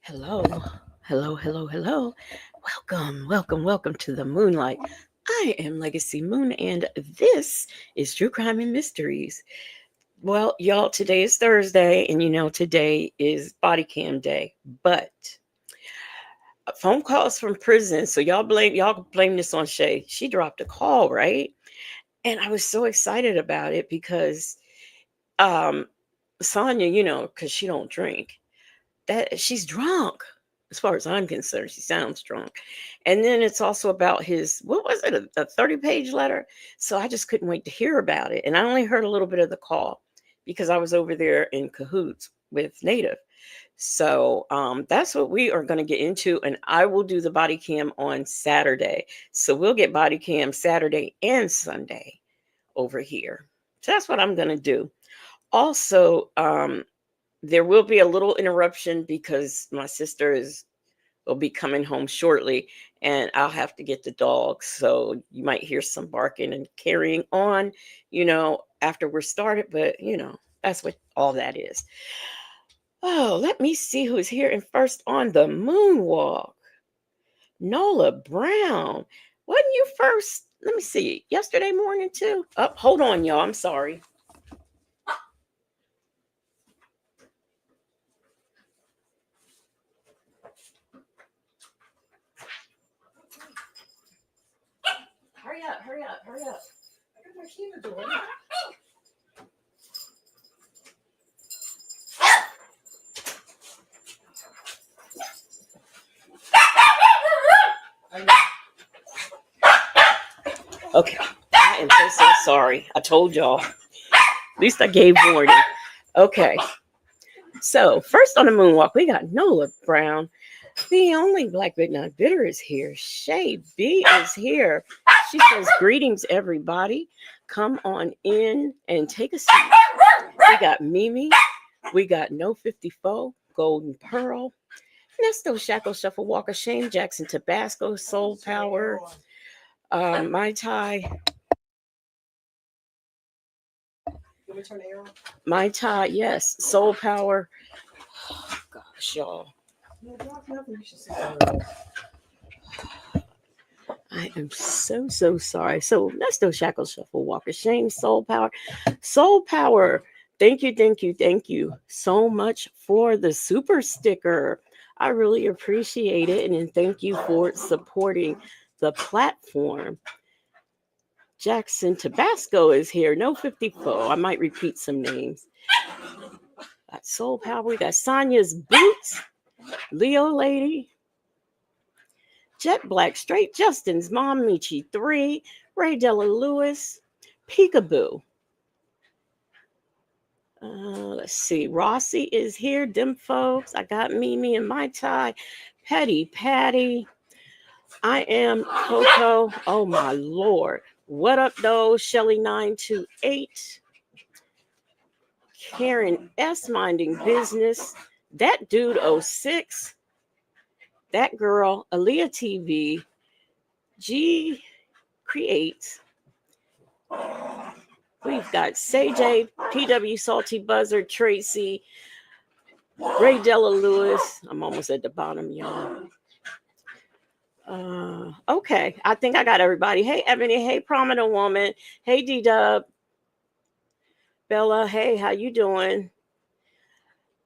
Hello, hello, hello, hello. Welcome to the Moonlight. I am Legacy Moon, and this is True Crime and Mysteries. Well, y'all, today is Thursday, and today is body cam day. But phone calls from prison, so y'all blame this on Shay. She dropped a call, right? And I was so excited about it because um Sonya, because she don't drink, that she's drunk. As far as I'm concerned, she sounds drunk. And then it's also about his, what was it, a 30-page letter? So I just couldn't wait to hear about it. And I only heard a little bit of the call because I was over there in cahoots with Native. So that's what we are going to get into. And I will do the body cam on Saturday. So we'll get body cam Saturday and Sunday over here. So that's what I'm going to do. Also, there will be a little interruption because my sister will be coming home shortly, and I'll have to get the dog. So you might hear some barking and carrying on, after we're started. But that's what all that is. Oh, let me see who's here. And first on the moonwalk, Nola Brown. Wasn't you first? Let me see. Yesterday morning too. Oh, hold on, y'all. I'm sorry. Hurry up. I got my key in the door. Okay. I am so sorry. I told y'all. At least I gave warning. Okay. So first on the moonwalk, we got Nola Brown. The only Black but not bitter is here. Shay B is here. She says, greetings, everybody. Come on in and take a seat. We got Mimi. We got No 54, Golden Pearl, Nesto, Shackle, Shuffle, Walk of Shame, Jackson, Tabasco, Soul Power, Mai Tai. Mai Tai, yes. Soul Power. Oh, gosh, y'all. I am so sorry. So Nesto, Shackle, Shuffle, Walk of Shame, Soul Power. Soul Power. Thank you so much for the super sticker. I really appreciate it. And thank you for supporting the platform. Jackson Tabasco is here. No 54. I might repeat some names. Got Soul Power. We got Sonya's Boots. Leo Lady. Jet Black Straight. Justin's Mom. Michi 3. Ray Della Lewis. Peekaboo. Let's see. Rossi is here. Dim folks. I got Mimi and Mai Tai. Petty Patty. I am Coco. Oh my Lord. What up though? Shelly 928. Karen S minding business. That dude 06. That girl. Aaliyah TV. G Creates. We've got Say PW Salty Buzzard, Tracy, Ray Della Lewis. I'm almost at the bottom, y'all. Okay, I think I got everybody. Hey, Ebony. Hey, Prominent Woman. Hey, D-Dub. Bella. Hey, how you doing?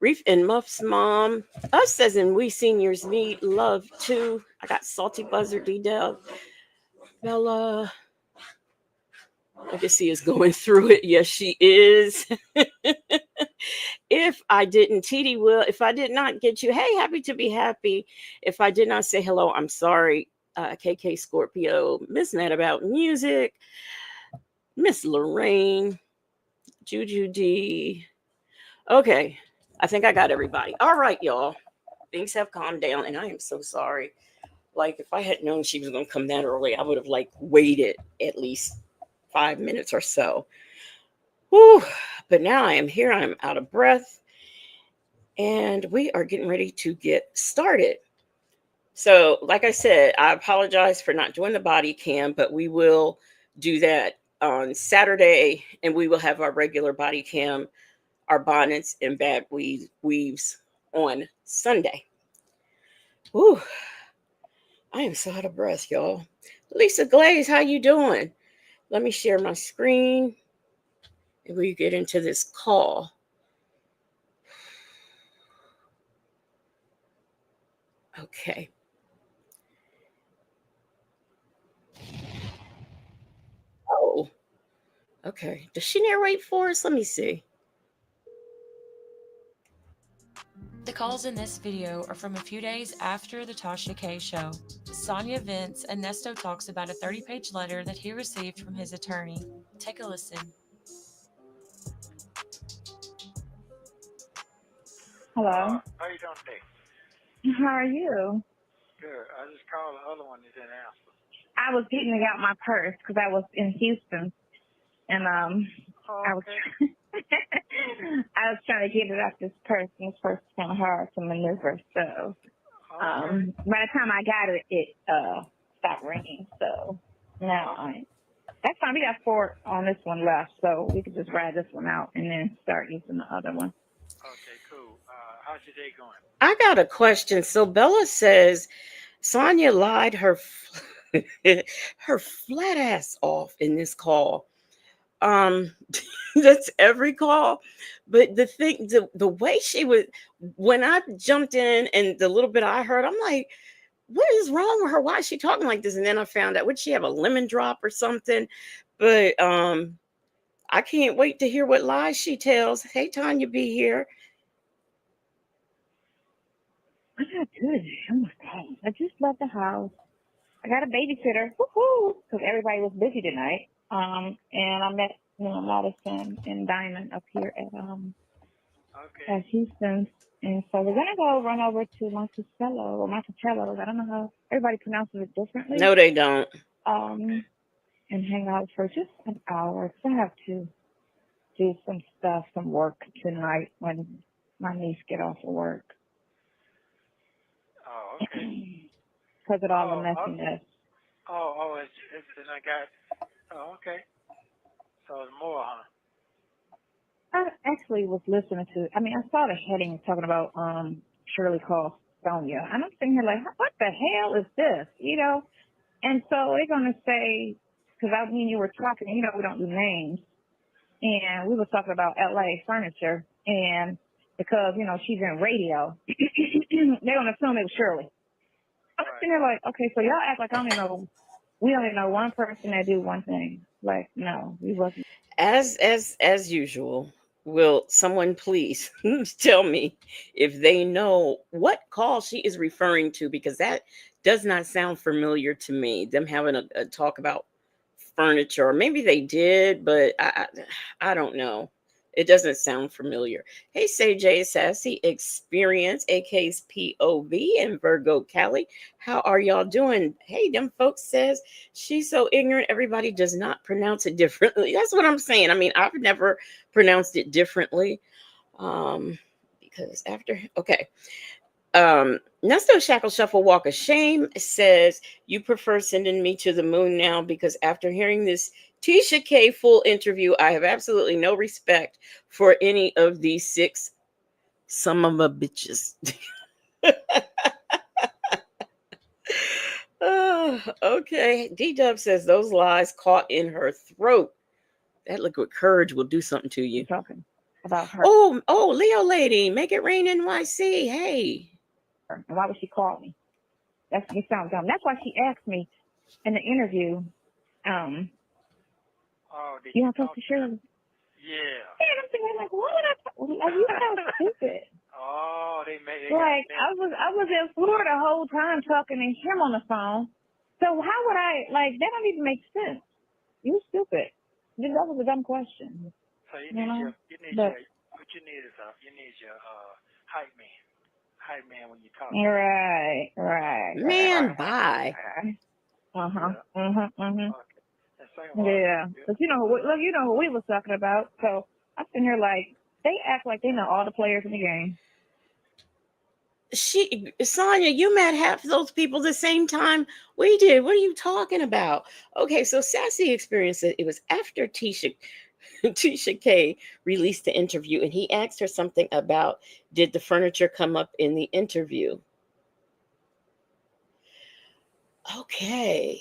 Reef and Muff's mom. Us says and we seniors need love too. I got Salty Buzzard, D-Dub. Bella. I can see is going through it. Yes, she is. If I didn't, TD will. If I did not get you, hey, happy to be happy. If I did not say hello, I'm sorry. KK Scorpio, Miss Mad About Music, Miss Lorraine, Juju D. Okay, I think I got everybody. All right, y'all. Things have calmed down, and I am so sorry. Like, if I had known she was going to come that early, I would have like waited at least 5 minutes or so. Whew. But now I am here. I'm out of breath, and we are getting ready to get started. So, like I said, I apologize for not doing the body cam, but we will do that on Saturday, and we will have our regular body cam, our bonnets and bad weaves on Sunday. Whew, I am so out of breath, y'all. Lisa Glaze, how you doing? Let me share my screen, and we get into this call. Okay. Oh, okay. Does she narrate for us? Let me see. The calls in this video are from a few days after the Tasha K show. Sonya vents and Nesto talks about a 30-page letter that he received from his attorney. Take a listen. Hello. How you doing today? How are you? Good. I just called the other one. You didn't answer. I was getting out my purse because I was in Houston, and Oh, I was okay. I was trying to get it out this purse, and this purse is kind of hard to maneuver. So Okay. by the time I got it, it stopped ringing. So now that's fine. We got 4 on this one left, so we could just ride this one out and then start using the other one. Okay, cool. How's your day going? I got a question. So Bella says Sonya lied her flat ass off in this call. Um, that's every call. But the way she was, when I jumped in and the little bit I heard, I'm like, what is wrong with her? Why is she talking like this? And then I found out, would she have a lemon drop or something? But I can't wait to hear what lies she tells. Hey, Tanya, be here. I got good. Oh my god! I just left the house. I got a babysitter, woohoo! Because everybody was busy tonight. And I met Madison and Diamond up here Okay. at Houston, and so we're gonna go run over to Monticello or Monticello. I don't know how everybody pronounces it differently. No, they don't. Um, and hang out for just an hour. 'Cause I have to do some stuff, some work tonight when my niece get off of work Oh, okay. because of all the Oh, messiness. it's and I got. Oh, okay. So it's more, huh? I actually was listening to. I mean, I saw the heading talking about Shirley calls Sonya, and I'm sitting here like, what the hell is this? You know? And so they're gonna say, because I mean, you were talking. You know, we don't do names, and we were talking about LA furniture, and because she's in radio, they're gonna assume it was Shirley. I'm Right. sitting there like, okay, so y'all act like I only know. We only know one person that do one thing. Like, no, we wasn't. As usual, will someone please tell me if they know what call she is referring to, because that does not sound familiar to me, them having a talk about furniture, or maybe they did, but I don't know. It doesn't sound familiar. Hey, say J Sassy Experience, AK's POV, and Virgo Cali. How are y'all doing? Hey, them folks says she's so ignorant. Everybody does not pronounce it differently. That's what I'm saying. I mean, I've never pronounced it differently. Because after, okay. Nesto Shackle Shuffle Walk of Shame says, you prefer sending me to the moon now because after hearing this Tisha K full interview, I have absolutely no respect for any of these 6 some of my bitches. Okay. D-Dub says those lies caught in her throat. That liquid courage will do something to You you. talking about her? Oh, Leo lady, make it rain NYC. Hey. And why would she call me? That's me sounds dumb. That's why she asked me in the interview. Oh, did You you want to talk talk to to her? Shirley? Yeah. And I'm thinking like, what would I? Like, you sound stupid. Oh, they made. They got Like I was in Florida the whole time talking to him on the phone. So how would I like that? Don't even make sense. You stupid. That was a dumb question. So you You need know. your But what you need is your hype man. Hype man when you talk to him. right. Man, bye. Uh huh. Yeah. Mhm. Okay. And second of all, Yeah. yeah. But look, you know who we was talking about. So I'm sitting here like they act like they know all the players in the game. Sonya, you met half of those people the same time we did. What are you talking about? Okay, so Sassy experienced it. It was after Tisha Tisha K released the interview, and he asked her something about did the furniture come up in the interview? Okay,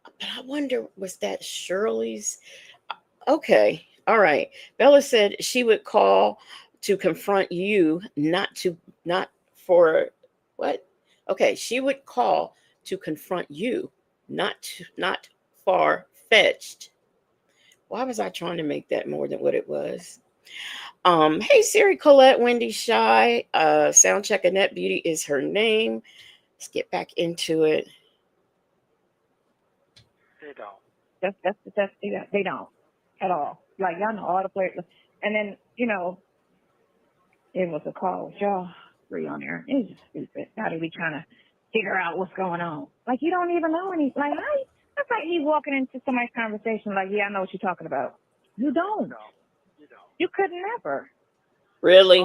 but I wonder was that Shirley's? Okay, all right. Bella said she would call to confront you, not for what? Okay, she would call to confront you, not far fetched. Why was I trying to make that more than what it was? Hey Siri, Colette, Wendy, Shy, Soundcheck Annette Beauty is her name. Let's get back into it. They don't. That's they don't at all. Like y'all know all the players. And then it was a call with y'all three on there. It's just stupid. How do we trying to figure out what's going on? Like you don't even know any. Like how? That's like me walking into somebody's conversation. Like yeah, I know what you're talking about. You You don't. don't. You don't. You could never. Really?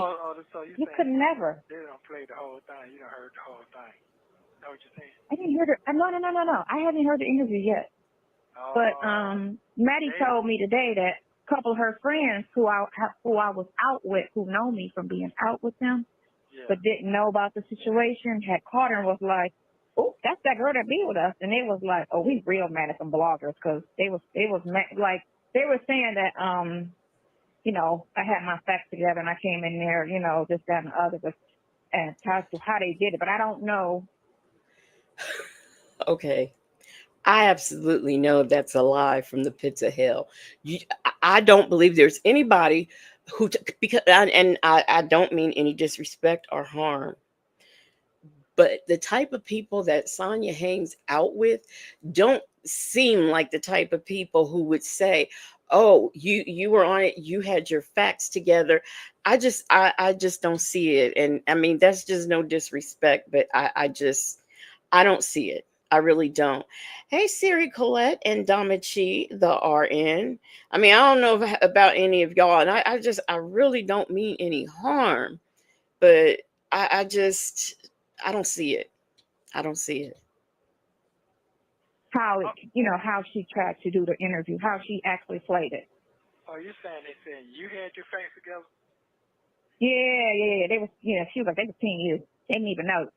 So you You could saying never. they don't play the whole thing? You don't heard the whole thing? Know what you're saying? I didn't hear the. No. I haven't heard the interview yet. But Oh, Maddie they. told me today that a couple of her friends who I was out with, who know me from being out with them, Yeah. but didn't know about the situation, had caught her and was like, "Oh, that's that girl that be with us." And they was like, "Oh, we real mad at some bloggers because they was like they were saying that I had my facts together and I came in there, this that and the other, but and as to how they did it, but I don't know." Okay. I absolutely know that's a lie from the pits of hell. I don't believe there's anybody because I don't mean any disrespect or harm, but the type of people that Sonya hangs out with don't seem like the type of people who would say, "Oh, you were on it, you had your facts together." I just don't see it, and I mean that's just no disrespect, but I don't see it. I really don't. Hey, Siri, Colette, and Damachi, the RN. I mean, I don't know about any of y'all, and I really don't mean any harm, but I just, I don't see it. I don't see it. Oh, How she tried to do the interview, how she actually played it. oh, you saying they saying you had your facts together? Yeah. They was, she was like, they was seeing you. They didn't even know.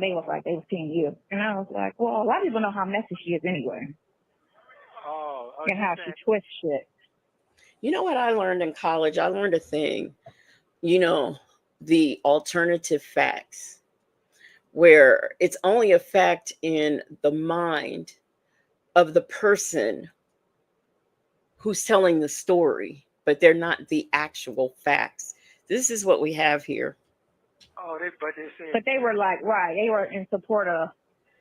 They was like, they was seeing you. And I was like, well, a lot of people know how messy she is anyway Oh, and you how she saying twists shit. You know what I learned in college? I learned a thing, you know, the alternative facts, where it's only a fact in the mind of the person who's telling the story, but they're not the actual facts. This is what we have here. oh but they said But they were like, right, they were in support of,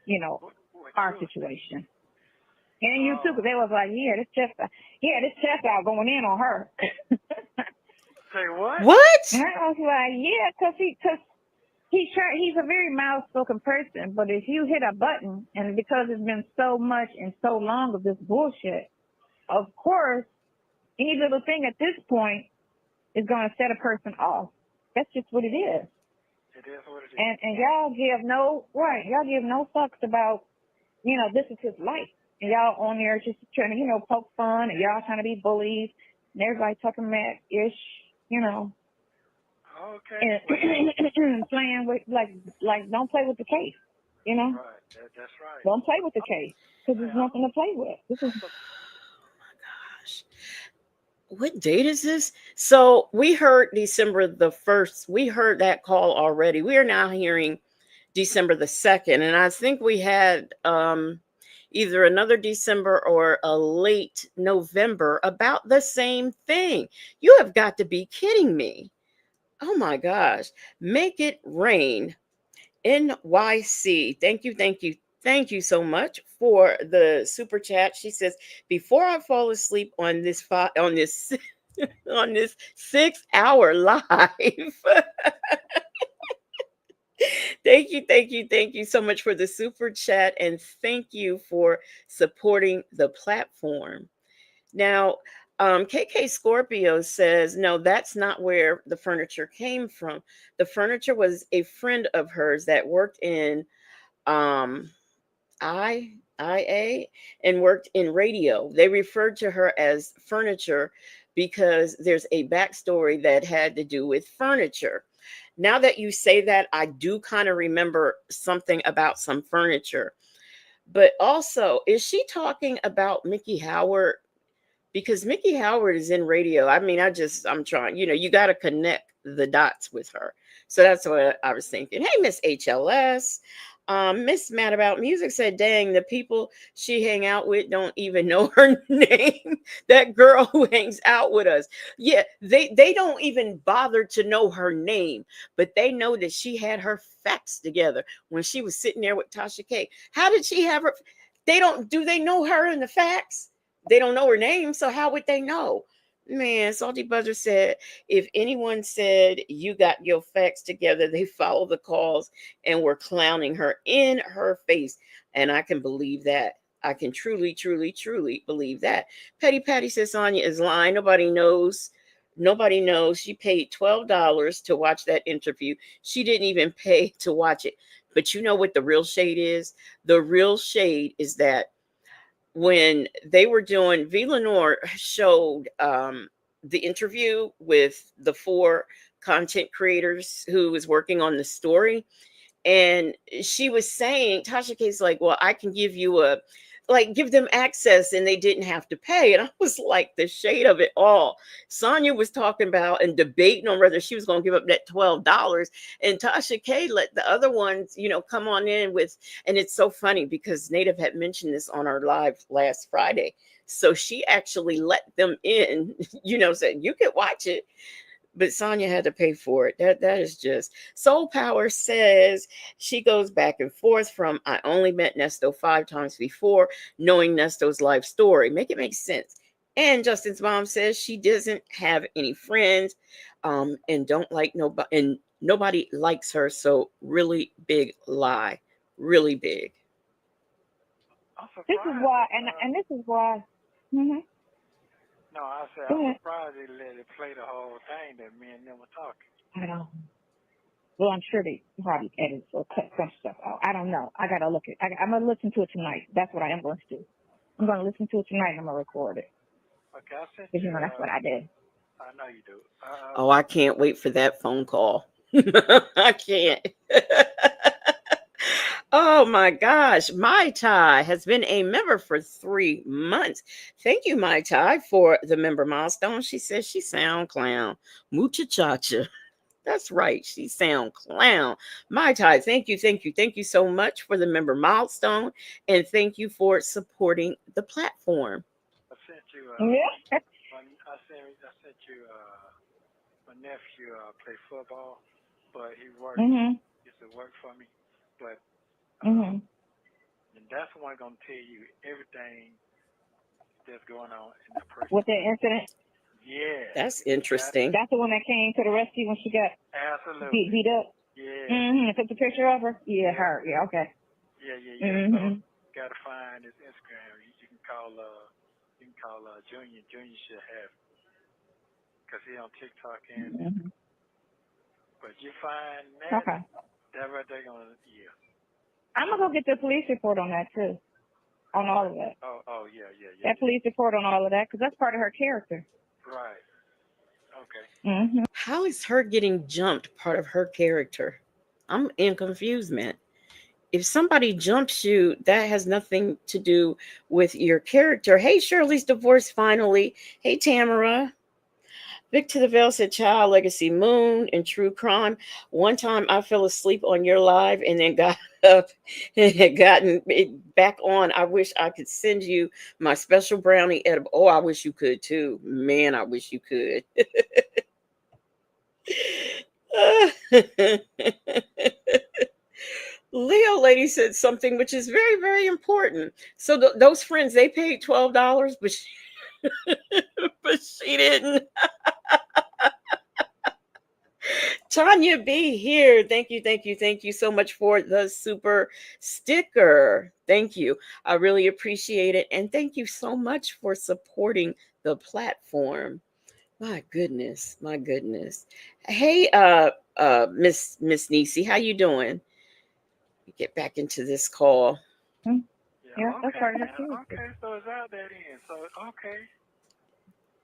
you know, what our you were saying. situation. And you too, Oh, because they was like, this chest out going in on her. say what? And What? I was like, yeah, because he's a very mild-spoken person, but if you hit a button, and because it's been so much and so long of this bullshit, of course, any little thing at this point is going to set a person off. That's just what it is. It is what it is. And y'all give no fucks about, this is his life. And y'all on there just trying to, poke fun, and y'all trying to be bullies, and everybody talking mad-ish, Okay. and Well, playing with, like, don't play with the case. You know, Right. That's right. don't play with the case because Hey, there's nothing to play with. This is I'm so Gosh. What date is this? So we heard December the 1st. We heard that call already. We are now hearing December the 2nd. And I think we had either another December or a late November about the same thing. You have got to be kidding me. Oh my gosh. Make it rain. NYC. Thank you, thank you, thank you so much for the super chat. She says, before I fall asleep on this on this on this 6 hour live. Thank you, thank you, thank you so much for the super chat, and thank you for supporting the platform. Now, KK Scorpio says, no, that's not where the furniture came from. The furniture was a friend of hers that worked in um, IA and worked in radio. They referred to her as furniture because there's a backstory that had to do with furniture. Now that you say that, I do kind of remember something about some furniture. But also, is she talking about Mickey Howard? Because Mickey Howard is in radio. I mean, I'm trying, you got to connect the dots with her. So that's what I was thinking. Hey, Miss HLS. Miss Mad About Music said, dang, the people she hang out with don't even know her name. That girl who hangs out with us. Yeah, they don't even bother to know her name, but they know that she had her facts together when she was sitting there with Tasha K. How did she have her? Do they know her in the facts? They don't know her name, so how would they know? Man, Salty Buzzer said, if anyone said you got your facts together, they follow the calls and were clowning her in her face. And I can believe that. I can truly, truly, truly believe that. Petty Patty says Sonya is lying. Nobody knows. Nobody knows. She paid $12 to watch that interview. She didn't even pay to watch it. But you know what the real shade is? The real shade is that when they were doing Villanor showed the interview with the four content creators who was working on the story, and she was saying, Tasha K's like, well, I can give you give them access and they didn't have to pay. And I was like, the shade of it all. Sonya was talking about and debating on whether she was going to give up that $12. And Tasha K let the other ones, come on in with, and it's so funny because Native had mentioned this on our live last Friday. So she actually let them in, said you could watch it, but Sonya had to pay for it. That is just Soul Power says she goes back and forth from I only met Nesto 5 times before, knowing Nesto's life story. Make it make sense. And Justin's mom says she doesn't have any friends, and don't like nobody, and nobody likes her. So really big lie, really big. I'm this is surprised why, that and this is why. Mm-hmm. no, I said Go I'm ahead. surprised they let it play the whole thing that me and them were talking. I don't. Well, I'm sure they probably edit or cut some stuff out. I don't know. I gotta look at. I'm gonna listen to it tonight. That's what I am going to do. I'm gonna listen to it tonight and I'm gonna record it Okay, I sent because you. that's what I did. I know you do. Oh, I can't wait for that phone call. I can't. Oh my gosh. Mai Tai has been a member for 3 months. Thank you, Mai Tai, for the member milestone. She says she sound clown. Muchacha. That's right. She sound clown. Mai Tai, thank you, thank you, thank you so much for the member milestone. And thank you for supporting the platform. I sent you. Yeah. I sent you. My nephew play football, but he works. Mhm. Used to work for me, but Mhm. and that's the one gonna tell you everything that's going on in that person's With the life. incident, Yes, That's that's interesting. that's the one that came to the rescue when she got absolutely. beat up. Yes, Mhm. And took the picture of her. Yeah, yeah, her. Yeah. Okay. yeah. So Mhm. gotta find his Instagram. You can call Junior. Junior should have because he on TikTok and Mhm. Instagram. But you find Okay. that right there gonna I'm gonna go get the police report on that too, on all of that. oh yeah. That police report on all of that because that's part of her character. Right. Okay. Mhm. How is her getting jumped part of her character? I'm in confusement. if somebody jumps you, that has nothing to do with your character. Hey, Shirley's divorced finally. Hey, Tamara. Vic to the Veil said, Child Legacy Moon and True Crime. One time I fell asleep on your live and then got up and had gotten it back on. I wish I could send you my special brownie edible. Oh, I wish you could too. Man, I wish you could. Leo lady said something which is very, very important. So those friends, they paid $12, but but she didn't. Tanya B here. Thank you, thank you, thank you so much for the super sticker. Thank you. I really appreciate it. And thank you so much for supporting the platform. My goodness, my goodness. Hey, Miss Nisi, how you doing? Get back into this call. Yeah, Yeah, that's okay, part of the yeah, truth. okay. So it's out there then. So okay.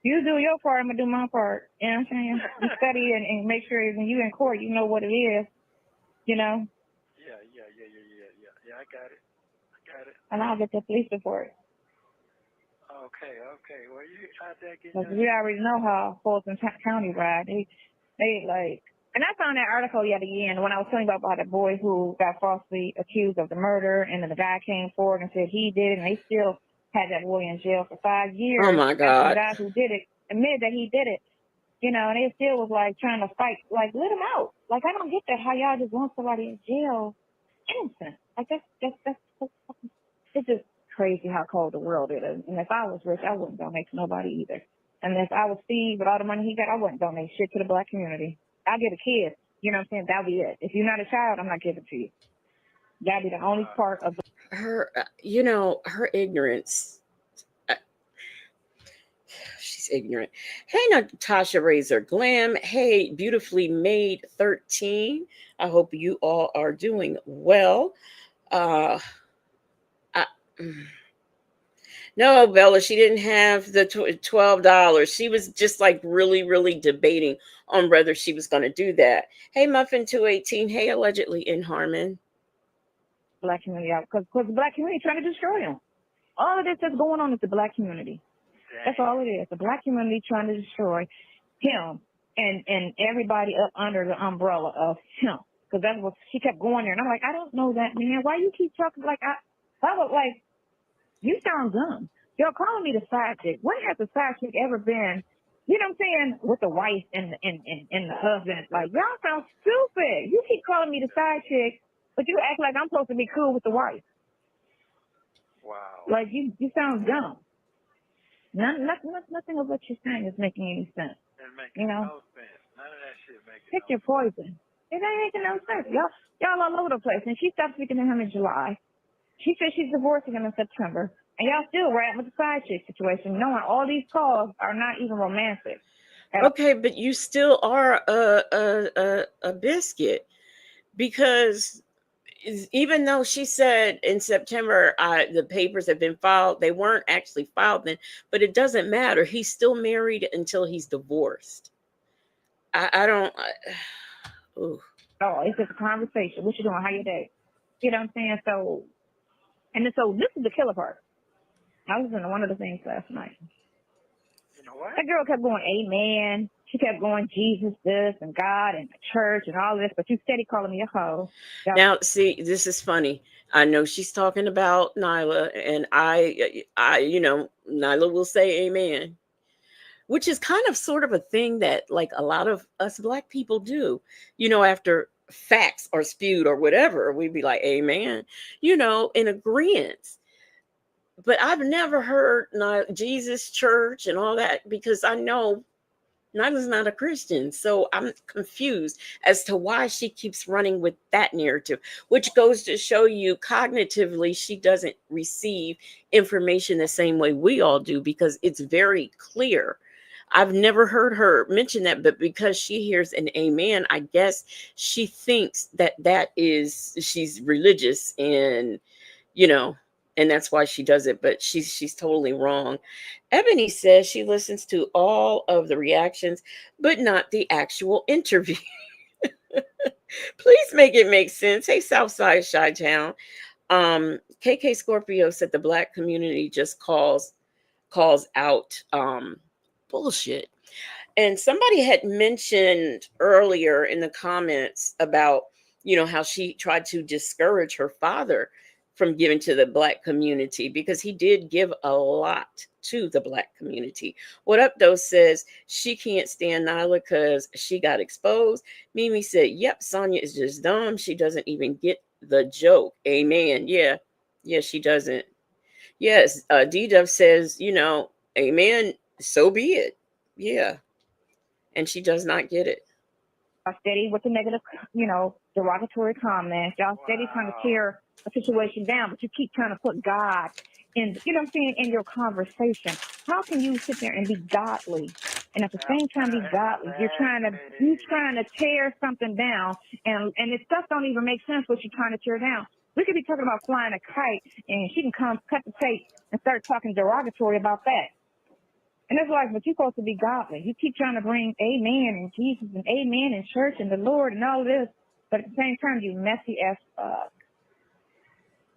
You do your part, I'm gonna do my part. You know what I'm saying? You study and make sure when you in court, you know what it is. You know, Yeah. I got it. I got it. and I'll get the police report. Okay. Well, you out there getting Because your we already know how Fulton County ride. They like, and I found that article yet again when I was telling you about the boy who got falsely accused of the murder, and then the guy came forward and said he did it, and they still had that boy in jail for 5 Oh years my after the God. guy who did it admitted that he did it. You know, and they still was like trying to fight, like let him out. Like I don't get that how y'all just want somebody in jail innocent. Like it's just crazy how cold the world is. And if I was rich, I wouldn't donate to nobody either. And if I was Steve with all the money he got, I wouldn't donate shit to the black community. I'll give a kid. You know what I'm saying? That'll be it. If you're not a child, I'm not giving to you. That'll be the only part of the Her, her ignorance. uh, She's ignorant. Hey, Natasha Razor Glam. Hey, beautifully made 13. I hope you all are doing well. Uh, I, mm. No, Bella, she didn't have the $12. She was just like really, really debating on whether she was going to do that. Hey, Muffin 218. Hey, allegedly in Harmon. black community out because the black community trying to destroy them. All of this that's going on is the black community. That's all it is. The black community trying to destroy him and everybody up under the umbrella of him. Because that's what she kept going there. And I'm like, I don't know that, man. Why you keep talking like I was like, you sound dumb. You're calling me the side chick. When has the side chick ever been, you know what I'm saying, with the wife and the husband? Like, y'all sound stupid. You keep calling me the side chick, but you act like I'm supposed to be cool with the wife. Wow. Like, you sound dumb. Nothing of what you're saying is making any sense. It's making no sense. None of that shit making Pick no your sense. poison. It ain't making no sense. Y'all all over the place. And she stopped speaking to him in July. She said she's divorcing him in September. And y'all still riding with the side chick situation, knowing all these calls are not even romantic. Okay, but you still are a biscuit because even though she said in September the papers have been filed, they weren't actually filed then, but it doesn't matter. He's still married until he's divorced. I don't. Ooh. Oh, it's just a conversation. What you doing? How your day? You know what I'm saying? So this is the killer part. I was in one of the things last night. You know what? That girl kept going, amen. She kept going, Jesus this and God and the church and all this, but you steady calling me a hoe. Now, see, this is funny. I know she's talking about Nyla, and Nyla will say amen, which is kind of sort of a thing that like a lot of us black people do. After facts are spewed or whatever, we'd be like, amen, in agreement. But I've never heard Jesus church and all that because I know Nyla's not a Christian. So I'm confused as to why she keeps running with that narrative, which goes to show you cognitively she doesn't receive information the same way we all do because it's very clear. I've never heard her mention that, but because she hears an amen, I guess she thinks that is she's religious and you know, and that's why she does it, but she's totally wrong. Ebony says she listens to all of the reactions, but not the actual interview. Please make it make sense. Hey, Southside Chi-Town. KK Scorpio said the black community just calls out bullshit. And somebody had mentioned earlier in the comments about, how she tried to discourage her father from giving to the black community because he did give a lot to the black community. What Up Though says she can't stand Nyla because she got exposed. Mimi said, yep, Sonya is just dumb. She doesn't even get the joke. Amen. Yeah. Yeah, she doesn't. Yes. D-Dub says, amen. So be it. Yeah. And she does not get it. Y'all steady with the negative, derogatory comments. Y'all steady trying to tear a situation down, but you keep trying to put God in, what I'm saying, in your conversation. How can you sit there and be godly and at the same time be godly? You're trying to tear something down, and the stuff don't even make sense what you're trying to tear down. We could be talking about flying a kite, and she can come cut the tape and start talking derogatory about that. And it's like, but you're supposed to be godly. You keep trying to bring amen and Jesus and amen and church and the Lord and all this, but at the same time, you messy as fuck.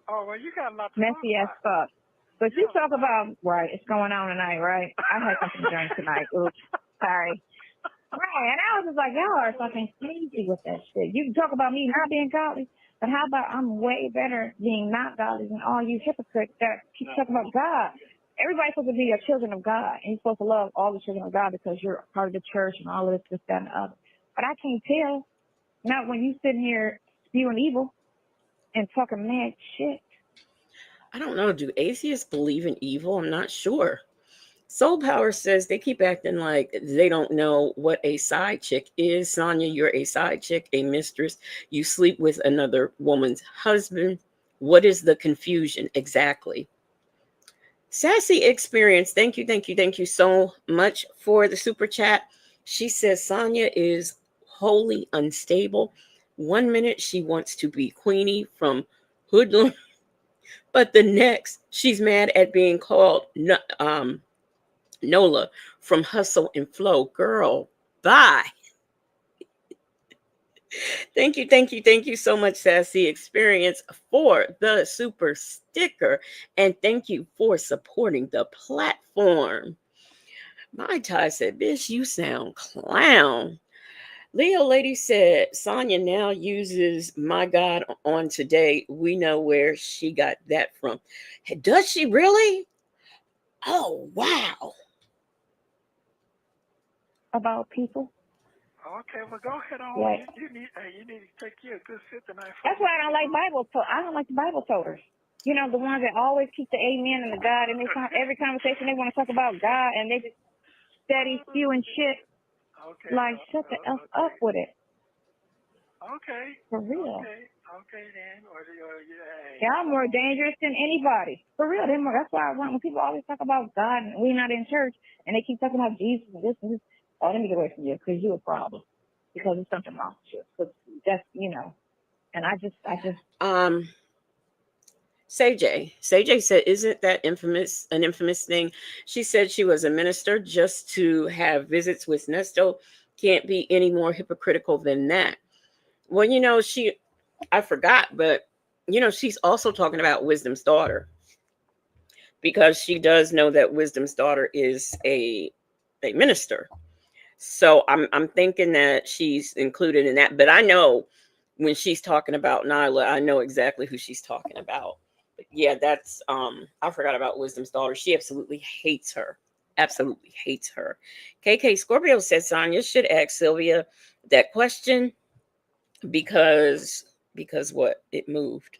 Oh, well, you got a lot to messy as fuck. But you talk about, right, it's going on tonight, right? I had something to drink tonight. Oops, sorry. Right, and I was just like, y'all are fucking crazy with that shit. You can talk about me not being godly, but how about I'm way better being not godly than all you hypocrites that keep talking about God. Everybody's supposed to be a children of God, and you're supposed to love all the children of God because you're part of the church and all of this, that, and the other. But I can't tell, not when you sitting here spewing evil and talking mad shit. I don't know. Do atheists believe in evil? I'm not sure. Soul Power says they keep acting like they don't know what a side chick is. Sonya, you're a side chick, a mistress. You sleep with another woman's husband. What is the confusion exactly? Sassy Experience, thank you so much for the super chat. She says Sonya is wholly unstable. 1 minute she wants to be Queenie from Hoodlum, but the next she's mad at being called Nola from Hustle and Flow. Girl, bye. Thank you so much, Sassy Experience, for the super sticker. And thank you for supporting the platform. My Ty said, bitch, you sound clown. Leo Lady said, Sonya now uses my God on today. We know where she got that from. Does she really? Oh, wow. About people. Okay, well, go ahead on. Right. You need to take you a good sit tonight. That's why I don't like I don't like the Bible toters. You know, the ones that always keep the amen and the God, and every conversation they want to talk about God, and they just steady spewing shit. Okay. Like, shut the F up with it. Okay. For real. Okay then. Y'all more dangerous than anybody. For real. That's why when people always talk about God and we not in church, and they keep talking about Jesus and this and this, oh, let me get away from you because you're a problem. Because there's something wrong with you. Because that's, and I just. Say said, isn't that an infamous thing? She said she was a minister just to have visits with Nesto. Can't be any more hypocritical than that. Well, I forgot, but she's also talking about Wisdom's daughter, because she does know that Wisdom's daughter is a minister. So I'm thinking that she's included in that. But I know when she's talking about Nyla, I know exactly who she's talking about. But yeah, that's I forgot about Wisdom's daughter. She absolutely hates her. Absolutely hates her. KK Scorpio said Sonya should ask Sylvia that question because what? It moved.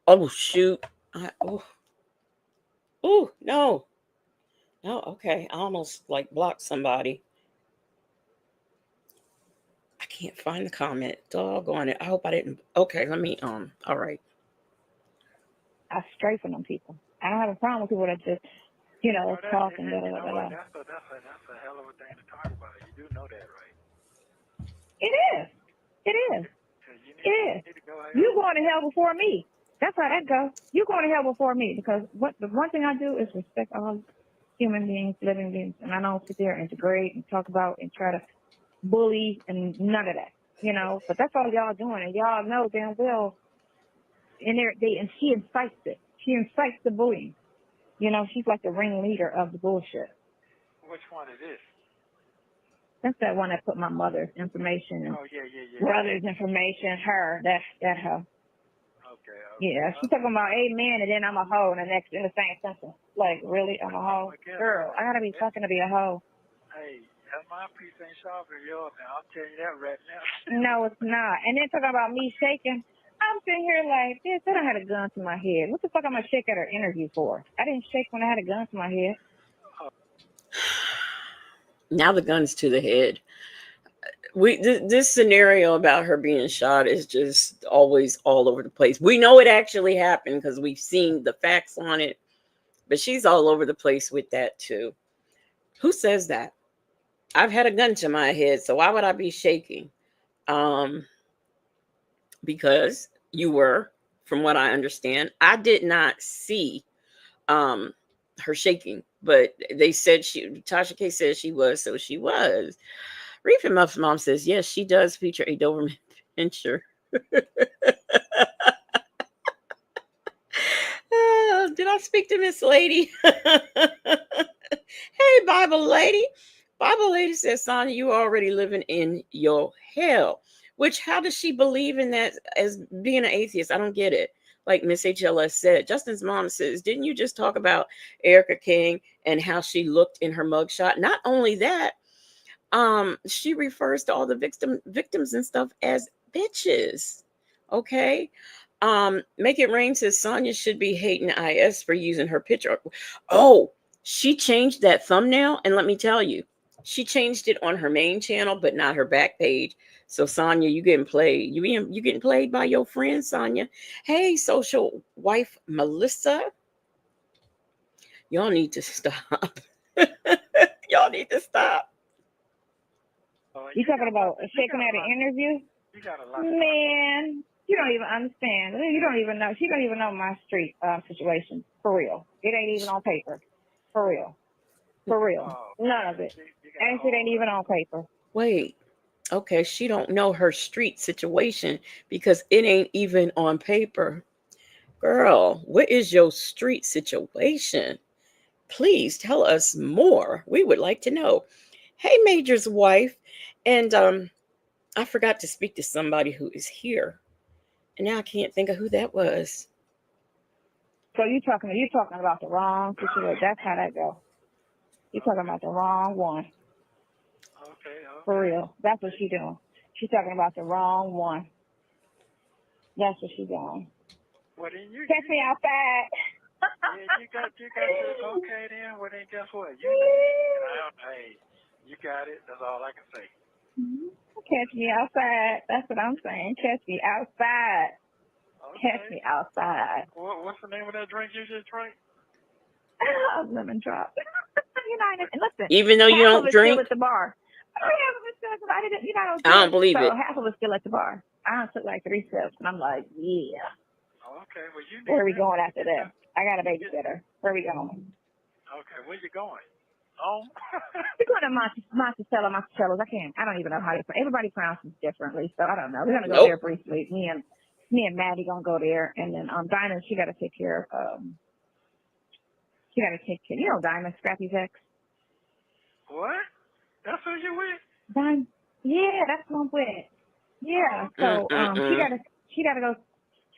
Oh shoot. Oh no. No, okay. I almost like blocked somebody. I can't find the comment. Doggone it. I hope I didn't. Okay, let me. All right. I stray from them people. I don't have a problem with people that just, talk and blah, blah, blah. That's a hell of a thing to talk about. You do know that, right? It is. You going to hell before me. That's how that goes. You going to hell before me because the one thing I do is respect all human beings, living beings, and I don't sit there and degrade and talk about and try to bully and none of that. you know. But that's all y'all doing, and y'all know damn well. And she incites it. She incites the bullying. You know, she's like the ringleader of the bullshit. Which one is this? That's that one that put my mother's information and Oh yeah. brother's information. Her, that her. Okay. Yeah, she's talking about amen, and then I'm a hoe in the same sentence. Like, really, I'm a hoe? Girl, I gotta be fucking to be a hoe. Hey, that mouthpiece ain't sharp as yours now. I'm telling you that right now. No, it's not. And then talking about me shaking. I'm sitting here like, bitch, I done had a gun to my head. What the fuck am I shake at her interview for? I didn't shake when I had a gun to my head. Now the gun's to the head. This scenario about her being shot is just always all over the place. We know it actually happened because we've seen the facts on it, but she's all over the place with that too. Who says that? I've had a gun to my head, so why would I be shaking? Because you were, from what I understand, I did not see um her shaking, but they said Tasha K said she was, so she was. Reef and Muff's mom says yes, she does feature a Doberman pinscher. Did I speak to Miss Lady? Hey, Bible Lady. Bible Lady says, Sonya, you already living in your hell. Which, how does she believe in that as being an atheist? I don't get it. Like Miss HLS said, Justin's mom says, didn't you just talk about Erica King and how she looked in her mugshot? Not only that, she refers to all the victims and stuff as bitches. Okay. Make It Rain says Sonya should be hating IS for using her picture. Oh, she changed that thumbnail, and let me tell you, she changed it on her main channel, but not her back page. So Sonya, you getting played. You getting played by your friend Sonya. Hey, social wife Melissa, y'all need to stop. Y'all need to stop. You talking about shaking at an interview? You got a lot. Man, you don't even understand. You don't even know. She don't even know my street situation. For real. It ain't even on paper. For real. For real. None of it. And it ain't even on paper. Wait. Okay, she don't know her street situation because it ain't even on paper. Girl, what is your street situation? Please tell us more. We would like to know. Hey, Major's wife. And I forgot to speak to somebody who is here. And now I can't think of who that was. So you talking about the wrong situation. That's how that goes. You talking about the wrong one. Okay. For real. That's what she doing. She's talking about the wrong one. That's what she doing. Well, then you catch me outside. Yeah, you got your okay then. Well, then guess what? Hey, you got it. That's all I can say. Catch me outside. That's what I'm saying. Catch me outside. Okay. Catch me outside. What's the name of that drink you just drank? Lemon drop. And listen, Even though you half don't of it's drink, still at the bar. Half of it's still at the bar. I don't believe it. So half of it's still at the bar. I took like 3 sips, and I'm like, yeah. Okay, well you. Where are we going after this? I got a babysitter. Where are we going? Okay, where you going? Home? We're going to Monticello's. I don't even know how everybody pronounces differently, so I don't know. We're gonna go there briefly. Me and Maddie gonna go there, and then Dinah, she got to take care of. Diamond, Scrappy's ex. What? That's who you with? Diamond. Yeah, that's who I'm with. Yeah. So she gotta go.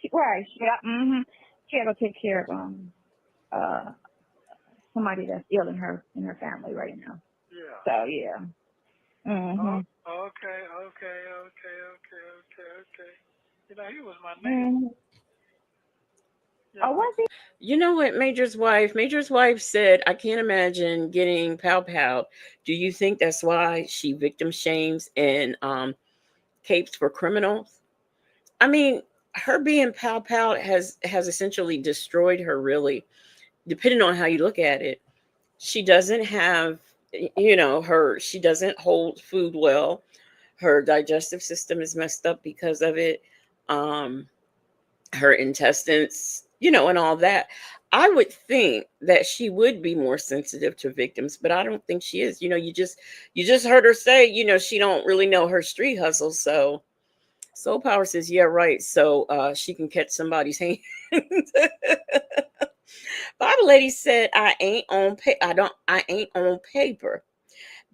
She gotta go take care of somebody that's ill in her family right now. Yeah. So yeah. Mhm. Okay. He was my neighbor. Oh, was he? You know what, Major's wife? Major's wife said, I can't imagine getting pow pow. Do you think that's why she victim shames and capes for criminals? I mean, her being pow pow has essentially destroyed her, really, depending on how you look at it. She doesn't have, she doesn't hold food well. Her digestive system is messed up because of it. Her intestines, and all that. I would think that she would be more sensitive to victims, but I don't think she is. You just heard her say, she don't really know her street hustle. So Soul Power says, yeah, right. So she can catch somebody's hand. Bible Lady said, I ain't on paper.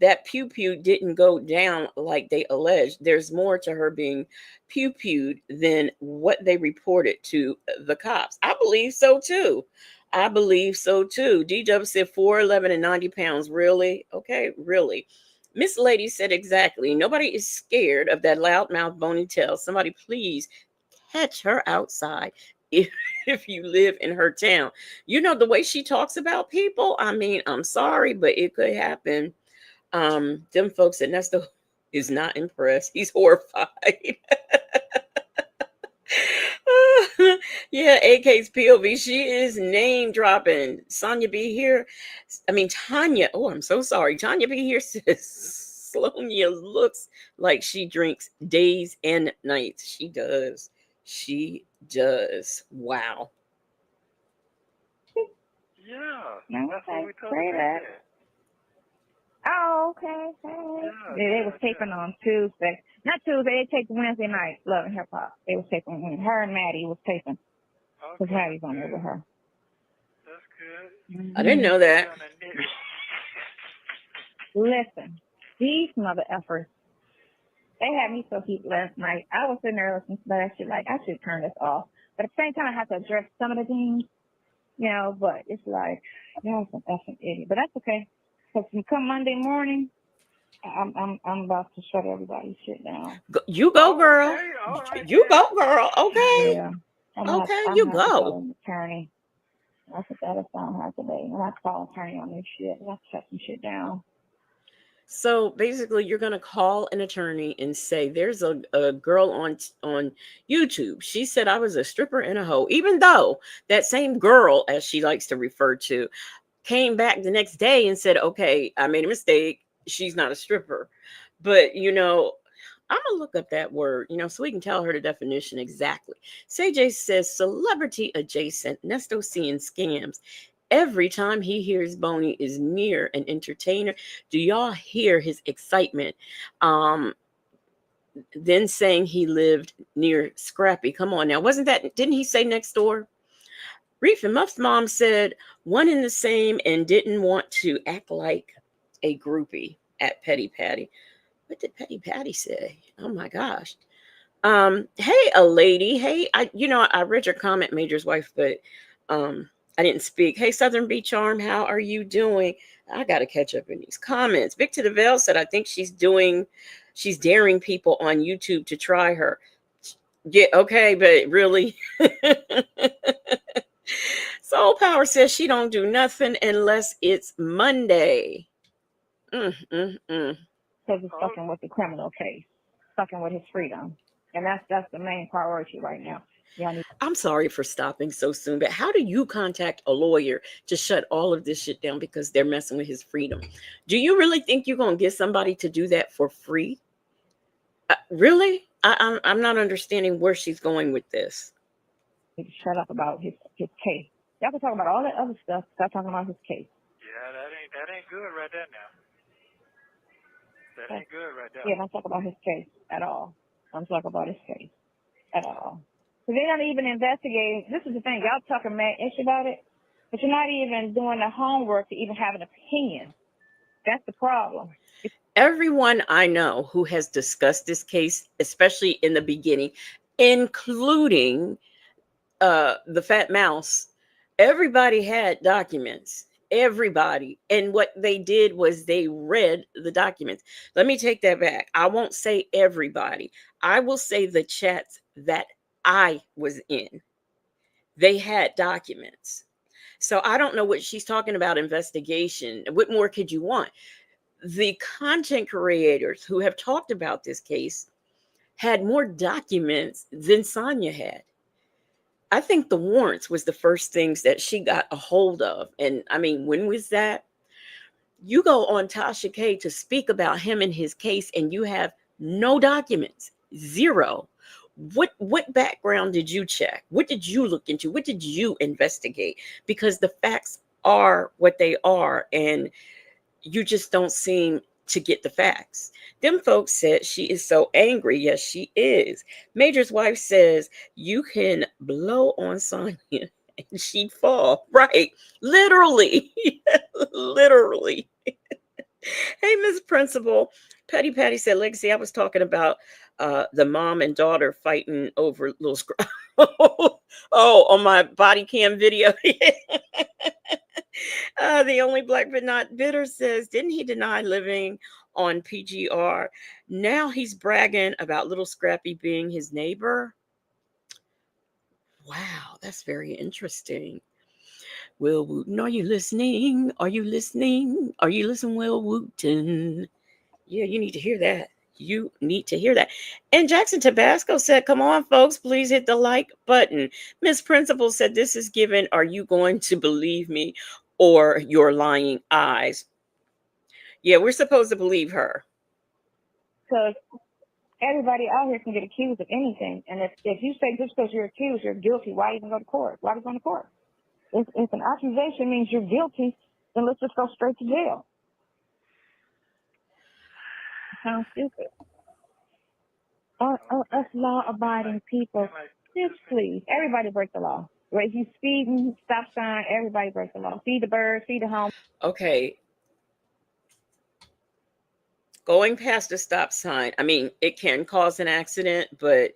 That pew pew didn't go down like they alleged. There's more to her being pew pewed than what they reported to the cops. I believe so too. I believe so too. DW said 4'11" and 90 pounds. Really? Okay, really. Miss Lady said exactly. Nobody is scared of that loudmouth bony tail. Somebody please catch her outside if, if you live in her town. You know, the way she talks about people, I mean, I'm sorry, but it could happen. Them folks at Nesto is not impressed. He's horrified. Yeah, AK's POV. She is name dropping. Sonya be here. I mean, Tanya. Oh, I'm so sorry. Tanya be here says Sonya looks like she drinks days and nights. She does. She does. Wow. Yeah, No, that's what okay, we told pray the that. baby. Oh, okay. Hey. They was taping on Tuesday. Not Tuesday, they taped Wednesday night, Love and Hip Hop. They was taping when her and Maddie was taping. Because Okay, Maddie's on there with her. that's good. I didn't know that. On the news. Listen, these mother effers, they had me so heat last night. I was sitting there listening to that shit like, I should turn this off. But at the same time, I have to address some of the things, you know, but it's like, y'all some effing idiot. But that's okay. Because come Monday morning, I'm about to shut everybody's shit down. You go, girl. Okay, all right. You then. go, girl. Okay. Yeah. Okay, I'm you gonna have to call go. an attorney. That's what that sound like today. And I have to call an attorney on this shit. I have to shut some shit down. So basically, you're gonna call an attorney and say, "There's a girl on YouTube. She said I was a stripper and a hoe." Even though that same girl, as she likes to refer to, came back the next day and said, "Okay, I made a mistake. She's not a stripper." But you know, I'm gonna look up that word, you know, so we can tell her the definition exactly. CJ says celebrity adjacent, Nesto seeing scams. Every time he hears Boney is near an entertainer, do y'all hear his excitement? Um, then saying he lived near Scrappy. Come on now, wasn't that? Didn't he say next door? Reef and Muff's mom said one in the same and didn't want to act like a groupie at Petty Patty. What did Petty Patty say? Oh my gosh. Hey, a lady. Hey, I read your comment, Major's wife, but I didn't speak. Hey, Southern Beach Charm, how are you doing? I gotta catch up in these comments. Vic to the Veil said, I think she's daring people on YouTube to try her. Yeah, okay, but really. Soul Power says she don't do nothing unless it's Monday. Mm. Because it's fucking with the criminal case. Fucking with his freedom. And that's the main priority right now. Y'all need I'm sorry for stopping so soon, but how do you contact a lawyer to shut all of this shit down because they're messing with his freedom? Do you really think you're going to get somebody to do that for free? Really? I'm not understanding where she's going with this. to shut up about his case. Y'all can talk about all that other stuff. Stop talking about his case. Yeah, that ain't good right there now. That ain't good right there. Yeah, don't talk about his case at all. Don't talk about his case at all. Because they're not even investigating. This is the thing. Y'all talking mad ish about it, but you're not even doing the homework to even have an opinion. That's the problem. Everyone I know who has discussed this case, especially in the beginning, including the fat mouse, everybody had documents. Everybody. And what they did was they read the documents. Let me take that back. I won't say everybody. I will say the chats that I was in. They had documents. So I don't know what she's talking about investigation. What more could you want? The content creators who have talked about this case had more documents than Sonya had. I think the warrants was the first things that she got a hold of. And I mean, when was that? You go on Tasha K to speak about him and his case, and you have no documents, zero. What background did you check? What did you look into? What did you investigate? Because the facts are what they are, and you just don't seem to get the facts. Them folks said she is so angry. Yes, she is. Major's wife says you can blow on Sonya and she'd fall. Right. Literally. Literally. Hey, Miss Principal. Patty said, Legacy, I was talking about the mom and daughter fighting over little oh, on my body cam video. The only black but not bitter says, didn't he deny living on PGR? Now he's bragging about little Scrappy being his neighbor. Wow, that's very interesting. Will Wooten, are you listening? Are you listening? Are you listening, Will Wooten? Yeah, you need to hear that. You need to hear that. And Jackson Tabasco said, come on, folks, please hit the like button. Miss Principal said, this is given. Are you going to believe me or your lying eyes? Yeah, we're supposed to believe her. Because everybody out here can get accused of anything. And if you say just because you're accused, you're guilty, why even go to court? Why go to court? If an accusation means you're guilty, then let's just go straight to jail. Sounds stupid. Us law-abiding people, just please, everybody break the law. If you speeding, stop sign, everybody break the law. Feed the birds, feed the home. Okay. Going past a stop sign, I mean, it can cause an accident, but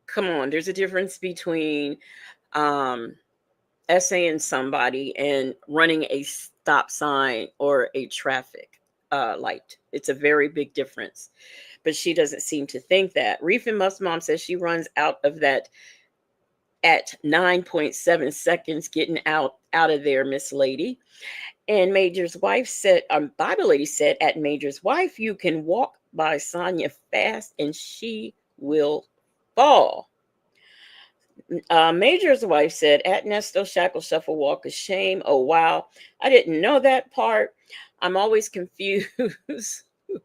come on, there's a difference between essaying somebody and running a stop sign or a traffic light. It's a very big difference. But she doesn't seem to think that. Reef and Muff's mom says she runs out of that at 9.7 seconds, getting out of there, Miss Lady. And Major's wife said, Bible Lady said, at Major's wife, you can walk by Sonya fast and she will fall. Major's wife said, at Nesto, shackle, shuffle, walk of shame. Oh, wow. I didn't know that part. I'm always confused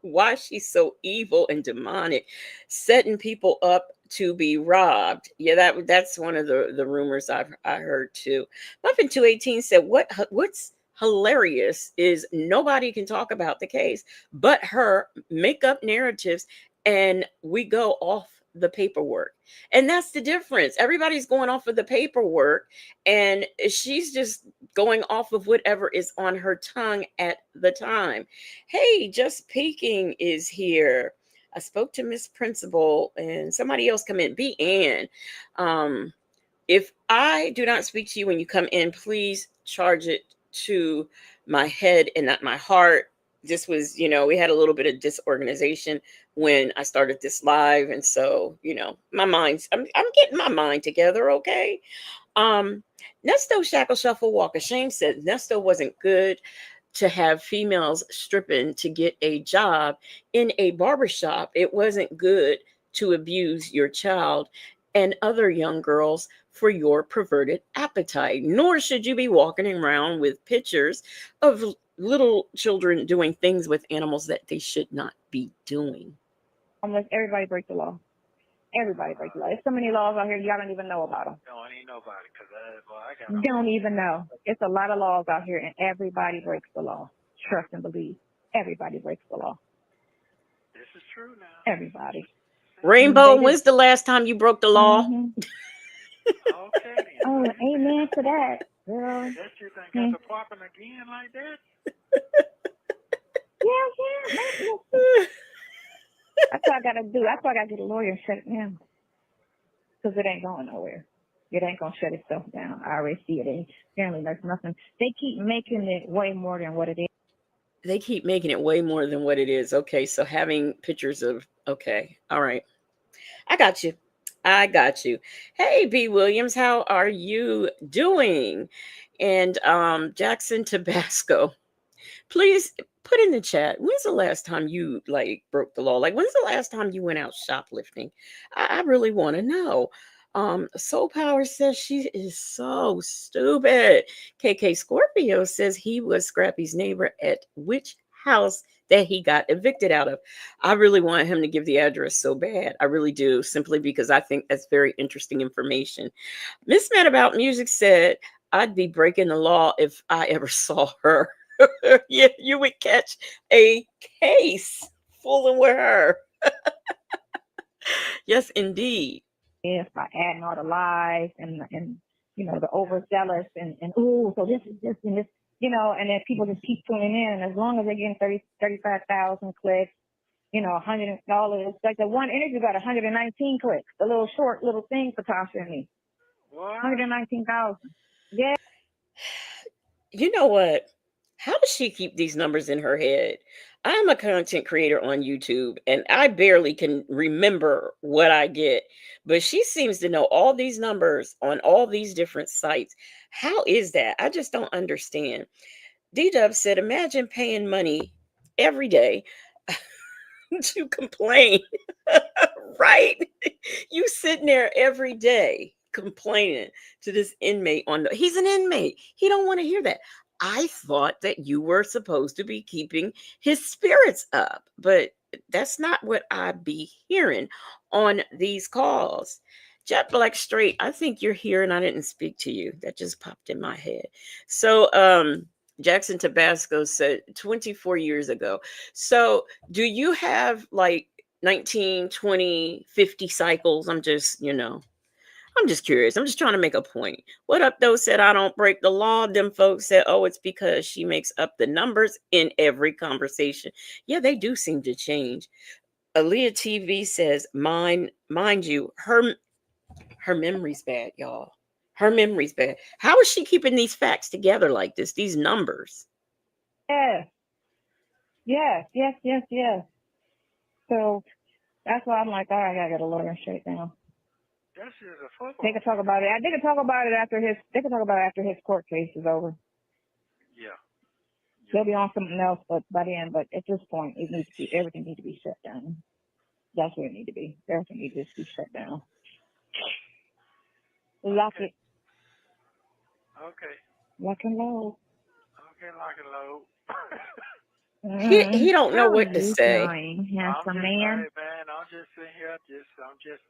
why she's so evil and demonic, setting people up to be robbed. Yeah, that's one of the rumors I heard too. Muffin 218 said, what's hilarious is nobody can talk about the case but her, make up narratives, and we go off the paperwork. And that's the difference. Everybody's going off of the paperwork and she's just going off of whatever is on her tongue at the time. Hey, Just Peeking is here. I spoke to Miss Principal and somebody else come in. Be Ann. If I do not speak to you when you come in, please charge it to my head and not my heart. This was, we had a little bit of disorganization when I started this live. And so, I'm getting my mind together. Okay. Nesto Shackle Shuffle Walk of Shame said Nesto wasn't good to have females stripping to get a job in a barbershop. It wasn't good to abuse your child and other young girls for your perverted appetite. Nor should you be walking around with pictures of little children doing things with animals that they should not be doing. Unless everybody breaks the law. Everybody breaks the law. There's so many laws out here, y'all don't even know about them. Don't even know about it because I got Don't even know. It's a lot of laws out here, and everybody breaks the law. Trust and believe. Everybody breaks the law. This is true now. Everybody. Rainbow, when's the last time you broke the law? Mm-hmm. Okay. Oh, amen to that, girl. That you think got to popping again like that? Yeah. That's what I got to do. That's why I got to get a lawyer and shut it down. Because it ain't going nowhere. It ain't going to shut itself down. I already see it. Apparently, there's nothing. They keep making it way more than what it is. They keep making it way more than what it is. Okay, so having pictures of, okay, all right. I got you. Hey, B. Williams, how are you doing? And Jackson Tabasco, please put in the chat, when's the last time you broke the law? When's the last time you went out shoplifting? I really want to know. Soul Power says she is so stupid. KK Scorpio says he was Scrappy's neighbor at which house that he got evicted out of. I really want him to give the address so bad. I really do, simply because I think that's very interesting information. Miss Mad About Music said, I'd be breaking the law if I ever saw her. Yeah, you would catch a case fooling with her. Yes, indeed. Is by adding all the lies and the overzealous and ooh, so this is this and this, and then people just keep tuning in, and as long as they're getting 35,000 clicks, $100, like the one interview got 119 clicks, the little short little thing for Tasha and me, What? 119,000. Yeah. You know what? How does she keep these numbers in her head? I'm a content creator on YouTube and I barely can remember what I get, but she seems to know all these numbers on all these different sites. How is that? I just don't understand. D Dub said, imagine paying money every day to complain, right? You sitting there every day complaining to this inmate he's an inmate. He don't want to hear that. I thought that you were supposed to be keeping his spirits up, but that's not what I be hearing on these calls. Jet Black Straight, I think you're here and I didn't speak to you. That just popped in my head. So Jackson Tabasco said 24 years ago. So do you have like 19, 20, 50 cycles? I'm just curious. I'm just trying to make a point. What up, though? Said, I don't break the law. Them folks said, oh, it's because she makes up the numbers in every conversation. Yeah, they do seem to change. Aaliyah TV says, mind you, her memory's bad, y'all. Her memory's bad. How is she keeping these facts together like this, these numbers? Yes, yes, yes, yes, yes. So that's why I'm like, all right, I gotta get a lawyer straight now. That shit is a football. They can talk about it. They can talk about it after his. They can talk about it after his court case is over. Yeah. They'll be on something else, but by then. But at this point, everything needs to be shut down. That's what it need to be. Everything needs to just be shut down. Lock Okay. it, Okay. lock and load. Okay, lock and load. He don't know How are what to you say. doing, I'm handsome just, man? hey man, I'm just sitting here, I'm just,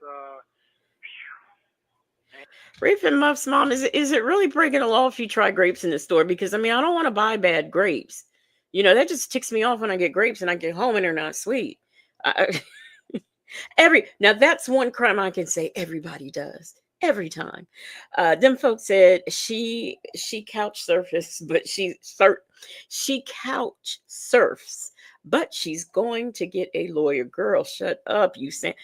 Rafe and Muff's mom, is it really breaking the law if you try grapes in the store? Because I mean, I don't want to buy bad grapes. That just ticks me off when I get grapes and I get home and they're not sweet. I, now that's one crime I can say everybody does every time. Them folks said she couch surfs, but she couch surfs, but she's going to get a lawyer. Girl, shut up, you sound,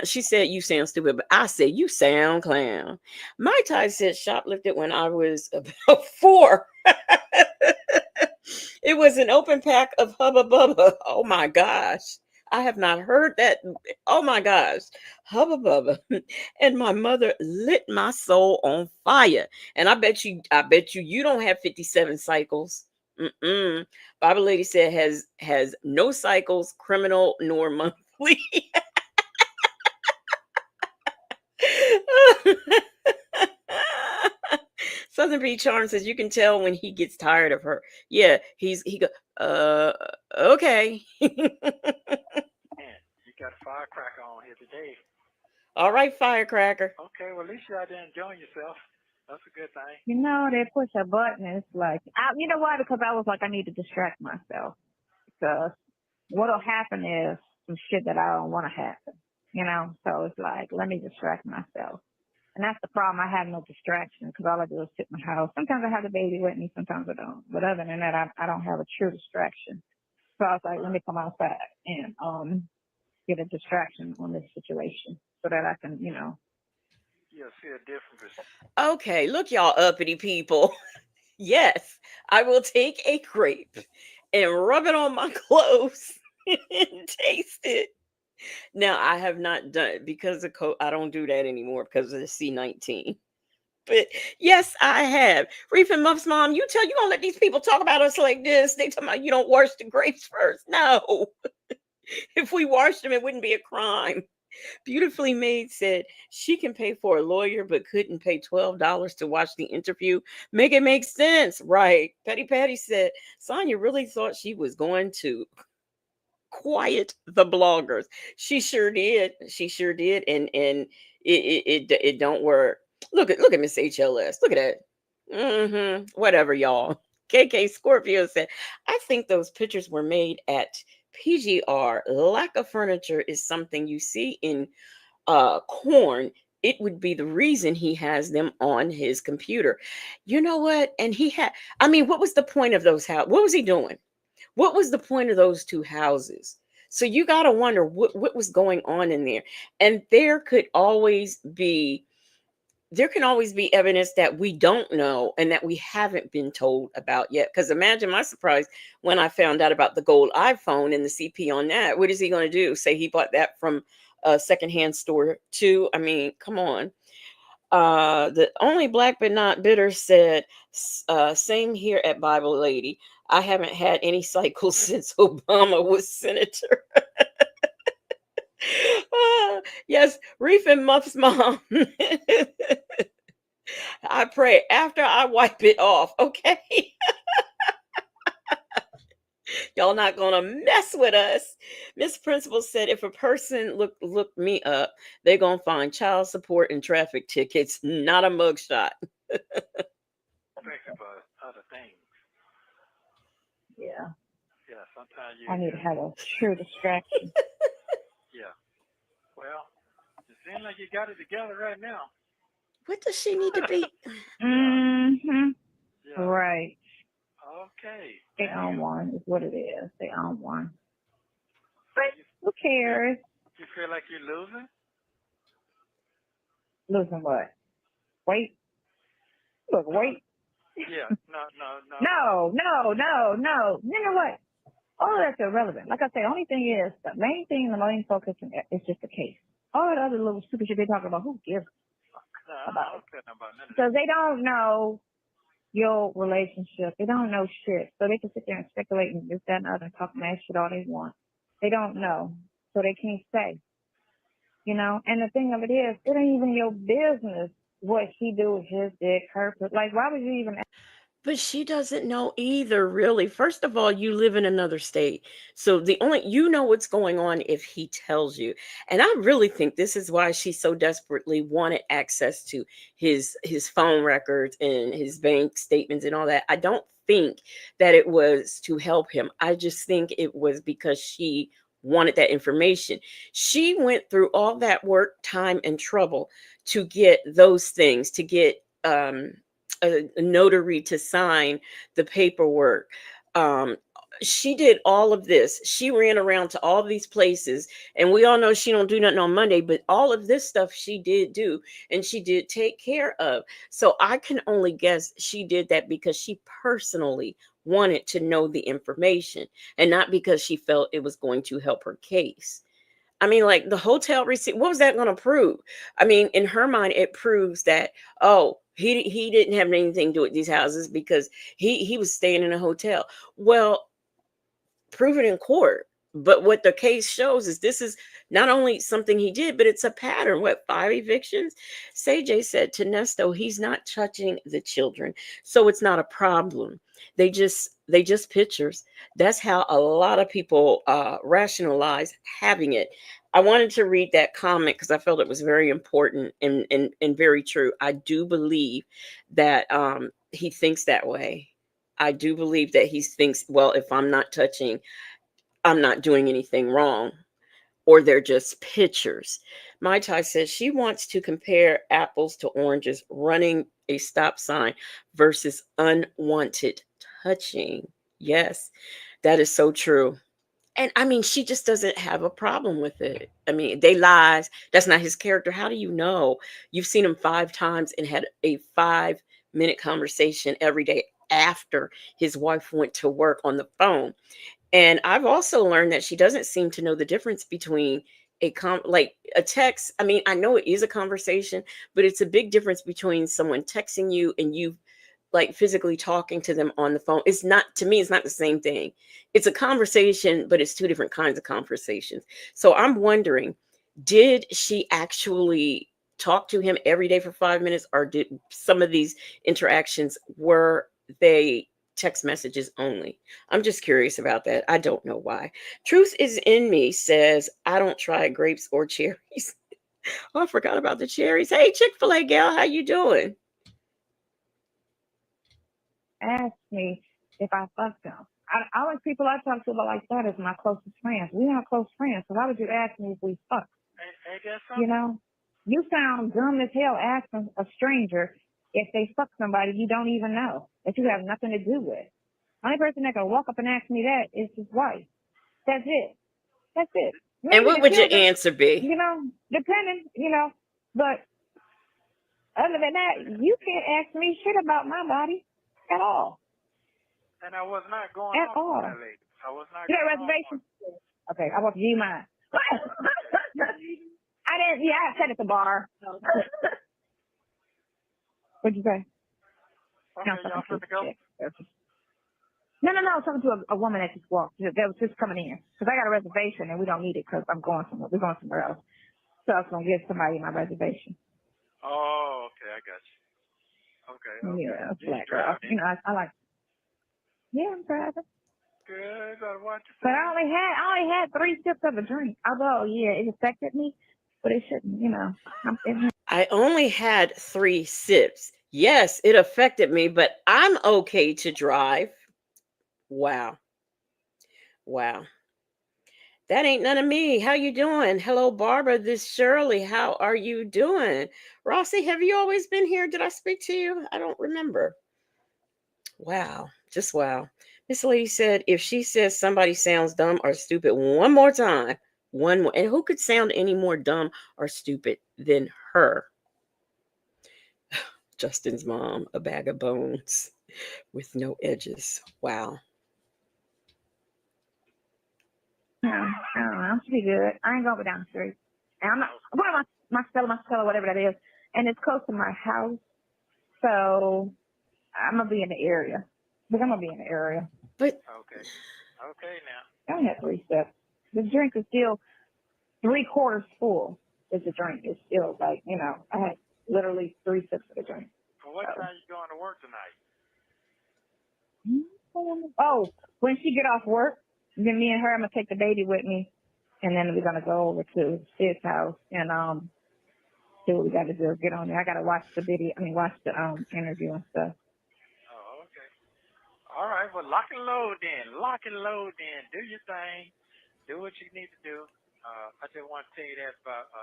she said, you sound stupid, but I said, you sound clown. My Ty said, shoplifted when I was about 4. It was an open pack of Hubba Bubba. Oh my gosh. I have not heard that. Oh my gosh. Hubba Bubba. And my mother lit my soul on fire. And I bet you don't have 57 cycles. Mm-mm. Bible Lady said has no cycles, criminal nor monthly. Southern Beach Charm says you can tell when he gets tired of her. Yeah, he go, uh okay. man, you got a firecracker on here today. All right, firecracker. Okay, well, at least you're out there enjoying yourself. That's a good thing. They push a button. And it's like, you know why? Because I was like, I need to distract myself. Because what'll happen is some shit that I don't want to happen. So it's like, let me distract myself. And that's the problem. I have no distraction because all I do is sit in the house. Sometimes I have the baby with me, sometimes I don't. But other than that, I don't have a true distraction. So I was like, let me come outside and get a distraction on this situation so that I can, You'll see a difference. Okay, look, y'all uppity people. Yes, I will take a grape and rub it on my clothes and taste it. Now, I have not done it because of I don't do that anymore because of the C-19. But yes, I have. Reef and Muff's mom, you gonna let these people talk about us like this? They talking about you don't wash the grapes first. No. If we washed them, it wouldn't be a crime. Beautifully Made said she can pay for a lawyer but couldn't pay $12 to watch the interview. Make it make sense, right? Petty Patty said Sonya really thought she was going to quiet the bloggers. She sure did. She sure did. And it don't work. Look at Miss HLS. Look at that. Whatever, y'all. KK Scorpio said, I think those pictures were made at PGR. Lack of furniture is something you see in corn. It would be the reason he has them on his computer. You know what? And he had, I mean, what was the point of those houses? What was he doing? What was the point of those two houses? So you got to wonder what was going on in there. And there can always be evidence that we don't know and that we haven't been told about yet. Because imagine my surprise when I found out about the gold iPhone and the CP on that. What is he going to do? Say he bought that from a secondhand store too? I mean, come on. The only black but not bitter said, same here at Bible Lady. I haven't had any cycles since Obama was senator. Yes, Reef and Muff's mom. I pray after I wipe it off, okay? Y'all not gonna mess with us. Miss Principal said if a person look me up, they're gonna find child support and traffic tickets, not a mugshot. Especially for other things. Yeah. Yeah, sometimes I need to have a true distraction. yeah. Well, it seems like you got it together right now. What does she need to be? Mm-hmm. Yeah. Right. Okay. They own one is what it is. They own one. But who cares? You feel like you're losing? Losing what? Weight? Look, weight? Yeah. No. No. You know what? All of that's irrelevant. Like I say, the only thing is, the main thing, the main focus is just the case. All that other little stupid shit they talking about, who gives about it? Because they don't know your relationship. They don't know shit. So they can sit there and speculate and this, that, and other and talk mad shit all they want. They don't know. So they can't say. You know? And the thing of it is, it ain't even your business what he do with his dick, her. Like, why would you even But she doesn't know either, really. First of all, you live in another state. So the only you know what's going on if he tells you. And I really think this is why she so desperately wanted access to his phone records and his bank statements and all that. I don't think that it was to help him. I just think it was because she wanted that information. She went through all that work, time, and trouble to get those things, to get a notary to sign the paperwork. Um, she did all of this. She ran around to all these places, and we all know she don't do nothing on Monday, but all of this stuff she did do, and she did take care of. So I can only guess she did that because she personally wanted to know the information and not because she felt it was going to help her case. I mean, like the hotel receipt, what was that going to prove? I mean, in her mind, it proves that, oh, he didn't have anything to do with these houses because he was staying in a hotel. Well, prove it in court. But what the case shows is this is not only something he did, but it's a pattern. What, 5 evictions? Say said to Nesto, he's not touching the children, so it's not a problem. They just pictures. That's how a lot of people rationalize having it. I wanted to read that comment because I felt it was very important and very true. I do believe that he thinks that way. I do believe that he thinks, well, if I'm not touching, I'm not doing anything wrong, or they're just pictures. Mai Tai says she wants to compare apples to oranges, running a stop sign versus unwanted touching. Yes, that is so true. And I mean, she just doesn't have a problem with it. I mean, they lies. That's not his character. How do you know? You've seen him 5 times and had a 5-minute conversation every day after his wife went to work on the phone. And I've also learned that she doesn't seem to know the difference between like a text. I mean, I know it is a conversation, but it's a big difference between someone texting you and you like physically talking to them on the phone. It's not, to me, it's not the same thing. It's a conversation, but it's two different kinds of conversations. So I'm wondering, did she actually talk to him every day for 5 minutes, or did some of these interactions were they text messages only? I'm just curious about that. I don't know why. Truth is in me says I don't try grapes or cherries. Oh, I forgot about the cherries. Hey, Chick-fil-A gal, how you doing? ask me? if I fucked them. Always people I talk to about like that is my closest friends. We're not close friends, so why would you ask me if we fucked? Ain't that You something? know, you sound dumb as hell asking a stranger if they fuck somebody you don't even know, that you have nothing to do with. Only person that can walk up and ask me that is his wife. That's it. That's it. And Maybe what the would your children, answer be? you know, depending, you know. But other than that, you can't ask me shit about my body at all. And I was not going At off on all. that lady. I was not You got a going off reservation? on. Okay, I want to give you mine. I didn't, yeah, I said at the bar. What'd you say? Okay, y'all Something finna go? No, I'm talking to a woman that just walked. That was just coming in. Because I got a reservation and we don't need it because I'm going somewhere. We're going somewhere else. So I was going to give somebody my reservation. Oh, okay, I got you. Okay. Yeah, a You black girl. driving? You know, I like, yeah, I'm driving. Good, gotta watch But yourself. I only had 3 sips of a drink. Although, yeah, it affected me, but it shouldn't, you know. I only had 3 sips. Yes, it affected me, but I'm okay to drive. Wow. Wow. That ain't none of me. How you doing? Hello, Barbara. This Shirley. How are you doing? Rossi, have you always been here? Did I speak to you? I don't remember. Wow. Just wow. This lady said if she says somebody sounds dumb or stupid one more time, one more, and who could sound any more dumb or stupid than her? Justin's mom, a bag of bones with no edges. Wow. I don't know. I'm pretty good. I ain't going down the street. And I'm going to my Stella, whatever that is. And it's close to my house. So I'm going to be in the area. But I'm going to be in the area. But Okay. Okay now. I only had 3 sips. The drink is still 3/4 full. Is the drink. It's still like, you know, I had literally 3 sips of the drink. So what So. time you going to work tonight? Oh, when she get off work, then me and her, I'm gonna take the baby with me, and then we're gonna go over to Sid's house and do what we gotta do. Get on there. I gotta watch the video. I mean, watch the interview and stuff. Oh, okay. All right. Well, lock and load then. Lock and load then. Do your thing. Do what you need to do. I just want to tell you that about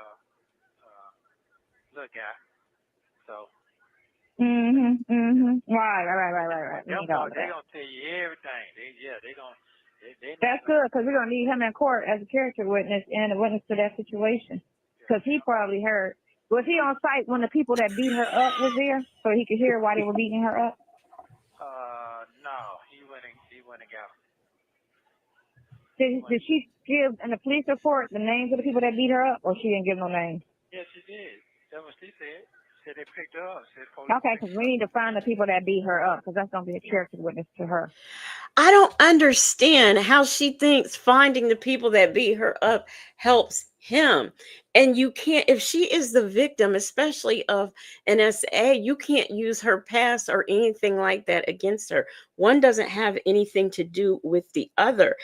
little guy. So. Right. We Them need all boys, of they that. gonna tell you everything. They That's not good because we're gonna need him in court as a character witness and a witness to that situation. Because he probably heard. Was he on site when the people that beat her up was there, so he could hear why they were beating her up? No, he went and got him. Did she give in the police report the names of the people that beat her up, or she didn't give no names? Yes, she did. That's what she said. Said they picked her up. Said police. Okay, because we need to find the people that beat her up, because that's gonna be a character witness to her. I don't understand how she thinks finding the people that beat her up helps him. And you can't, if she is the victim, especially of an SA, you can't use her past or anything like that against her. One doesn't have anything to do with the other.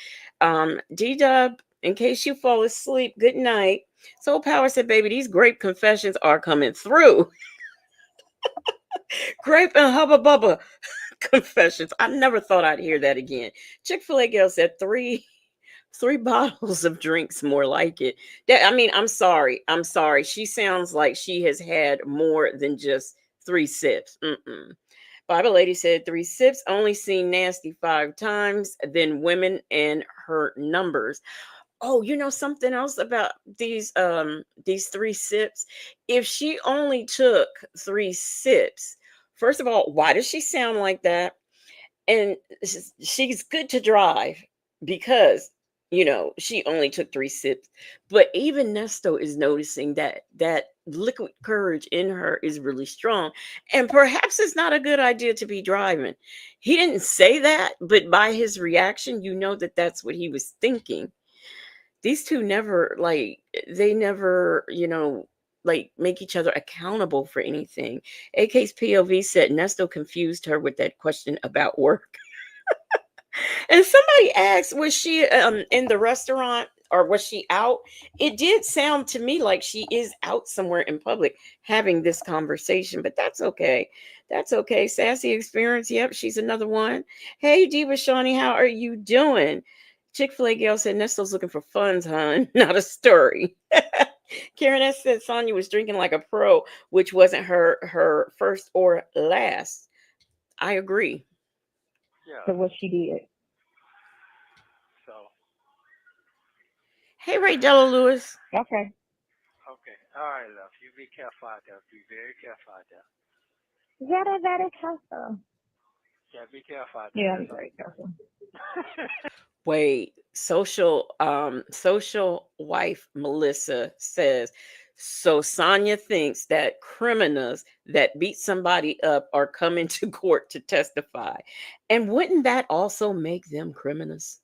D-Dub, in case you fall asleep, good night. Soul Power said, baby, these grape confessions are coming through. Grape and Hubba Bubba confessions. I never thought I'd hear that again. Chick-fil-A girl said three bottles of drinks, more like it. I mean, I'm sorry. She sounds like she has had more than just 3 sips. Bible lady said 3 sips, only seen nasty 5 times, then women and her numbers. Oh, you know something else about these 3 sips? If she only took 3 sips, first of all, why does she sound like that? And she's good to drive because she only took 3 sips. But even Nesto is noticing that liquid courage in her is really strong, and perhaps it's not a good idea to be driving. He didn't say that, but by his reaction you know that that's what he was thinking. These two never make each other accountable for anything. AK's POV said Nesto confused her with that question about work. And somebody asked, was she in the restaurant or was she out? It did sound to me like she is out somewhere in public having this conversation, but that's okay. That's okay. Sassy experience. Yep, she's another one. Hey, Diva Shawnee, how are you doing? Chick-fil-A Gail said Nesto's looking for funds, hon, not a story. Karen S said Sonya was drinking like a pro, which wasn't her first or last. I agree. Yeah. to what she did. So, Hey, Ray Della Lewis. Okay. okay. All right, love. You be careful out there. Be very careful out there. Very careful. Yeah, be careful out there. Yeah, I'm That's all. very careful. Wait, social wife Melissa says, so Sonya thinks that criminals that beat somebody up are coming to court to testify. And wouldn't that also make them criminals?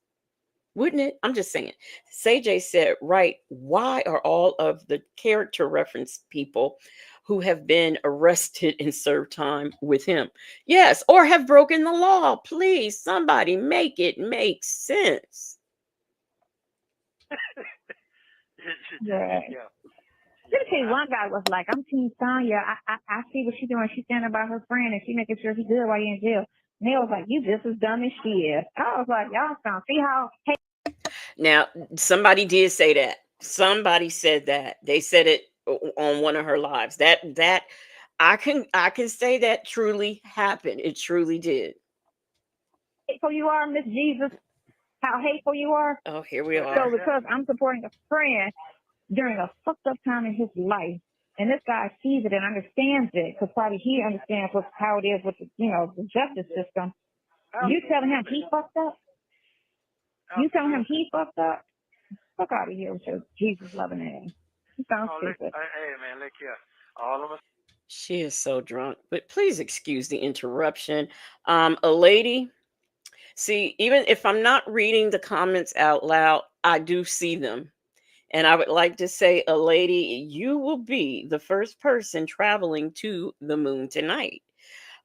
Wouldn't it? I'm just saying. Say said, right, why are all of the character reference people who have been arrested and served time with him? Yes, or have broken the law. Please, somebody make it make sense. Just be Right. careful. Let Yeah. me tell you, one guy was like, I'm Team Sonya. I see what she's doing. She's standing by her friend and she making sure he's good while you're in jail. And they was like, you just as dumb as she is. I was like, y'all sound, see how, hey, Now, somebody did say that. Somebody said that. They said it on one of her lives. That I can say that truly happened. It truly did. hateful you are, Miss Jesus, how hateful you are. Oh, here we What they So are. say? because I'm supporting a friend during a fucked up time in his life, and this guy sees it and understands it, because probably he understands how it is with the justice system. You telling him he Absolutely. fucked up? You telling him Absolutely. he fucked up? Fuck out of here with your Jesus loving ass. You sound Oh, look. stupid. Hey, man, look here. All of us. She is so drunk. But please excuse the interruption. A lady. See, even if I'm not reading the comments out loud, I do see them. And I would like to say, a lady, you will be the first person traveling to the moon tonight.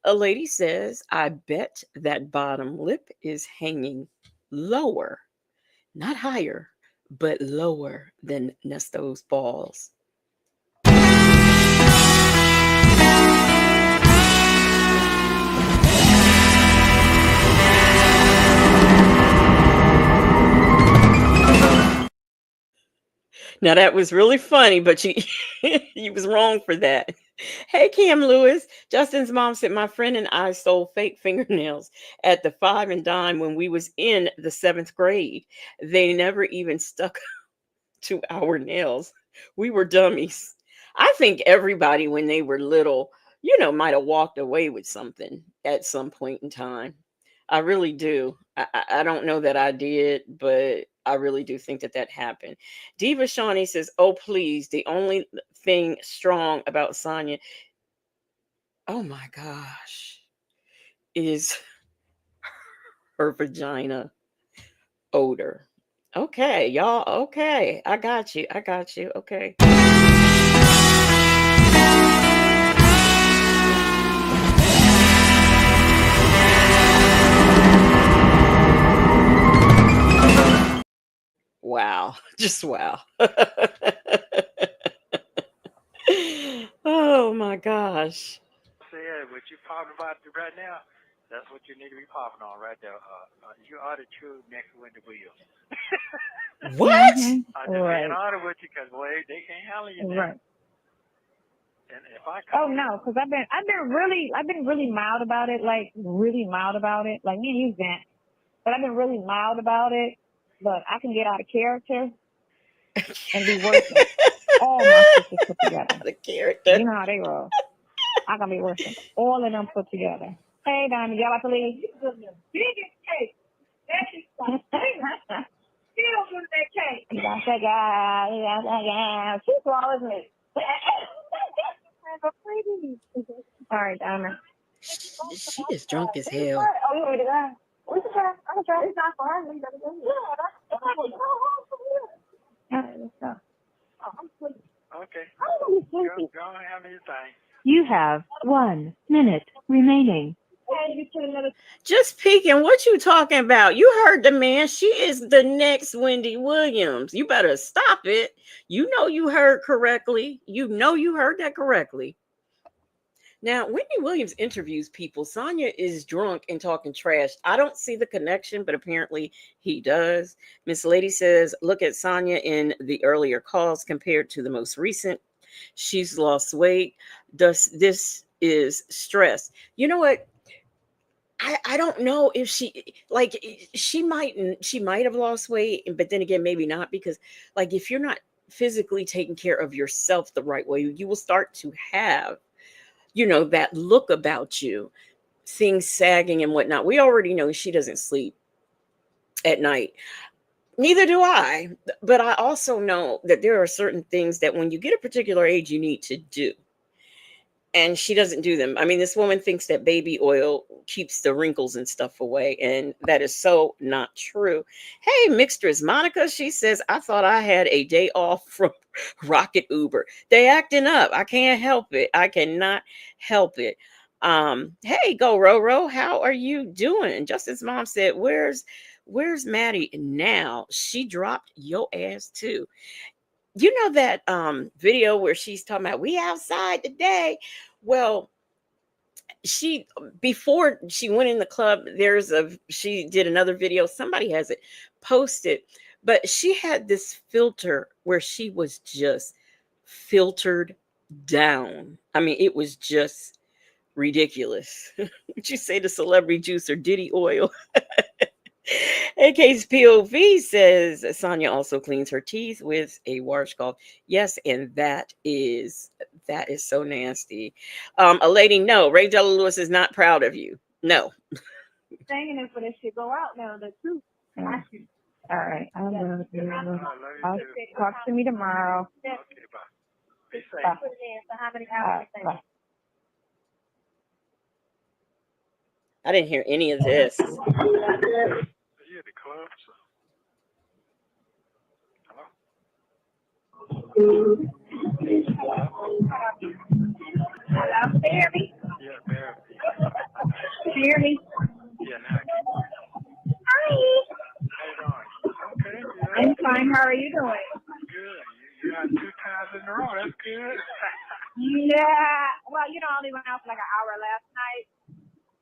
A lady says, I bet that bottom lip is hanging lower, not higher, but lower than Nesto's balls. Now that was really funny, but you you was wrong for that. Hey Cam Lewis, Justin's mom said my friend and I sold fake fingernails at the five and dime when we was in the seventh grade. They never even stuck to our nails. We were dummies. I think everybody when they were little, might have walked away with something at some point in time. I really do. I don't know that I did, but I really do think that happened. Diva Shawnee says, "Oh please, the only thing strong about Sonya, oh my gosh, is her vagina odor." Okay, y'all. Okay, I got you. I got you. Okay. Wow. Just wow. Oh my gosh. Said what you popping about right now. That's what you need to be popping on right there. You are the true next winter wheel. What? I'm just being Right. honest with you, because boy, they can't handle you now. Right. And if I Oh call you, no, because I've been really mild about it, like really mild about it. Like me and you, Vent, but I've been really mild about it. But I can get out of character and be worse than all my sisters put together. The character. You know how they roll. I can be worse than all of them put together. Hey, Diamond, y'all about to leave? You don't do that cake. You got that guy. You got that guy. She's small as me. All right, Diamond. She is drunk as hell. Oh, you want me to go? We can try. I can try. It's not far. We gotta go. All right, let's go. Oh, I'm sleepy. okay, I'm gonna be sleepy. go and have me your thing. You have 1 minute remaining. Hey, Just peeking. What you talking about? You heard the man. She is the next Wendy Williams. You better stop it. You know you heard correctly. You know you heard that correctly. Now, Wendy Williams interviews people. Sonya is drunk and talking trash. I don't see the connection, but apparently he does. Miss Lady says, look at Sonya in the earlier calls compared to the most recent. She's lost weight. This is stress. You know what? I don't know if she might have lost weight, but then again maybe not, because like if you're not physically taking care of yourself the right way, you will start to have that look about you, things sagging and whatnot. We already know she doesn't sleep at night. Neither do I. But I also know that there are certain things that when you get a particular age, you need to do. And she doesn't do them. I mean, this woman thinks that baby oil keeps the wrinkles and stuff away, and that is so not true. Hey, Mixtress Monica, she says, I thought I had a day off from Rocket Uber. They acting up. I can't help it. I cannot help it. Hey, Go Roro, how are you doing? Justin's mom said, Where's Maddie now? She dropped your ass too. You know that video where she's talking about we outside today? Well, she before she went in the club, she did another video. Somebody has it posted, but she had this filter where she was just filtered down. I mean, it was just ridiculous. Would you say the celebrity juice or Diddy oil? AK's POV says Sonya also cleans her teeth with a washcloth. Yes, and that is so nasty. A lady, no, Ray Della Lewis is not proud of you. No. Saying it, but it should go out now. The truth. All right. I love you. I'll talk to me tomorrow. Okay, bye. Be safe. Bye. Bye. I didn't hear any of this. Are you at the club? So. Hello? Hello, can you hear me? Yeah, barely. Can you hear me? Yeah, now I can. Hi. How you doing? Okay, yeah. I'm fine. How are you doing? Good. You got 2 times in a row. That's good. Yeah. Well, I only went out for like an hour last night.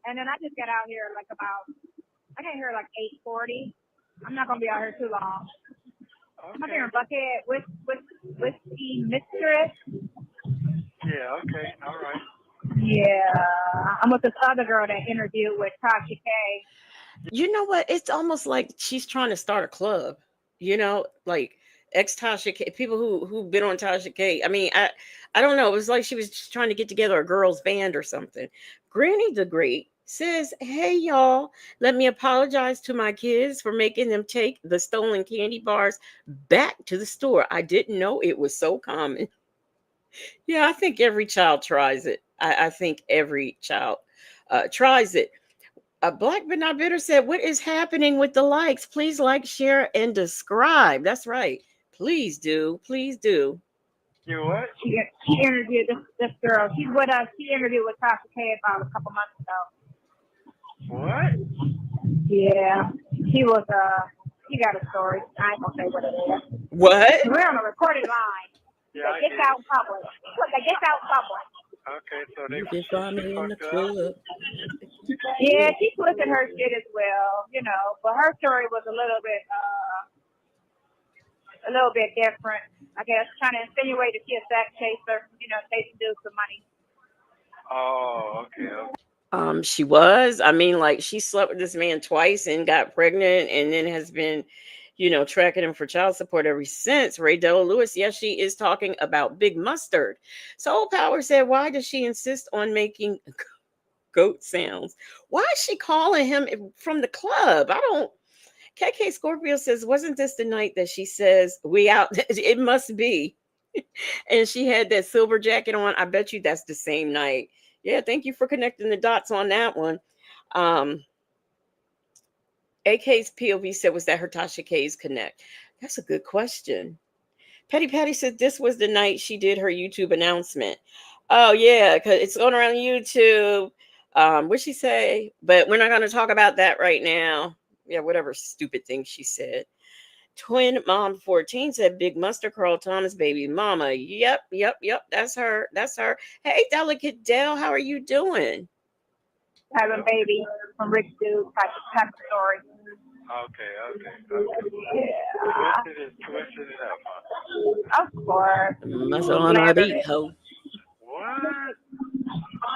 And then I just got out here I got here like 8:40. I'm not going to be out here too long. Okay. I'm up here in Buckhead with the mistress. Yeah, okay. All right. Yeah. I'm with this other girl that interviewed with Tasha K. You know what? It's almost like she's trying to start a club. Like ex Tasha K, people who've been on Tasha K. I mean, I don't know. It was like she was just trying to get together a girls' band or something. Granny the Great says, hey, y'all, let me apologize to my kids for making them take the stolen candy bars back to the store. I didn't know it was so common. Yeah, I think every child tries it. I think every child tries it. Black but not bitter said, what is happening with the likes? Please like, share, and describe. That's right. Please do. Please do. You what? She interviewed this girl. She's with us. She interviewed with Tasha K about a couple months ago. What? Yeah. She was, she got a story. I ain't going to say what it is. What? We're on a recorded line. Yeah, It gets out in public. Look, it gets out in public. Okay, so they You can find me in the club. Yeah, she twisted her shit as well, but her story was a little bit different. I guess trying to insinuate that she a sex chaser, chasing dudes for money. Oh, okay. She was. I mean, like she slept with this man twice and got pregnant, and then has been, tracking him for child support ever since. Ray Della Lewis, yes, she is talking about Big Mustard. Soul Power said, why does she insist on making goat sounds? Why is she calling him from the club? I don't. KK Scorpio says, wasn't this the night that she says we out? It must be. And she had that silver jacket on. I bet you that's the same night. Yeah, thank you for connecting the dots on that one. AK's POV said, was that her Tasha K's connect? That's a good question. Petty Patty said this was the night she did her YouTube announcement. Oh, yeah, because it's going around YouTube. What'd she say? But we're not going to talk about that right now. Yeah, whatever stupid thing she said. Twin Mom 14 said Big Muster Carl Thomas baby mama. Yep, yep, yep. That's her. That's her. Hey, Delicate Dell, how are you doing? Having baby from Rick Dude type of story. Okay. Yeah. Twisted it up, huh? Of course. Muscle on our beat, ho. What?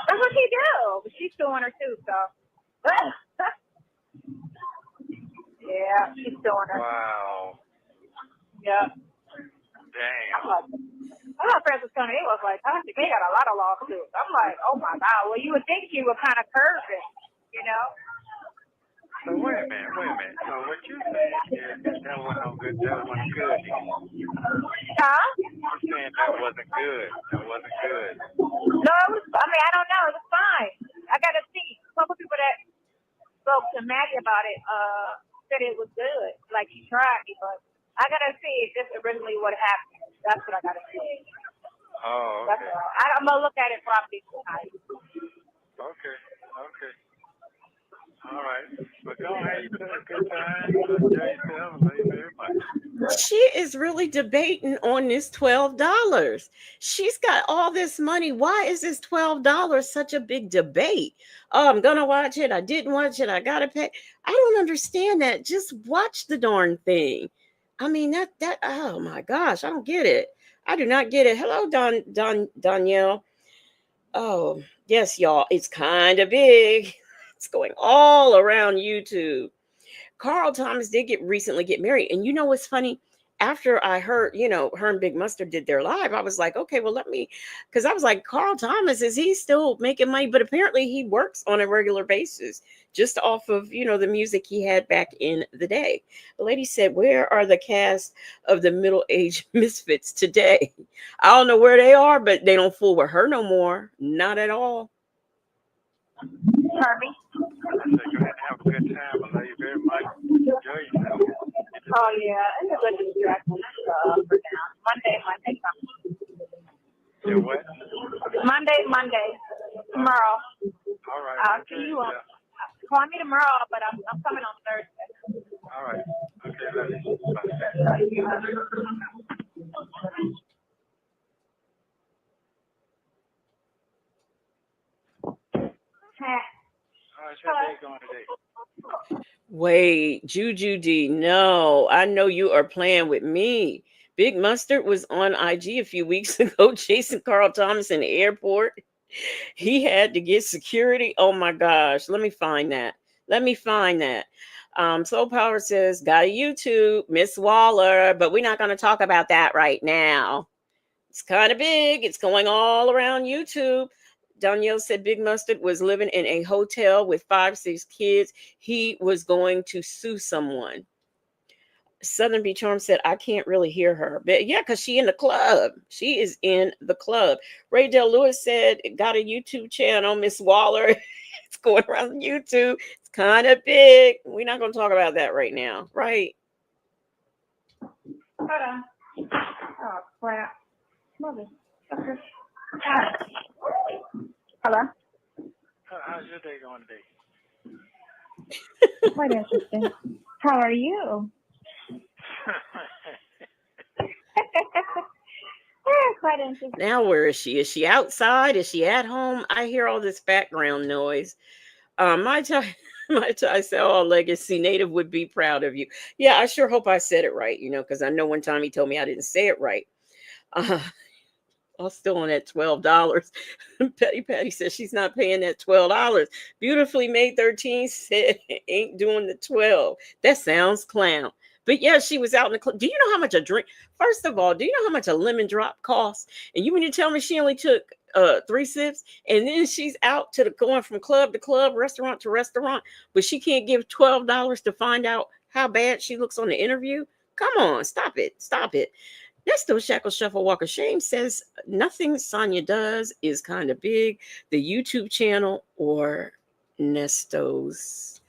That's what she do. But she's doing her too, so. Yeah, she's doing her. Wow. Yeah. Damn. I thought Francis Tony was like, they got a lot of lawsuits. I'm like, oh my God. Well, you would think you would kind of curve it, you know? So wait a minute. So what you saying is that wasn't no good, that wasn't good. Huh? You're saying that wasn't good. That wasn't good. No, it was, I don't know. It was fine. I got to see. A couple people that spoke to Maggie about it said it was good. Like, she tried me, but I got to see if this originally what happened. That's what I got to see. Oh, okay. That's all. I'm going to look at it probably tonight. Okay. All right. But go ahead, you put a good time. Enjoy yourself. Love you very much. She is really debating on this $12. She's got all this money. Why is this $12 such a big debate? Oh, I'm gonna watch it. I didn't watch it. I gotta pay. I don't understand that. Just watch the darn thing. I mean that oh my gosh, I don't get it. I do not get it. Hello, Danielle. Oh, yes, y'all. It's kind of big. It's going all around YouTube. Carl Thomas did recently get married. And you know what's funny? After I heard, her and Big Mustard did their live, I was like, okay, well, because I was like, Carl Thomas, is he still making money? But apparently he works on a regular basis just off of, the music he had back in the day. The lady said, where are the cast of the middle-aged misfits today? I don't know where they are, but they don't fool with her no more. Not at all. Harvey? I said, go ahead and have a good time. I love you very much. Enjoy yourself. Oh, yeah. It's a good distraction. For now. Monday. Yeah, what? Monday. Tomorrow. All right. I'll see you on. Call me tomorrow, but I'm coming on Thursday. All right. Okay, love you. Bye. How's your day going today? Wait, Juju D, no, I know you are playing with me. Big Mustard was on IG a few weeks ago chasing Carl Thomas in the airport. He had to get security. Oh my gosh, let me find that. Soul Power says, got a YouTube, Miss Waller, but we're not going to talk about that right now. It's kind of big. It's going all around YouTube. Danielle said Big Mustard was living in a hotel with 5-6 kids. He was going to sue someone. Southern Beach Charm said, I can't really hear her. But yeah, because she in the club. She is in the club. Ray Del Lewis said, got a YouTube channel, Miss Waller. It's going around YouTube. It's kind of big. We're not going to talk about that right now. Right? Hold on. Oh, crap. Mother. Okay. Hello? How's your day going today? Quite interesting. How are you? Quite interesting. Now, where is she? Is she outside? Is she at home? I hear all this background noise. My Ty said, oh, Legacy Native would be proud of you. Yeah, I sure hope I said it right, because I know one time he told me I didn't say it right. I'm still on that $12. Patty says she's not paying that $12. Beautifully Made 13 said ain't doing the 12. That sounds clown. But yeah, she was out in the club. Do you know how much a drink? First of all, do you know how much a lemon drop costs? And you mean to tell me she only took 3 sips, and then she's out going from club to club, restaurant to restaurant, but she can't give $12 to find out how bad she looks on the interview? Come on, stop it. Nesto Shackle Shuffle Walker Shame says nothing Sonya does is kind of big. The YouTube channel or Nesto's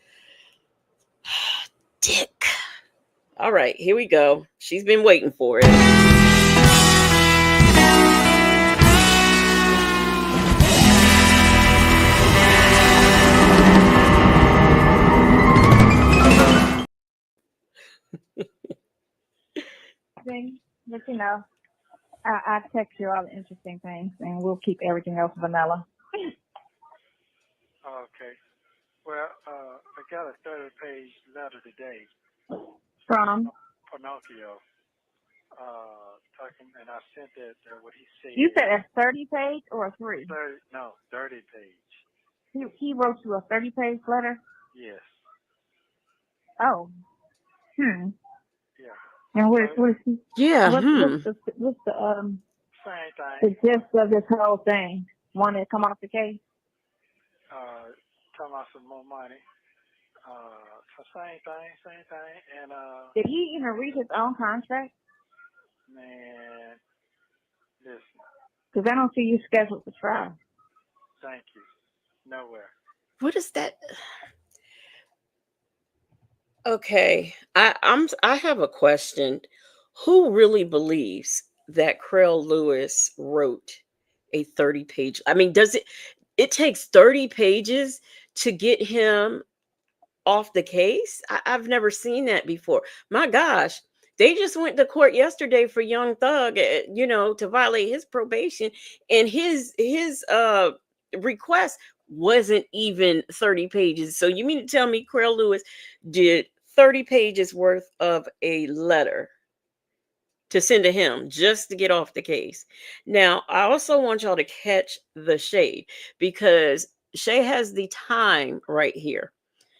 dick. All right, here we go. She's been waiting for it. just, I text you all the interesting things, and we'll keep everything else vanilla. Okay. Well, I got a 30-page letter today From Pinocchio. Talking, and I sent that what he said. you said a 30-page or a 3? 30 page. He wrote you a 30-page letter. Yes. Oh. Yeah. And what is he? Yeah. What's the same thing. the gist of this whole thing? Want to come off the case? Talking about some more money. Same thing. And Did he even read his own contract? man, listen. Because I don't see you scheduled for trial. Thank you. Nowhere. What is that? Okay, I have a question. Who really believes that Krell Lewis wrote a 30-page? I mean, does it takes 30 pages to get him off the case? I've never seen that before. My gosh, they just went to court yesterday for Young Thug, to violate his probation, and his request wasn't even 30 pages. So you mean to tell me Krell Lewis did 30 pages worth of a letter to send to him just to get off the case? Now, I also want y'all to catch the shade, because Shay has the time right here.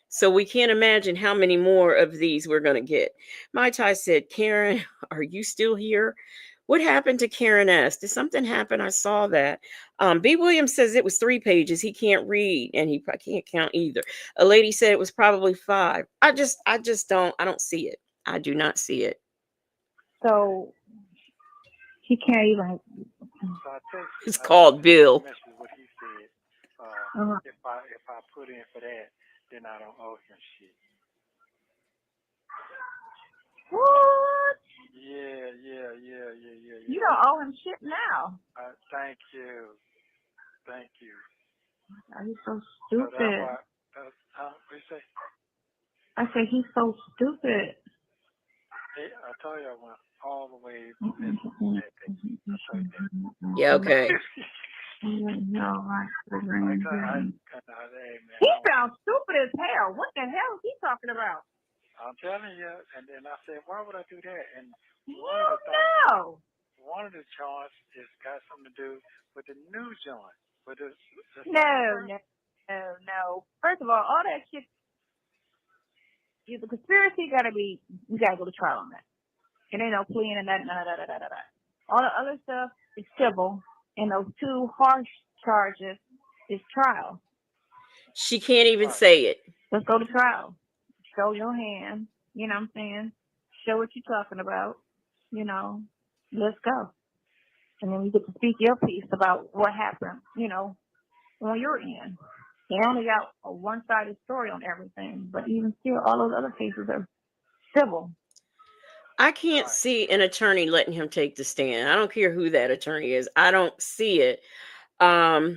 So we can't imagine how many more of these we're going to get. Mai Tai said, Karen, are you still here? What happened to Karen S? Did something happen? I saw that. B. Williams says it was 3 pages. He can't read, and he can't count either. A lady said it was probably 5. I don't see it. I do not see it. So he can't even. So I text. It's called Bill. What he said. Uh-huh. If I put in for that, then I don't owe him shit. What? Yeah. You don't owe him shit now. Thank you. Are you so stupid? So that's why, what you say? I say he's so stupid. Hey, I told you I went all the way missing that page. I told you that. Yeah, okay. No, right. Hey, man, He sounds stupid as hell. What the hell is he talking about? I'm telling you. And then I said, why would I do that? And one of the joints has got something to do with the new joint. With the No. First of all that shit, the conspiracy you gotta go to trial on that. It ain't no pleading and that. All the other stuff is civil, and those 2 harsh charges is trial. She can't even say it. Let's go to trial. Show your hand. You know what I'm saying? Show what you're talking about. Let's go. And then you get to speak your piece about what happened, on your end. They only got a one-sided story on everything, but even still, all those other cases are civil. I can't see an attorney letting him take the stand. I don't care who that attorney is. I don't see it. Let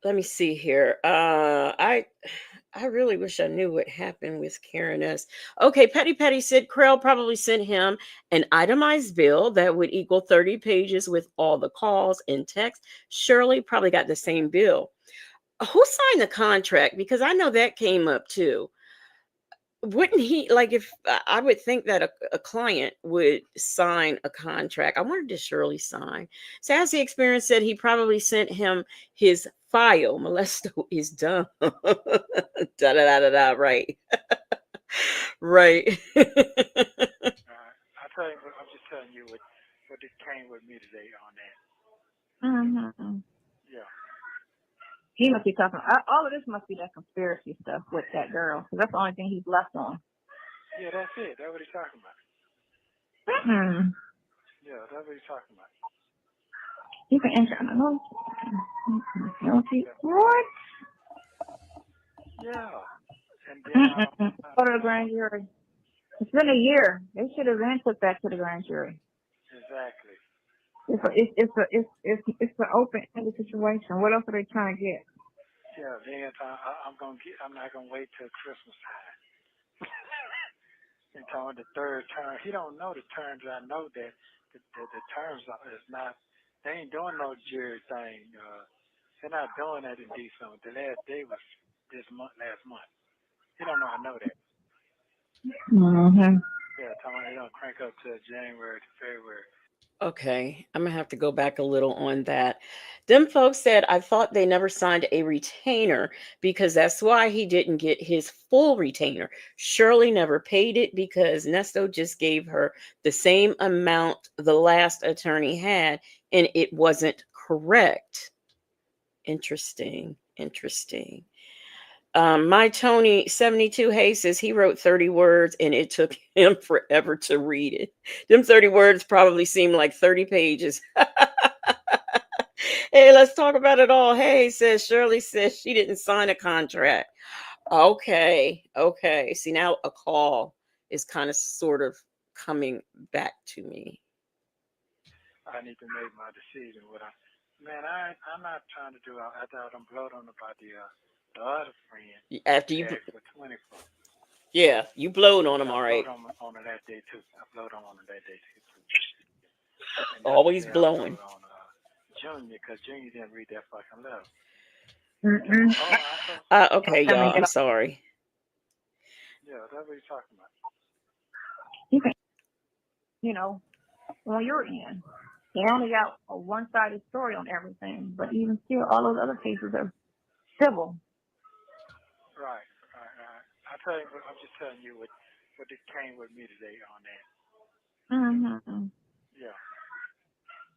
me see here. I really wish I knew what happened with Karen S. Okay, Petty said Krell probably sent him an itemized bill that would equal 30 pages with all the calls and texts. Shirley probably got the same bill. Who signed the contract? Because I know that came up too. Wouldn't he, like, if I would think that a client would sign a contract? I wonder, did Shirley sign? Sassy Experience said he probably sent him his file. Molesto is dumb. Right. Right. I tell you, I'm just telling you what just came with me today on that. Mm-hmm. Yeah. He must be talking. All of this must be that conspiracy stuff with that girl, because that's the only thing he's left on. Yeah, that's it. That's what he's talking about. Mm-hmm. Yeah, that's what he's talking about. You can enter. What? Yeah. And then go to the grand jury. It's been a year. They should have then took that to the grand jury. Exactly. It's an open-ended situation. What else are they trying to get? Yeah, then I'm not gonna wait till Christmas time. And on the third term, he don't know the terms. I know that the terms is not. They ain't doing no jury thing. They're not doing that in December. The last day was this month, last month. He don't know. I know that. Mm-hmm. Yeah, Tom, they don't crank up to January to February. Okay, I'm gonna have to go back a little on that. Them folks said I thought they never signed a retainer because that's why he didn't get his full retainer. Shirley never paid it because Nesto just gave her the same amount the last attorney had, and it wasn't correct. Interesting, interesting. My Tony 72 Hay says he wrote 30 words and it took him forever to read it. Them 30 words probably seem like 30 pages. Hey, let's talk about it all. Hey, says Shirley says she didn't sign a contract. Okay, okay. See, now a call is kind of sort of coming back to me. I need to make my decision. I'm not trying to do. I thought I'm blowed on about the other friend After that you, asked for 24. yeah, you blowed on them, Yeah, I all blowed right. on her that day too. I blowed on her that day too. And that's the Always day I blowing. blowed on Junior, because Junior didn't read that fucking letter. Mm-mm. Oh, I thought. Okay, Let me y'all, get I'm off. sorry. Yeah, that's what he's talking about. You can, on your end. They only got a one-sided story on everything, but even still, all those other cases are civil. Right. I tell you, I'm just telling you what came with me today on that. Mm-hmm. Yeah.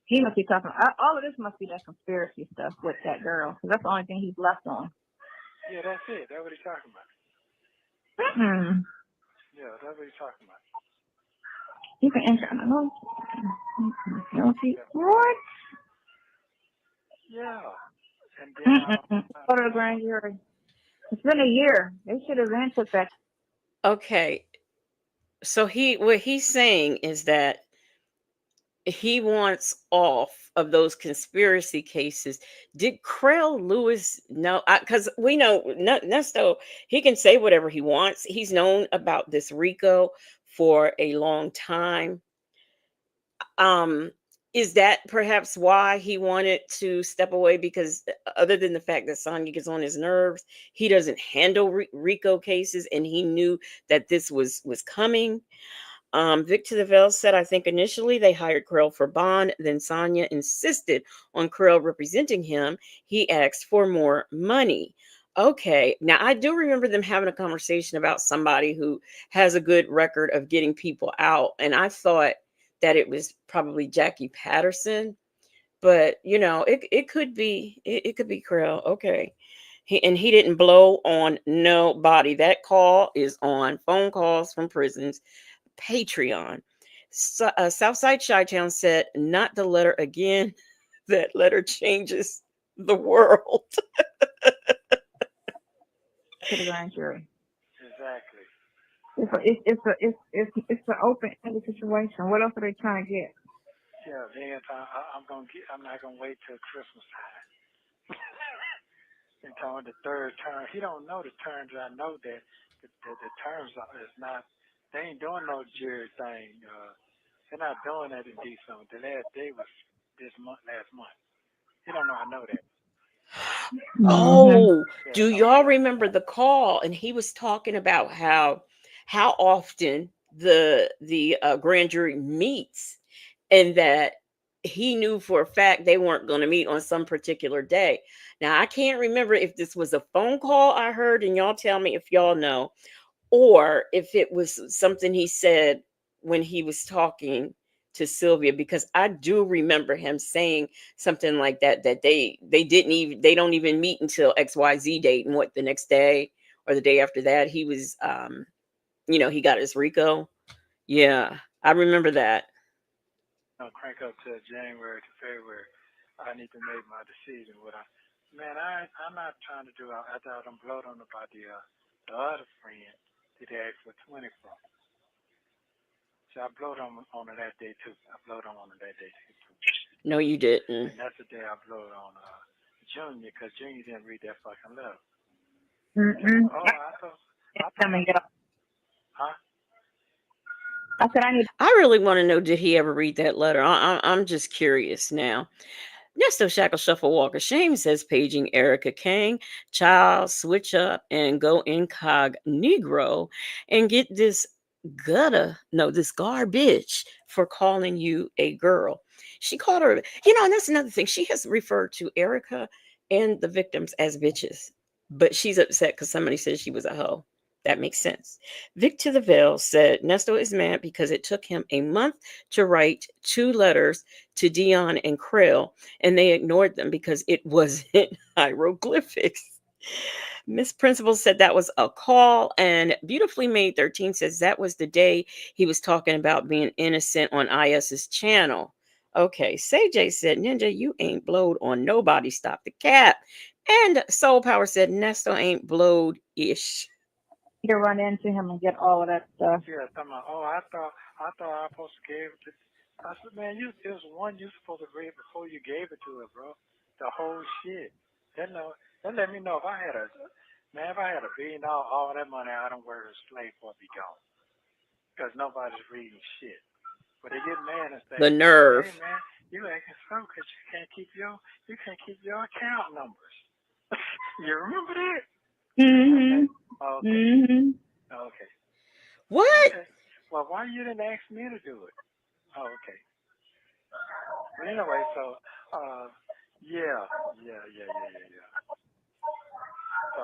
He must be talking. All of this must be that conspiracy stuff with that girl, because that's the only thing he's left on. Yeah, that's it. That's what he's talking about. Mm-hmm. Yeah, that's what he's talking about. You can enter. I don't know. Yeah. What? Yeah. And then Mm-mm. Go to the grand jury. It's been a year. They should have then took that. Okay, so what he's saying is that he wants off of those conspiracy cases. Did Krell Lewis know? Because we know Nesto, he can say whatever he wants. He's known about this Rico for a long time. Um, is that perhaps why he wanted to step away? Because other than the fact that Sonya gets on his nerves, he doesn't handle Rico cases, and he knew that this was coming. Victor Lavelle said, I think initially they hired Krill for bond, then Sonya insisted on Krill representing him. He asked for more money. Okay, now I do remember them having a conversation about somebody who has a good record of getting people out, and I thought that it was probably Jackie Patterson, but it could be it could be Krill. Okay. He didn't blow on nobody. That call is on phone calls from prisons Patreon. Southside Chi-Town said, not the letter again. That letter changes the world. To the grand jury. Exactly. It's an open-ended situation. What else are they trying to get? Yeah, then I'm not gonna wait till Christmas time. And on the third term, he don't know the terms. I know that the terms is not. They ain't doing no jury thing. They're not doing that in December. The last day was this month, last month. He don't know. I know that. Mm-hmm. Oh, Yeah, do Tom. y'all Yeah. remember the call? And he was talking about how often the grand jury meets, and that he knew for a fact they weren't going to meet on some particular day. Now I can't remember if this was a phone call I heard, and y'all tell me if y'all know, or if it was something he said when he was talking to Sylvia, because I do remember him saying something like that they don't even meet until XYZ date, and what, the next day or the day after that he was he got his Rico. Yeah, I remember that. Crank up to January to February. I need to make my decision. I'm not trying to do. I thought I'm blowed on about the other friend that asked for 24. So I blowed on her that day too. I blowed on her that day too. No, you didn't. And that's the day I blowed on Junior, because Junior didn't read that fucking letter. Mm-mm. Oh, I thought. Let me get off. Huh? I said I need. I really want to know, did he ever read that letter? I'm just curious now. Nesto Shackle Shuffle Walk of Shame says paging Erica Kang, child, switch up and go incognito and get this this garbage for calling you a girl. She called her, and that's another thing. She has referred to Erica and the victims as bitches, but she's upset because somebody said she was a hoe. That makes sense. Vic to the Veil said Nesto is mad because it took him a month to write 2 letters to Dion and Krill, and they ignored them because it wasn't hieroglyphics. Miss Principal said that was a call, and Beautifully Made 13 says that was the day he was talking about being innocent on IS's channel. Okay, Say said, Ninja, you ain't blowed on nobody. Stop the cap. And Soul Power said, Nesto ain't blowed ish. To run into him and get all of that stuff. Yeah, talking about, oh, I thought I was supposed to give it to. I said, man, it was one you supposed to read before you gave it to her, bro. The whole shit. That let me know if I had a $1 billion, all that money I don't work as a slave for be gone. Because nobody's reading shit. But they get mad and say, The nerve. hey man, you acting slow because you can't keep your account numbers. You remember that? Mm-hmm. Okay. Mm-hmm. Okay. What? Okay. Well, why you didn't ask me to do it? Oh, okay. But anyway, so yeah. So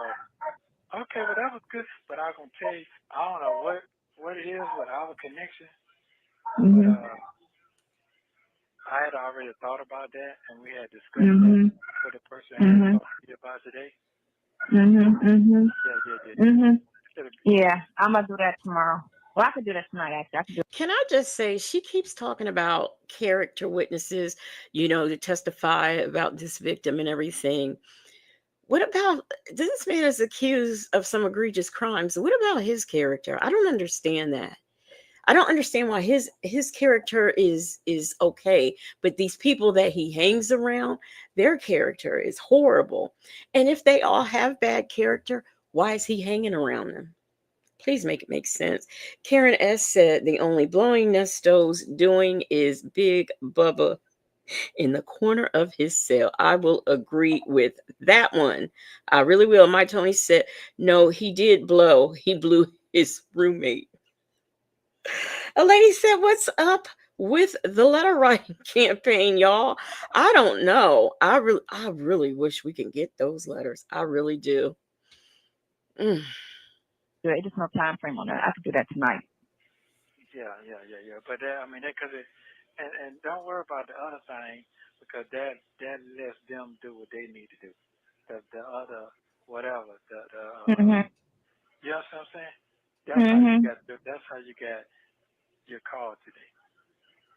okay, well that was good. But I was gonna tell you, I don't know what it is with our connection, but Mm-hmm. I had already thought about that, and we had discussed that Mm-hmm. with the person I had Mm-hmm. talked to you about today. Mm-hmm. Mm-hmm. Yeah. Mm-hmm. Should have, Yeah, I'm gonna do that tomorrow. Well, I could do that tonight. Actually, I could do. Can I just say, she keeps talking about character witnesses, to testify about this victim and everything. What about this man is accused of some egregious crimes? What about his character? I don't understand that. I don't understand why his character is okay, but these people that he hangs around, their character is horrible. And if they all have bad character, why is he hanging around them? Please make it make sense. Karen S. said the only blowing Nesto's doing is Big Bubba in the corner of his cell. I will agree with that one. I really will. My Tony said, no, he did blow. He blew his roommate. A lady said, what's up with the letter writing campaign, y'all? I don't know. I really wish we can get those letters. I really do. Mm. It. There's no time frame on that. I could do that tonight. yeah. But I mean, that because and don't worry about the other thing because that lets them do what they need to do. The other whatever Mhm. you know what I'm saying? Mhm. That's how you got your call today.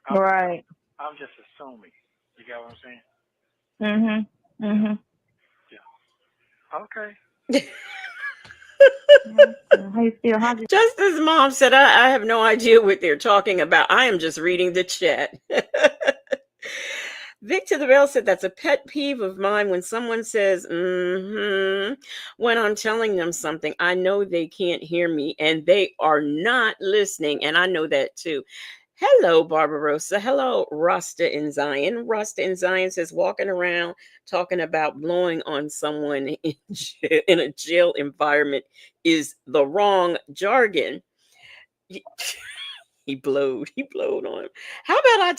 I'm Right. I'm just assuming. You got what I'm saying? Mhm. Yeah. Mhm. Yeah. Okay. Yeah. How you feel? How's your? Just as mom said, I have no idea what they're talking about. I am just reading the chat. Victor the Rail said that's a pet peeve of mine when someone says, when I'm telling them something. I know they can't hear me and they are not listening. And I know that too. Hello, Barbarossa. Hello, Rasta in Zion. Rasta in Zion says walking around talking about blowing on someone in a jail environment is the wrong jargon. He blowed on him. How about I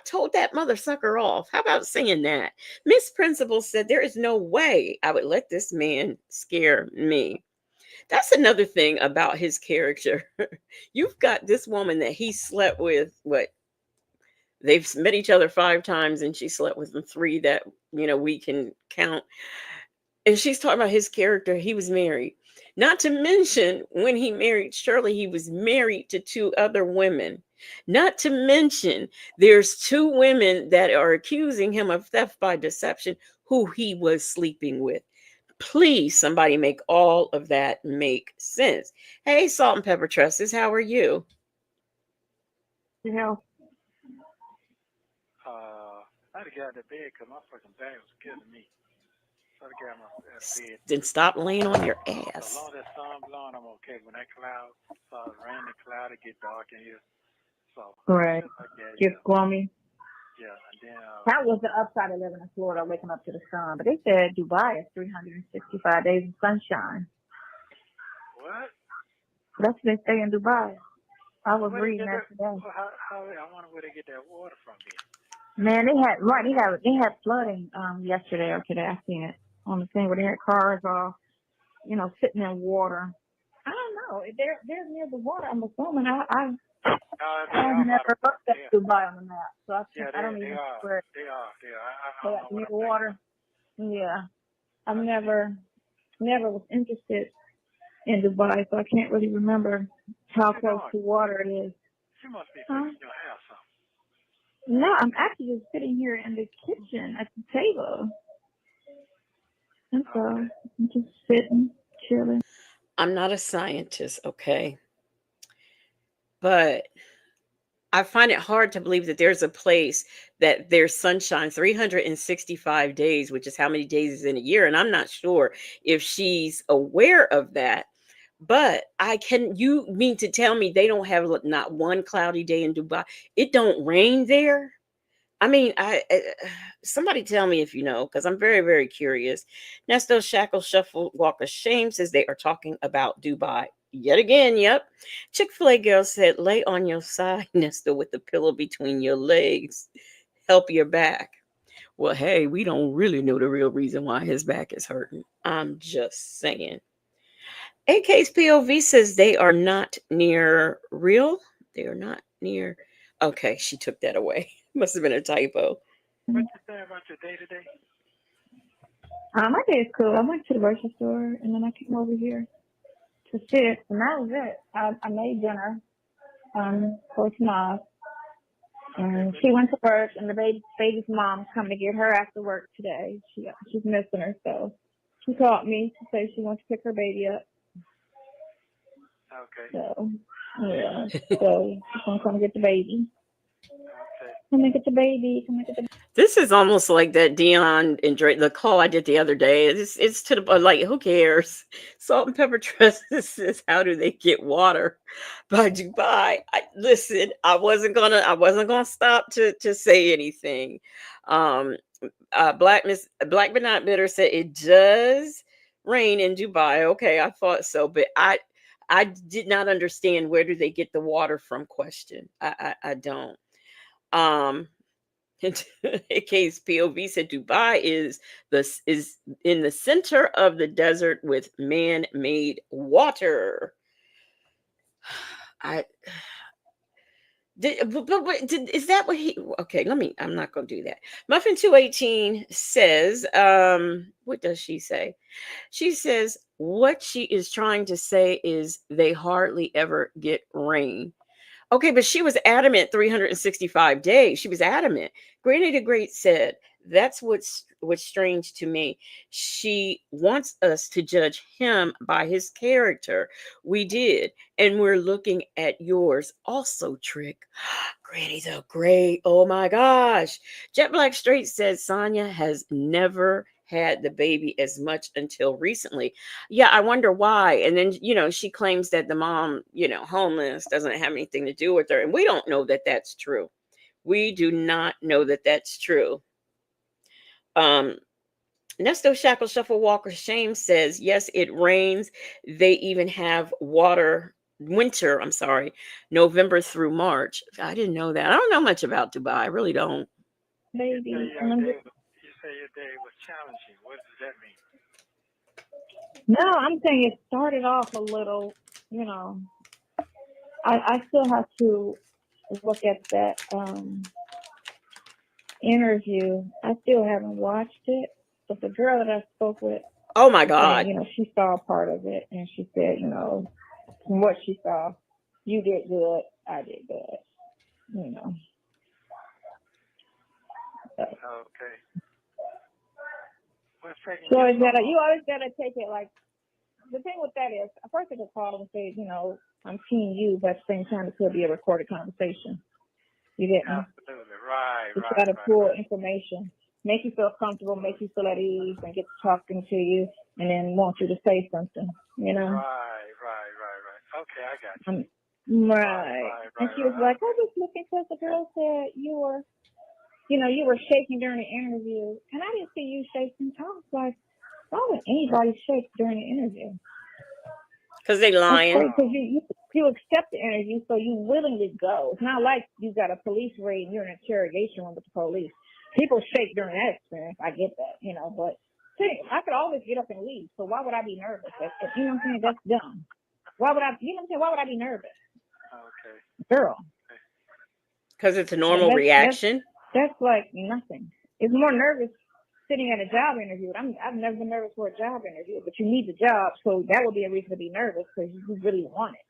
told that mother sucker off? How about saying that? Miss Principal said there is no way I would let this man scare me. That's another thing about his character. You've got this woman that he slept with, what, they've met each other 5 times and she slept with them 3 that we can count. And she's talking about his character. He was married. Not to mention, when he married Shirley, he was married to 2 other women. Not to mention, there's 2 women that are accusing him of theft by deception who he was sleeping with. Please, somebody make all of that make sense. Hey, Salt and Pepper Tresses, how are you? You know. I had to get out of bed because my fucking back was killing me. So I had to get out of bed. Then stop laying on your As ass. long as that sun blowing, I'm okay. When that cloud starts raining, cloud, it get dark in here. So Right. shit like that, Just gloomy. yeah, and then That was the upside of living in Florida, waking up to the sun. But they said Dubai is 365 days of sunshine. what? That's what they say in Dubai. I So was where they reading get that that? today. How I wonder where they get that water from then. Man, they had flooding yesterday or today. I seen it on the thing where they had cars all, sitting in water. I don't know. They're near the water. I'm assuming. They I've are by the never water. looked at Dubai on the map, so Yeah, I don't they even know are. where They are. They are. I they don't got know what near I'm thinking water. about. Yeah, I've I see. never was interested in Dubai, so I can't really remember What how you close doing? to water it is. You must be Huh? fixing your hair or something. No, I'm actually just sitting here in the kitchen at the table. And so Okay. I'm just sitting, chilling. I'm not a scientist, okay? But I find it hard to believe that there's a place that there's sunshine 365 days, which is how many days is in a year. And I'm not sure if she's aware of that. But you mean to tell me they don't have not one cloudy day in Dubai? It don't rain there? I mean, somebody tell me if you know, because I'm very, very curious. Nesto Shackle Shuffle Walk of Shame says they are talking about Dubai yet again. Yep. Chick-fil-A girl said, lay on your side, Nesto, with the pillow between your legs. Help your back. Well, hey, we don't really know the real reason why his back is hurting. I'm just saying. AK's POV says they are not near real. They are not near. Okay, she took that away. Must have been a typo. What you say about your day today? My day is cool. I went to the grocery store and then I came over here to sit, and that was it. I made dinner for tomorrow, Okay. and she went to work, and the baby's mom's coming to get her after work today. She's missing her, so she called me to say she wants to pick her baby up. Okay. So yeah, so she's gonna come get the baby. Okay. Come and get the baby. Come and get the. This is almost like that Dion and Drake, the call I did the other day. It's to the like, who cares? Salt and Pepper Trust says, how do they get water by Dubai? Listen, I wasn't gonna stop to say anything. Um, Black but not bitter said it does rain in Dubai. Okay, I thought so, but I did not understand where do they get the water from. Question. I don't. Um, AK's POV said Dubai is in the center of the desert with man-made water. I is that what he? Okay, let me. I'm not gonna do that. Muffin 218 says, what does she say? She says what she is trying to say is they hardly ever get rain. Okay, but she was adamant 365 days. She was adamant. Granny the Great said, that's what's strange to me. She wants us to judge him by his character. We did, and we're looking at yours also, Trick. Granny the Great. Oh my gosh. Jet Black Straight said Sonya has never had the baby as much until recently. Yeah, I wonder why. And then, she claims that the mom, homeless, doesn't have anything to do with her. And we don't know that that's true. We do not know that that's true. Um, Nesto Shackle Shuffle Walker Shame says, yes, it rains. They even have winter, I'm sorry, November through March. I didn't know that. I don't know much about Dubai. I really don't. Baby, and I'm just. You say your day was challenging. What does that mean? No, I'm saying it started off a little. You know, I still have to look at that interview. I still haven't watched it, but the girl that I spoke with, Oh my saying, God. she saw part of it, and she said, from what she saw, you did good, I did good, So, Okay. What's taking so you so long? you always gotta take it like, the thing with that is, a person could call and say, I'm team you, but at the same time, it could be a recorded conversation. You didn't. Absolutely. Right, You right, try to right, pull right. information, make you feel comfortable, make you feel at ease, and get to talking to you, and then want you to say something, Right, right, right, right. Okay, I got you. Right. And she was like, I was looking because the girl said you were shaking during the interview. And I didn't see you shaking. I was like, why would anybody shake during the interview? Because they lying. Because you accept the interview, so you willingly go. It's not like you got a police raid and you're in an interrogation room with the police. People shake during that experience. I get that, but I could always get up and leave. So why would I be nervous? You know what I'm saying? That's dumb. Why would I? You know what I'm saying? Why would I be nervous? Okay. Girl. Because it's a normal reaction. That's like nothing. It's more nervous sitting at a job interview. I've never been nervous for a job interview, but you need the job, so that would be a reason to be nervous because you really want it,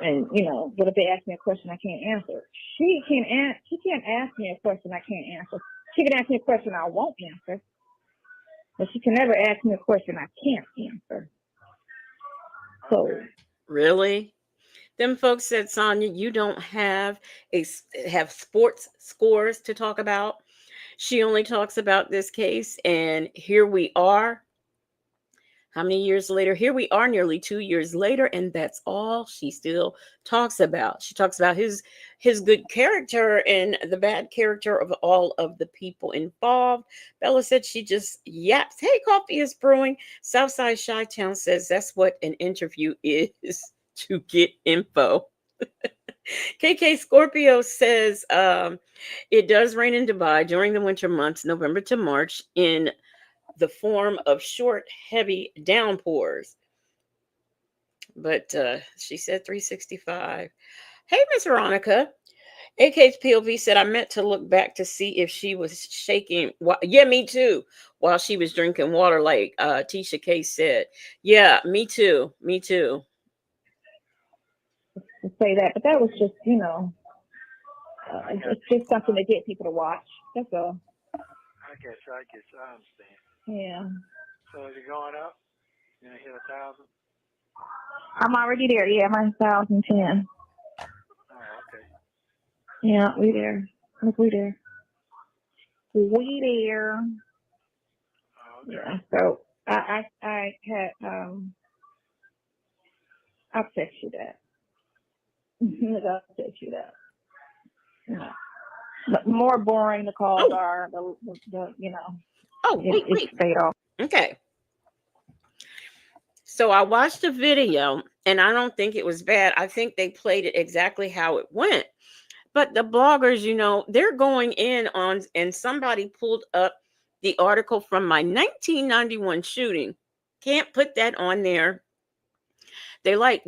And but if they ask me a question I can't answer, she can't ask me a question I can't answer. She can ask me a question I won't answer, but she can never ask me a question I can't answer. So really, them folks said, Sonya, you don't have sports scores to talk about. She only talks about this case, and here we are. How many years later? Here we are, nearly 2 years later, and that's all she still talks about. She talks about his good character and the bad character of all of the people involved. Bella said she just yaps. Hey, coffee is brewing. Southside Chi-Town says that's what an interview is, to get info. KK Scorpio says it does rain in Dubai during the winter months, November to March, in the form of short, heavy downpours. But she said 365. Hey, Miss Veronica. AK's POV said, I meant to look back to see if she was shaking. Yeah, me too. While she was drinking water, like Tisha K said. Yeah, me too. Me too. To say that, but that was just, it's just something to get people to watch. That's all. I guess. I understand. Yeah. So is it going up? You gonna hit 1,000? I'm already there. Yeah, I'm 1,010. Oh, okay. Yeah, we there. Look, we there. We there. Oh, okay. Yeah. So I had I'll text you that. I'll text you that. Yeah. But more boring the calls are, the Oh, wait. It's fade off. Okay. So I watched the video, and I don't think it was bad. I think they played it exactly how it went. But the bloggers, they're going in on, and somebody pulled up the article from my 1991 shooting. Can't put that on there. They like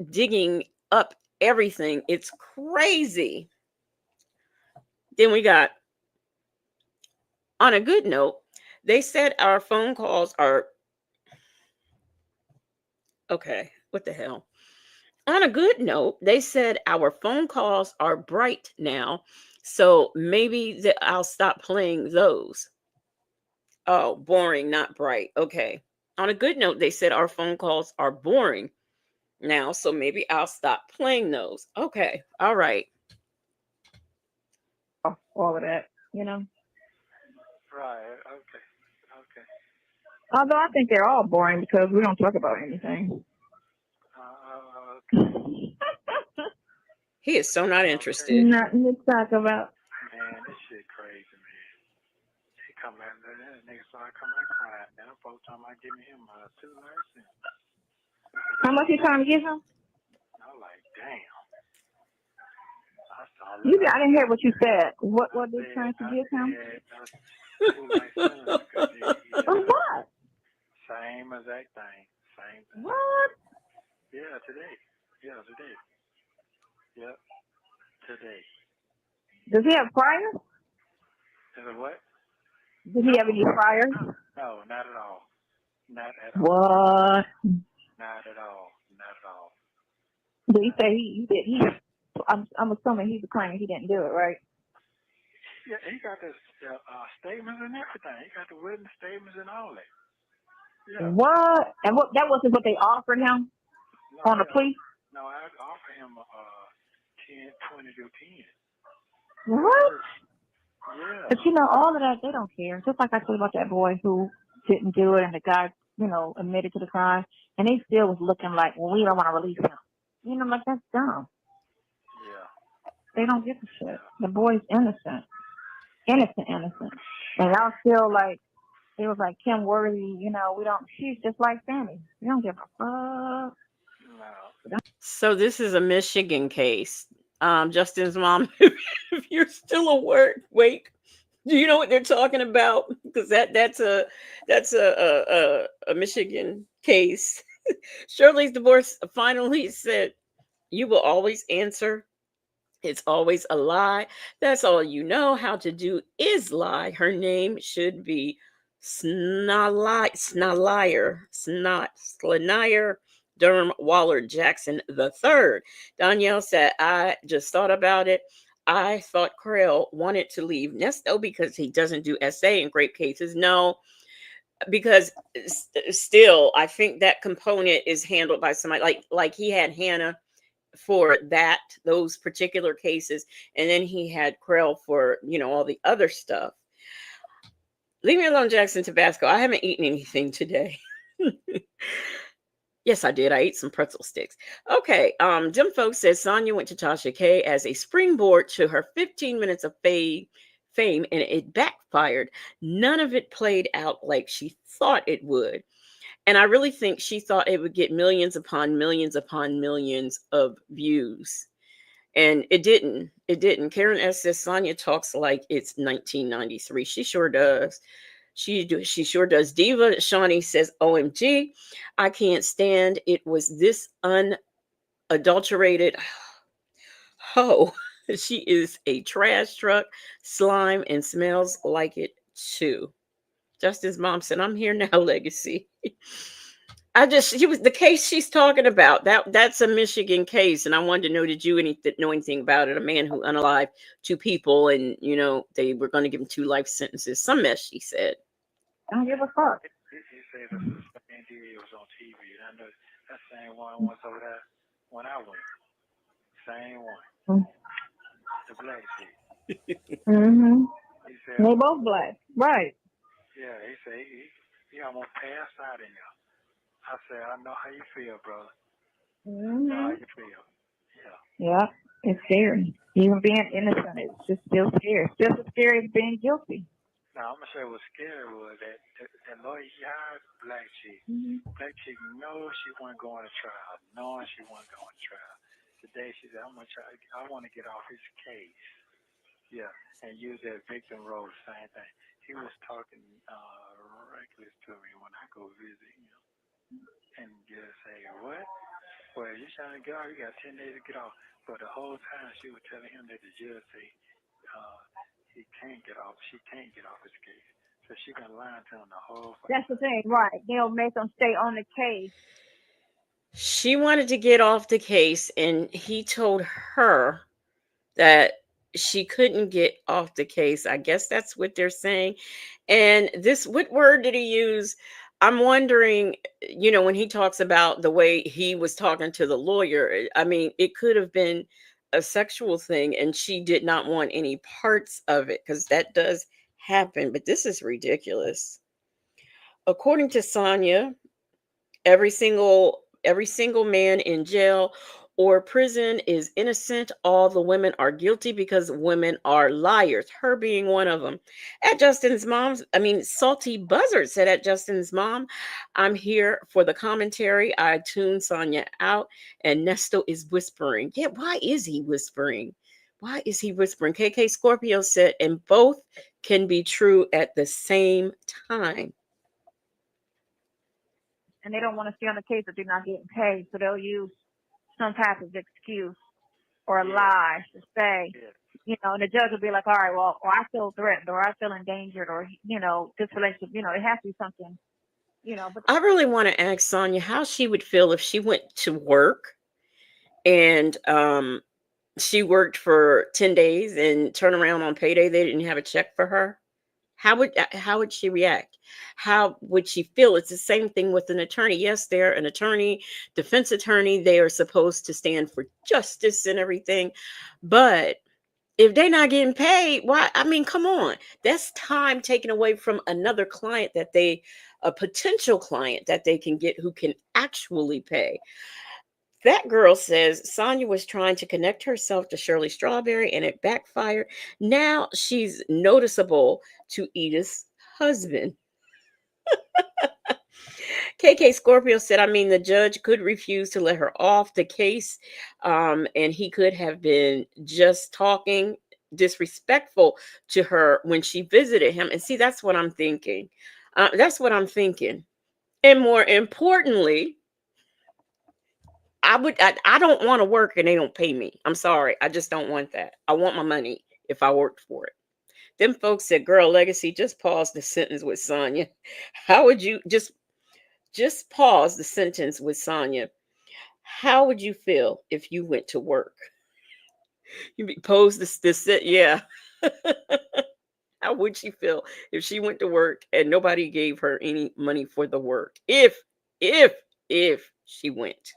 digging up everything. It's crazy. Then we got, on a good note, they said our phone calls are, okay, what the hell? On a good note, they said our phone calls are bright now, so maybe I'll stop playing those. Oh, boring, not bright. Okay. On a good note, they said our phone calls are boring now, so maybe I'll stop playing those. Okay. All right. All of that, Right. Okay. Although I think they're all boring because we don't talk about anything. Okay. He is so not interested. Nothing to talk about. Man, this shit crazy, man. He come out there, that nigga started coming and crying. Now, folks talking about giving him $200. How much you trying to give him? I was like, damn. I didn't hear what you said. What they trying to give him? What? Same exact thing. Same thing. What? Yeah, today. Yep. Today. Does he have priors? Is it what? Does he have any priors? No, not at all. Not at all. What? Not at all. Not at all. Did he say he did? I'm assuming he's claiming he didn't do it, right? Yeah, he got the statements and everything. He got the written statements and all that. Yeah. What? And that wasn't what they offered him on the plea? No, I offered him 20 to 10. What? Yeah. But all of that, they don't care. Just like I said about that boy who didn't do it and the guy, admitted to the crime. and they still was looking like, well, we don't want to release him. You know, like that's dumb. Yeah. They don't give a shit. Yeah. The boy's innocent, innocent. And y'all feel like it was like Kim Worthy. You know, we don't. She's just like Sammy. We don't give a fuck. No. So this is a Michigan case. Justin's mom, if you're still awake, do you know what they're talking about? Because that's a Michigan case. Shirley's divorce finally said, "You will always answer. It's always a lie. That's all you know how to do is lie. Her name should be Snalier Durham Waller Jackson the third." Danielle said, "I just thought about it. I thought Krell wanted to leave Nesto because he doesn't do SA in grape cases. No, because still, I think that component is handled by somebody like he had Hannah for those particular cases, and then he had Krell for all the other stuff. Leave me alone, Jackson Tabasco. I haven't eaten anything today. Yes, I did. I ate some pretzel sticks. Okay. Jim Folks says Sonya went to Tasha K as a springboard to her 15 minutes of fame, and it backfired. None of it played out like she thought it would. And I really think she thought it would get millions upon millions upon millions of views. And it didn't. It didn't. Karen S. says Sonya talks like it's 1993. She sure does. She sure does. Diva Shawnee says, OMG, I can't stand it was this unadulterated. Oh, she is a trash truck, slime, and smells like it too. Justin's mom said, I'm here now, Legacy. She was the case she's talking about. That's a Michigan case, and I wanted to know, did you know anything about it? A man who unalived two people, and they were going to give him 2 life sentences. Some mess, she said. Don't give a fuck. He said this is the same DA was on TV. And I know that same one was over there when I went. Same one. Mm. The black chick. Mm-hmm. He said, They both black. Right. Yeah, he said he almost passed out in there. I said, I know how you feel, brother. Mm-hmm. I know how you feel. Yeah. Yeah. It's scary. Even being innocent, it's just still scary. It's just as scary as being guilty. Now, I'm going to say what's scary was that lawyer he hired, black chick. Mm-hmm. Black chick knows she wasn't going to trial, knowing she wasn't going to trial. Today she said, I want to get off his case. Yeah, and use that victim role, same thing. He was talking reckless to me when I go visit him. And just say, what? Well, you trying to get off? You got 10 days to get off. But the whole time she was telling him that the judge say he can't get off. She can't get off his case. So she been lying to him the whole time. That's the thing, right? They'll make them stay on the case. She wanted to get off the case, and he told her that she couldn't get off the case. I guess that's what they're saying. And what word did he use? I'm wondering, when he talks about the way he was talking to the lawyer, I mean, it could have been a sexual thing, and she did not want any parts of it, because that does happen. But this is ridiculous. According to Sonya, every single man in jail or prison is innocent. All the women are guilty because women are liars, her being one of them. At Justin's mom's, Salty Buzzard said, at Justin's mom, I'm here for the commentary. I tuned Sonya out, and Nesto is whispering. Yeah, why is he whispering? Why is he whispering? KK Scorpio said, and both can be true at the same time. And they don't want to stay on the case if they're not getting paid, so they'll use some type of excuse or a lie to say, and the judge will be like, all right, well, or I feel threatened, or I feel endangered, or, this relationship, it has to be something, But I really want to ask Sonya how she would feel if she went to work and she worked for 10 days and turn around on payday, they didn't have a check for her. How would she react? How would she feel? It's the same thing with an attorney. Yes, they're an attorney, defense attorney. They are supposed to stand for justice and everything. But if they're not getting paid, why? I mean, come on. That's time taken away from another client that they a potential client that they can get who can actually pay. That girl says Sonya was trying to connect herself to Shirley Strawberry and it backfired. Now she's noticeable to Edith's husband. KK Scorpio said, I mean, the judge could refuse to let her off the case, and he could have been just talking disrespectful to her when she visited him. And see, that's what I'm thinking. That's what I'm thinking. And more importantly, I don't want to work and they don't pay me. I'm sorry. I just don't want that. I want my money if I worked for it. Them folks said, girl, Legacy, just pause the sentence with Sonya. How would you just pause the sentence with Sonya? How would you feel if you went to work? You pose this yeah. How would she feel if she went to work and nobody gave her any money for the work? If if she went.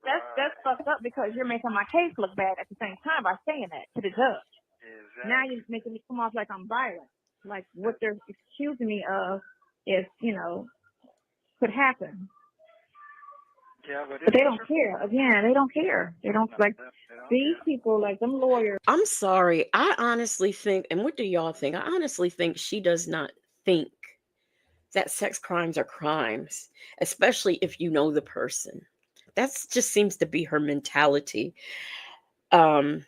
That's fucked up because you're making my case look bad at the same time by saying that to the judge. Exactly. Now you're making me come off like I'm violent. Like what they're accusing me of is, could happen. Yeah, but they don't care. Again, they don't care. They don't like these people, like them lawyers. I'm sorry. I honestly think, and what do y'all think? I honestly think she does not think that sex crimes are crimes, especially if you know the person. That just seems to be her mentality. Um,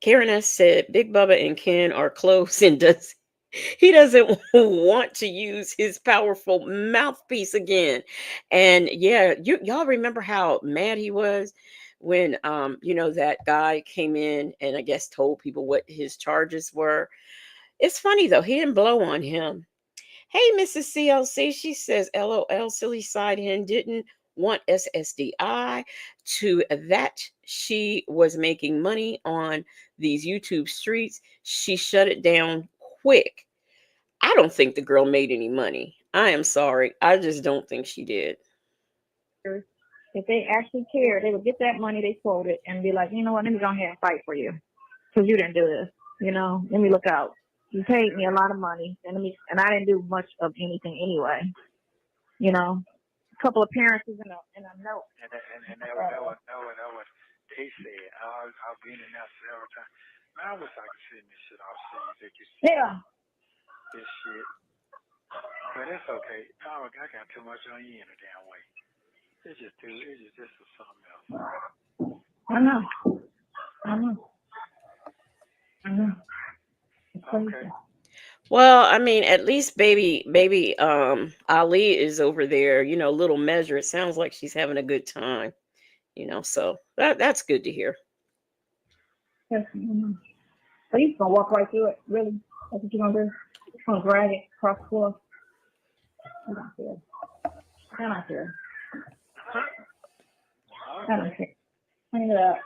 Karen S. said Big Bubba and Ken are close and he doesn't want to use his powerful mouthpiece again. And yeah, y'all remember how mad he was when that guy came in and I guess told people what his charges were. It's funny though, he didn't blow on him. Hey, Mrs. CLC, she says, LOL, silly side hen didn't want SSDI to that she was making money on these YouTube streets. She shut it down quick. I don't think the girl made any money. I am sorry. I just don't think she did. If they actually cared, they would get that money they quoted and be like, you know what, let me go ahead and fight for you because you didn't do this. Let me look out. You paid me a lot of money, and I didn't do much of anything anyway. A couple appearances in a note. And that was they said. I've been in there several times. Man, I wish I could send this shit off so you could see this shit. But it's okay. I got too much on you in a damn way. It's just something else. I know. Okay. Well, I mean, at least baby Ali is over there, little measure. It sounds like she's having a good time, so that's good to hear. Yes, so you're gonna walk right through it, really? That's what you're gonna do? You're gonna drag it across the floor. I'm not here. I don't care. Clean it up.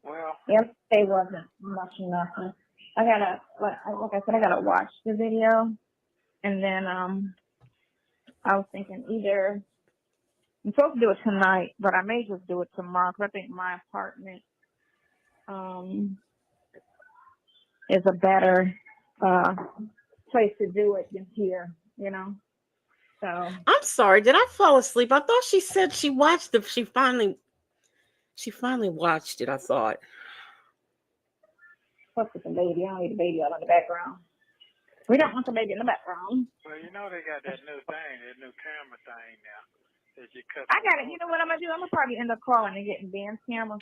Well, yesterday wasn't much nothing. I gotta, like I said, I gotta watch the video, and then I was thinking either I'm supposed to do it tonight, but I may just do it tomorrow because I think my apartment is a better place to do it than here, So I'm sorry, did I fall asleep? I thought she said she watched she finally watched it, I thought. What's with the baby? I don't need the baby out in the background. We don't want the baby in the background. Well, they got that new thing, that new camera thing now. That you cut. I got it. You know what I'm gonna do? I'm gonna probably end up calling and getting Ben's camera.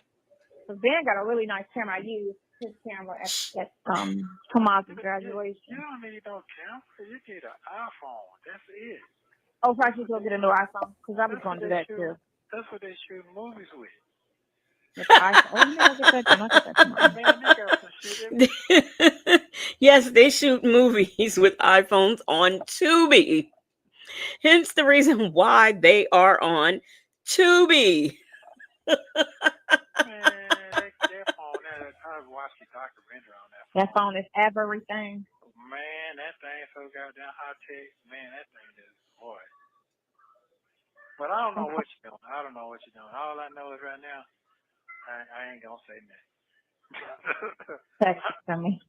Because Ben got a really nice camera. I used his camera at Tomas's graduation. You don't need no camera. You need an iPhone. That's it. Oh, so I should go get a new iPhone? Because I was going to do that too. That's what they shoot movies with. With the iPhone. Yes, they shoot movies with iPhones on Tubi. Hence the reason why they are on Tubi. I watched the documentary on that phone. That phone is everything. Man, that thing so goddamn high tech. Man, that thing is boy. But I don't know what you're doing. All I know is right now, I ain't gonna say nothing. Text it to me.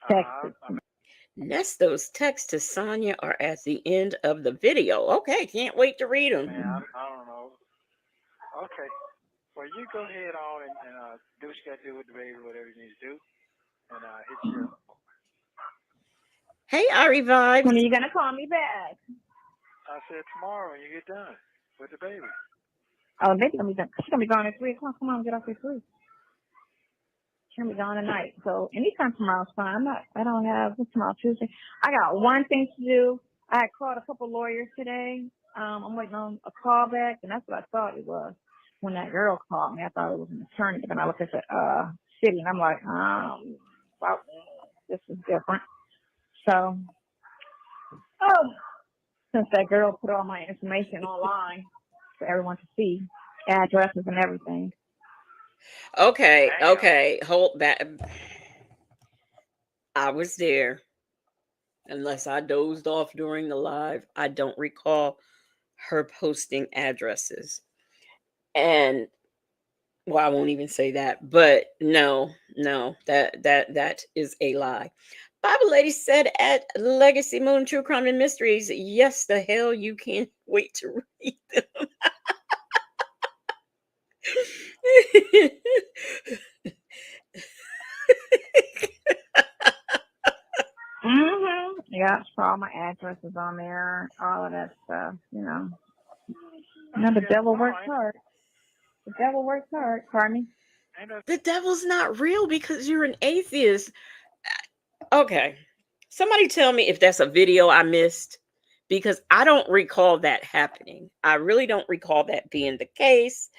Text it to me. Nesto's texts to Sonya are at the end of the video. Okay, can't wait to read them. Man, I don't know. Okay. Well, you go ahead on and do what you got to do with the baby, whatever you need to do, and hit your. Hey, Ari When are Vibes. you gonna call me back? I said tomorrow when you get done with the baby. Oh, baby gonna be done. She's gonna be gone at 3 o'clock. Come on, get off at 3. She'll be gone tonight. So anytime tomorrow's fine. I don't have, what's tomorrow, Tuesday? I got one thing to do. I had called a couple lawyers today. I'm waiting on a call back, and that's what I thought it was. When that girl called me, I thought it was an attorney, but then I looked at the city, and I'm like, well, this is different. So, oh, since that girl put all my information online for everyone to see, addresses and everything. Okay, Damn. okay, hold back. I was there. Unless I dozed off during the live, I don't recall her posting addresses. And well, I won't even say that, but no, that is a lie. Bible Lady said at Legacy Moon True Crime and Mysteries, yes, the hell you can't wait to read them. Yeah, so all my addresses on there, all of that stuff, you know. You know, the Yeah, devil tomorrow, works hard. The devil works hard. Pardon me? ain't that The devil's not real because you're an atheist. Okay. Somebody tell me if that's a video I missed because I don't recall that happening. I really don't recall that being the case.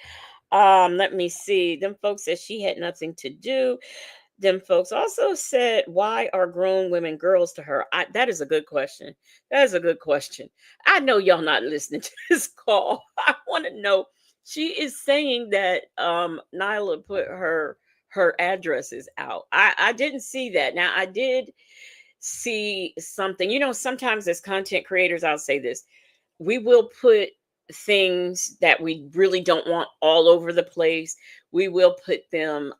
Let me see. Them folks said she had nothing to do. Them folks also said, why are grown women girls to her? That is a good question. That is a good question. I know y'all not listening to this call. I want to know. She is saying that Nyla put her addresses out. I didn't see that. Now I did see something. You know, sometimes as content creators, I'll say this. We will put things that we really don't want all over the place. We will put them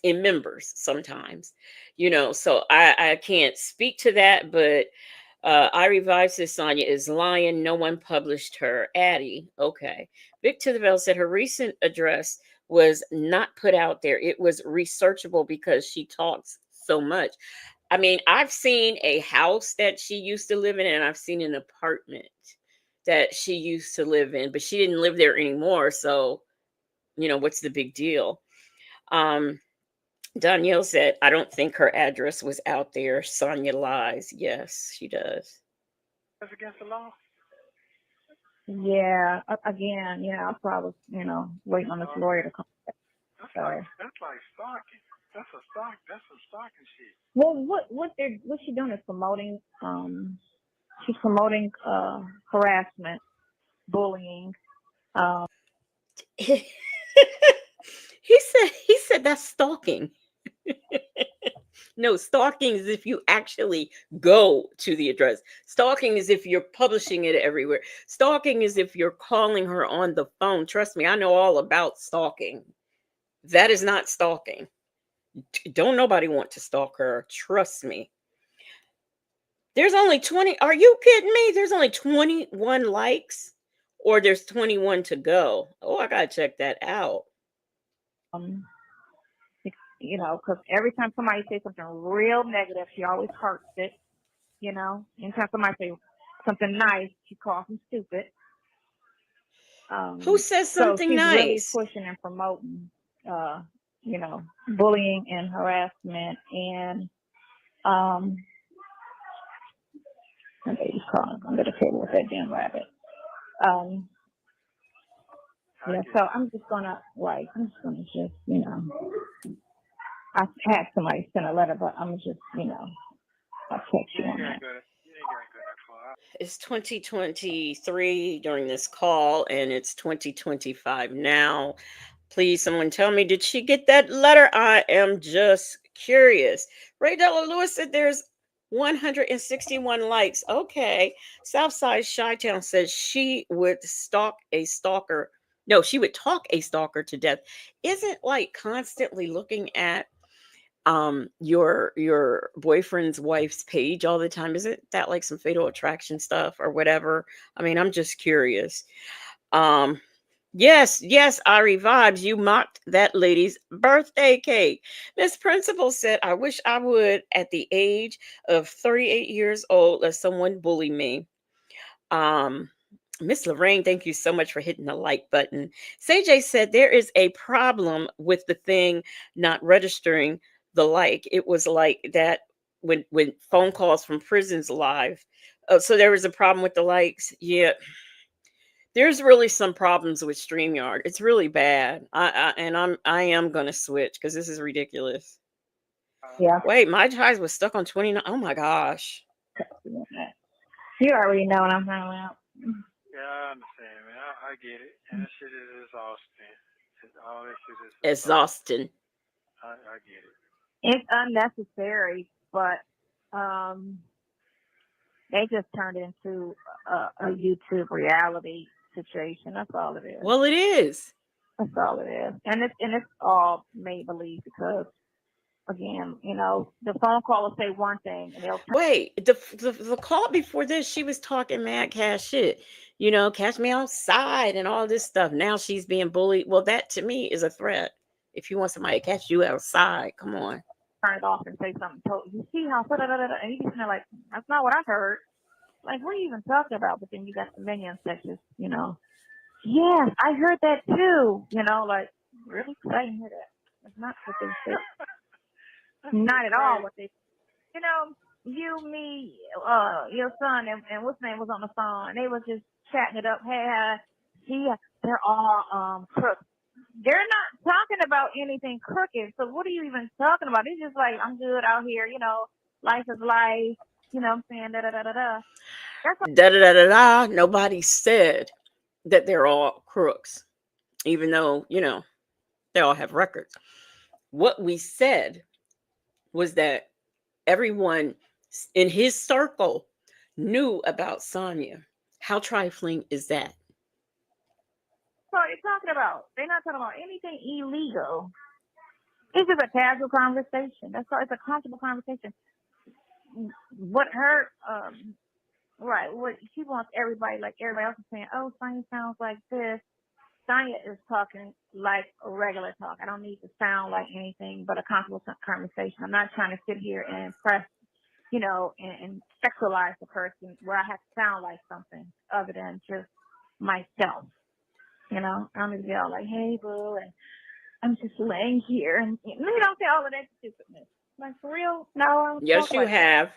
in members sometimes, you know. So I can't speak to that, but I revived this. Sonya is lying. No one published her. Addie. Okay. Vic to the Veil said her recent address was not put out there. It was researchable because she talks so much. I mean, I've seen a house that she used to live in, and I've seen an apartment that she used to live in, but she didn't live there anymore. So, you know, what's the big deal? Um, Danielle said, I don't think her address was out there. Sonya lies. Yes, she does. that's against the law? Yeah, again, so I was, waiting on this lawyer to come. That's So, like stalking. That's a stalk. That's some stalking shit. well, what she doing is promoting, she's promoting harassment, bullying. Um, he said that's stalking. No, stalking is if you actually go to the address. Stalking is if you're publishing it everywhere. Stalking is if you're calling her on the phone. Trust me, I know all about stalking. That is not stalking. Don't nobody want to stalk her. Trust me. There's only 20. Are you kidding me? There's only 21 likes or there's 21 to go. Oh, I got to check that out. because every time somebody says something real negative, she always hurts it. Anytime somebody says something nice, she calls them stupid. Who says So something she's really nice? pushing and promoting, bullying and harassment and my baby's crawling under the table with that damn rabbit. So I'm just gonna I had somebody send a letter, but I'm just, I'll text you on that. You ain't gotta go that far. It's 2023 during this call, and it's 2025 now. Please, someone tell me, did she get that letter? I am just curious. Ray Della Lewis said there's 161 likes. Okay. Southside Chi-Town says she would stalk a stalker. No, she would talk a stalker to death. Isn't like constantly looking at your boyfriend's wife's page all the time? Isn't that like some fatal attraction stuff or whatever? I mean, I'm just curious. Um, yes, yes, Ari Vibes, you mocked that lady's birthday cake. Miss Principal said, I wish I would at the age of 38 years old let someone bully me. Um, Miss Lorraine, thank you so much for hitting the like button. CJ said there is a problem with the thing not registering the like. It was like that when phone calls from prisons live. So there was a problem with the likes. Yeah, there's really some problems with StreamYard. It's really bad. I am gonna switch because this is ridiculous. Yeah. Wait, my ties was stuck on 29. Oh my gosh. You already know what I'm talking about. Yeah, I understand, man. I get it. And that shit is exhausting. All that shit is exhausting. Exhausting. I get it. It's unnecessary, but um, they just turned it into a YouTube reality situation. That's all it is. Well, it is. That's all it is, and it's all make believe because again, the phone call will say one thing and they'll turn. Wait, the call before this, she was talking mad cash shit. Catch me outside and all this stuff. Now she's being bullied. Well, that to me is a threat. If you want somebody to catch you outside, come on. Turn it off and say something. You see how da, da, da, da, and you just like that's not what I heard. Like what are you even talking about? But then you got the minions that just. Yes, I heard that too. Like really, 'cause I didn't hear that. That's not what they said. That's so Not at all crazy. what they. You know, you, me, your son, and what's name was on the phone, and they was just chatting it up. Hey, see, they're all crooks. They're not talking about anything crooked. So what are you even talking about? It's just like I'm good out here. Life is life. What I'm saying da da da da da. That's Da da da da da. Nobody said that they're all crooks, even though they all have records. What we said was that everyone in his circle knew about Sonya. How trifling is that? what they're talking about. They're not talking about anything illegal. It's just a casual conversation. That's all. It's a comfortable conversation. What her right? What she wants everybody like everybody else is saying. Oh, Sonya sounds like this. Sonya is talking like a regular talk. I don't need to sound like anything but a comfortable conversation. I'm not trying to sit here and impress, and sexualize the person where I have to sound like something other than just myself. I don't need to be all like, hey, boo, and I'm just laying here. And don't say all of that stupidness. Like, for real? No, I don't talk Yes, you like that have.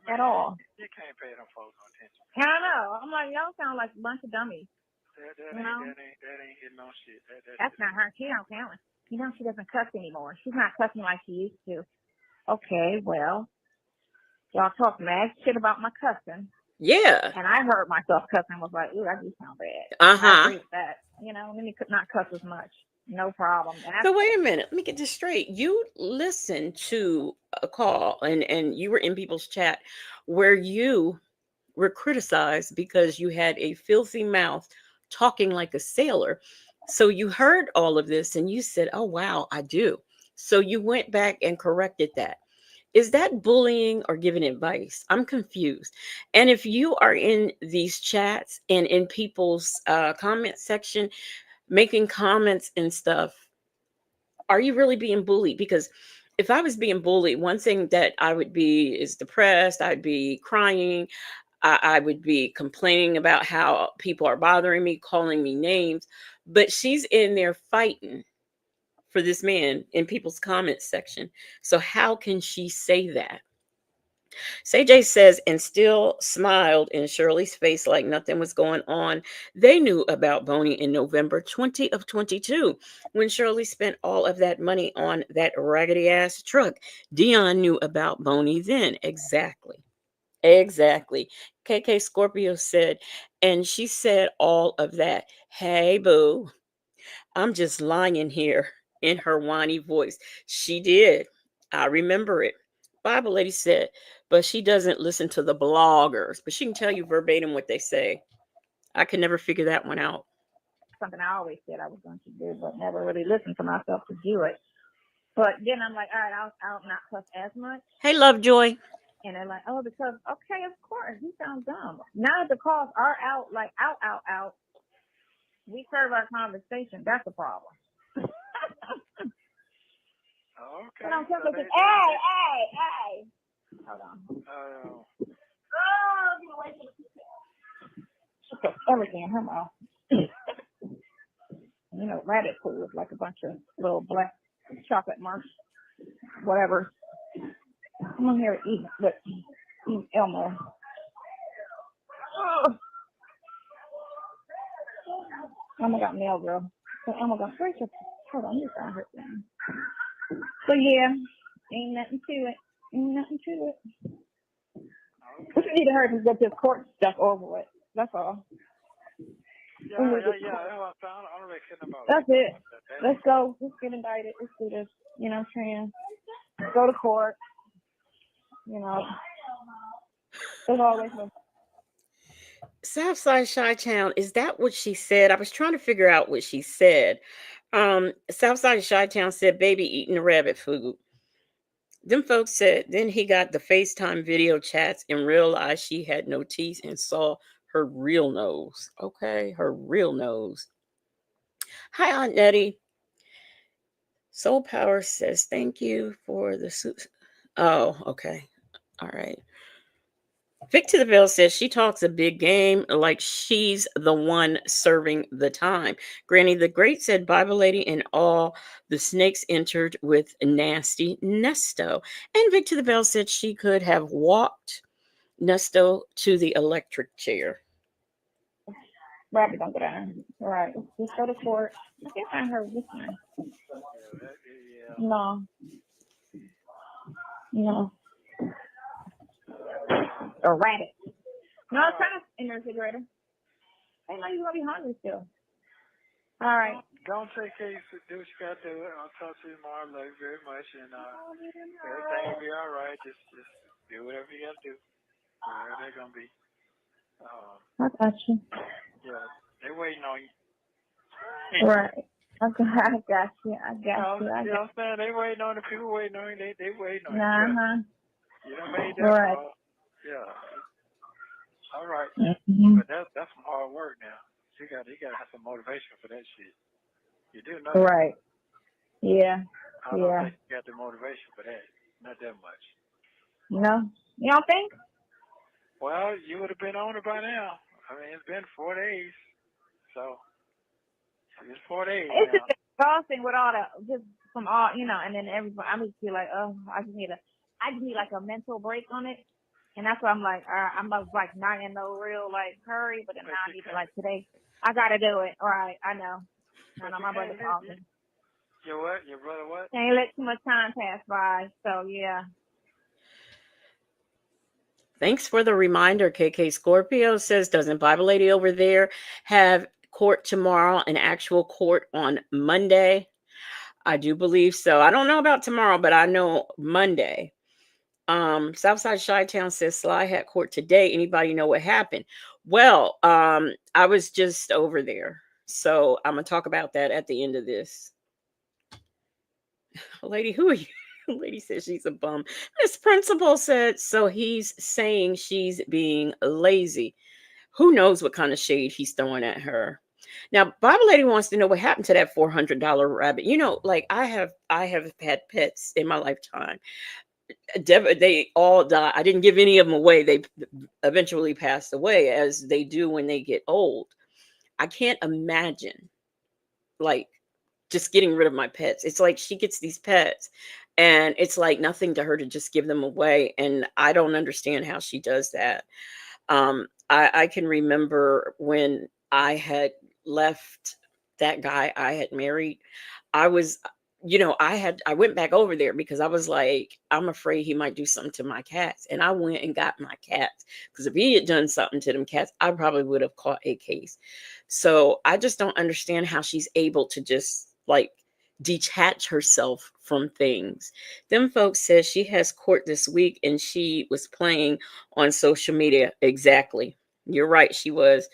at Man, all. you can't pay them folks no attention, I man. don't know. I'm like, y'all sound like a bunch of dummies. That You ain't know? that ain't that ain't hitting no shit. That That's shit not ain't. her. She don't count. She doesn't cuss anymore. She's not cussing like she used to. Okay, well, y'all talk mad shit about my cussing. Yeah. And I heard myself cussing and was like, ooh, that do sound bad. Uh I huh. agree with that. Let me not cuss as much. No problem. And So wait a minute. Let me get this straight. You listened to a call and you were in people's chat where you were criticized because you had a filthy mouth talking like a sailor. So you heard all of this and you said, "Oh wow, I do." So you went back and corrected that. Is that bullying or giving advice? I'm confused. And if you are in these chats and in people's comment section making comments and stuff, are you really being bullied? Because if I was being bullied, one thing that I would be is depressed. I'd be crying. I would be complaining about how people are bothering me, calling me names. But she's in there fighting for this man in people's comments section. So how can she say that? CJ says, and still smiled in Shirley's face like nothing was going on. They knew about Boney in November 20 of 22 when Shirley spent all of that money on that raggedy ass truck. Dion knew about Boney then. Exactly. Exactly. KK Scorpio said, and she said all of that. Hey, boo. I'm just lying here in her whiny voice. She did. I remember it. Bible lady said, but she doesn't listen to the bloggers, but she can tell you verbatim what they say. I could never figure that one out. something I always said I was going to do, but never really listened to myself to do it. But then I'm like, all right, I'll not cuss as much. Hey, Lovejoy. And they're like, oh, because, okay, of course, you sound dumb. Now that the calls are out, like out, we serve our conversation. That's a problem. Okay. And I'm So telling hey. Hold on. Oh. Oh, get away from the everything in her mouth. You know, rabbit food is like a bunch of little black chocolate marks, whatever. Come on here and eat, but eat Elmo. Oh. Elmo got nail, girl. So Elmo got where's your hold on, you got her thing. So yeah, ain't nothing to it. Ain't nothing to it. Okay. We just need to hurry to get this court stuff over with. That's all. Yeah. I don't really care about That's it. that. Let's go. Let's get indicted. Let's do this. You know what I'm saying? Go to court. You know. There's always no. Southside Chi-Town, is that what she said? I was trying to figure out what she said. Southside Chi-Town said, baby eating the rabbit food. Them folks said, then he got the FaceTime video chats and realized she had no teeth and saw her real nose. Okay, her real nose. Hi, Aunt Nettie. Soul Power says, thank you for the suit. Oh, okay. All right. Vic to the Veil says she talks a big game like she's the one serving the time. Granny the Great said Bible Lady and all the snakes entered with nasty Nesto. And Vic to the Veil said she could have walked Nesto to the electric chair. Rabbit don't go down. All right. Let's go to court. I can't find her this one. Yeah. No. No. A rabbit. No, it's kind of in the refrigerator. I know you're going to be hungry still. All right. Don't take care. Do what you got to do. I'll talk to you tomorrow. Love you very much. And everything will be all right. Just do whatever you got to do. Wherever they're going to be. I got you. Yeah. They're waiting on you. Right. Okay, I got you. You know what I'm saying? They waiting on the people waiting on you. They waiting on you. Uh-huh. You done made that right. far. Yeah. All right. Mm-hmm. But that's some hard work now. You got to have some motivation for that shit. You do know Right. that. Yeah. I don't think you got the motivation for that. Not that much. No? You don't think? Well, you would have been on it by now. I mean, it's been 4 days. So, it's 4 days it's now. just exhausting with all the, just from all, you know, and then everybody, I just feel like, oh, I just need like a mental break on it. And that's why I'm like, I'm like not in no real like hurry, but then now I need to like today, I got to do it. All right, I know. I know my brother called me. Your what? Your brother what? Can't let too much time pass by. So, yeah. Thanks for the reminder, KK. Scorpio says, doesn't Bible Lady over there have court tomorrow, an actual court on Monday? I do believe so. I don't know about tomorrow, but I know Monday. Southside Chi-Town says Sly had court today. Anybody know what happened? Well, I was just over there. So I'm going to talk about that at the end of this. Lady, who are you? Lady says she's a bum. Miss Principal said, so he's saying she's being lazy. Who knows what kind of shade he's throwing at her. Now, Bible Lady wants to know what happened to that $400 rabbit. You know, like I have had pets in my lifetime. They all died. I didn't give any of them away. They eventually passed away, as they do when they get old. I can't imagine, like, just getting rid of my pets. It's like she gets these pets and it's like nothing to her to just give them away. And I don't understand how she does that. I can remember when I had left that guy I had married. I was, I went back over there because I was like, I'm afraid he might do something to my cats. And I went and got my cats, because if he had done something to them cats, I probably would have caught a case. So I just don't understand how she's able to just like detach herself from things. Them folks says she has court this week and she was playing on social media. Exactly. You're right. She was.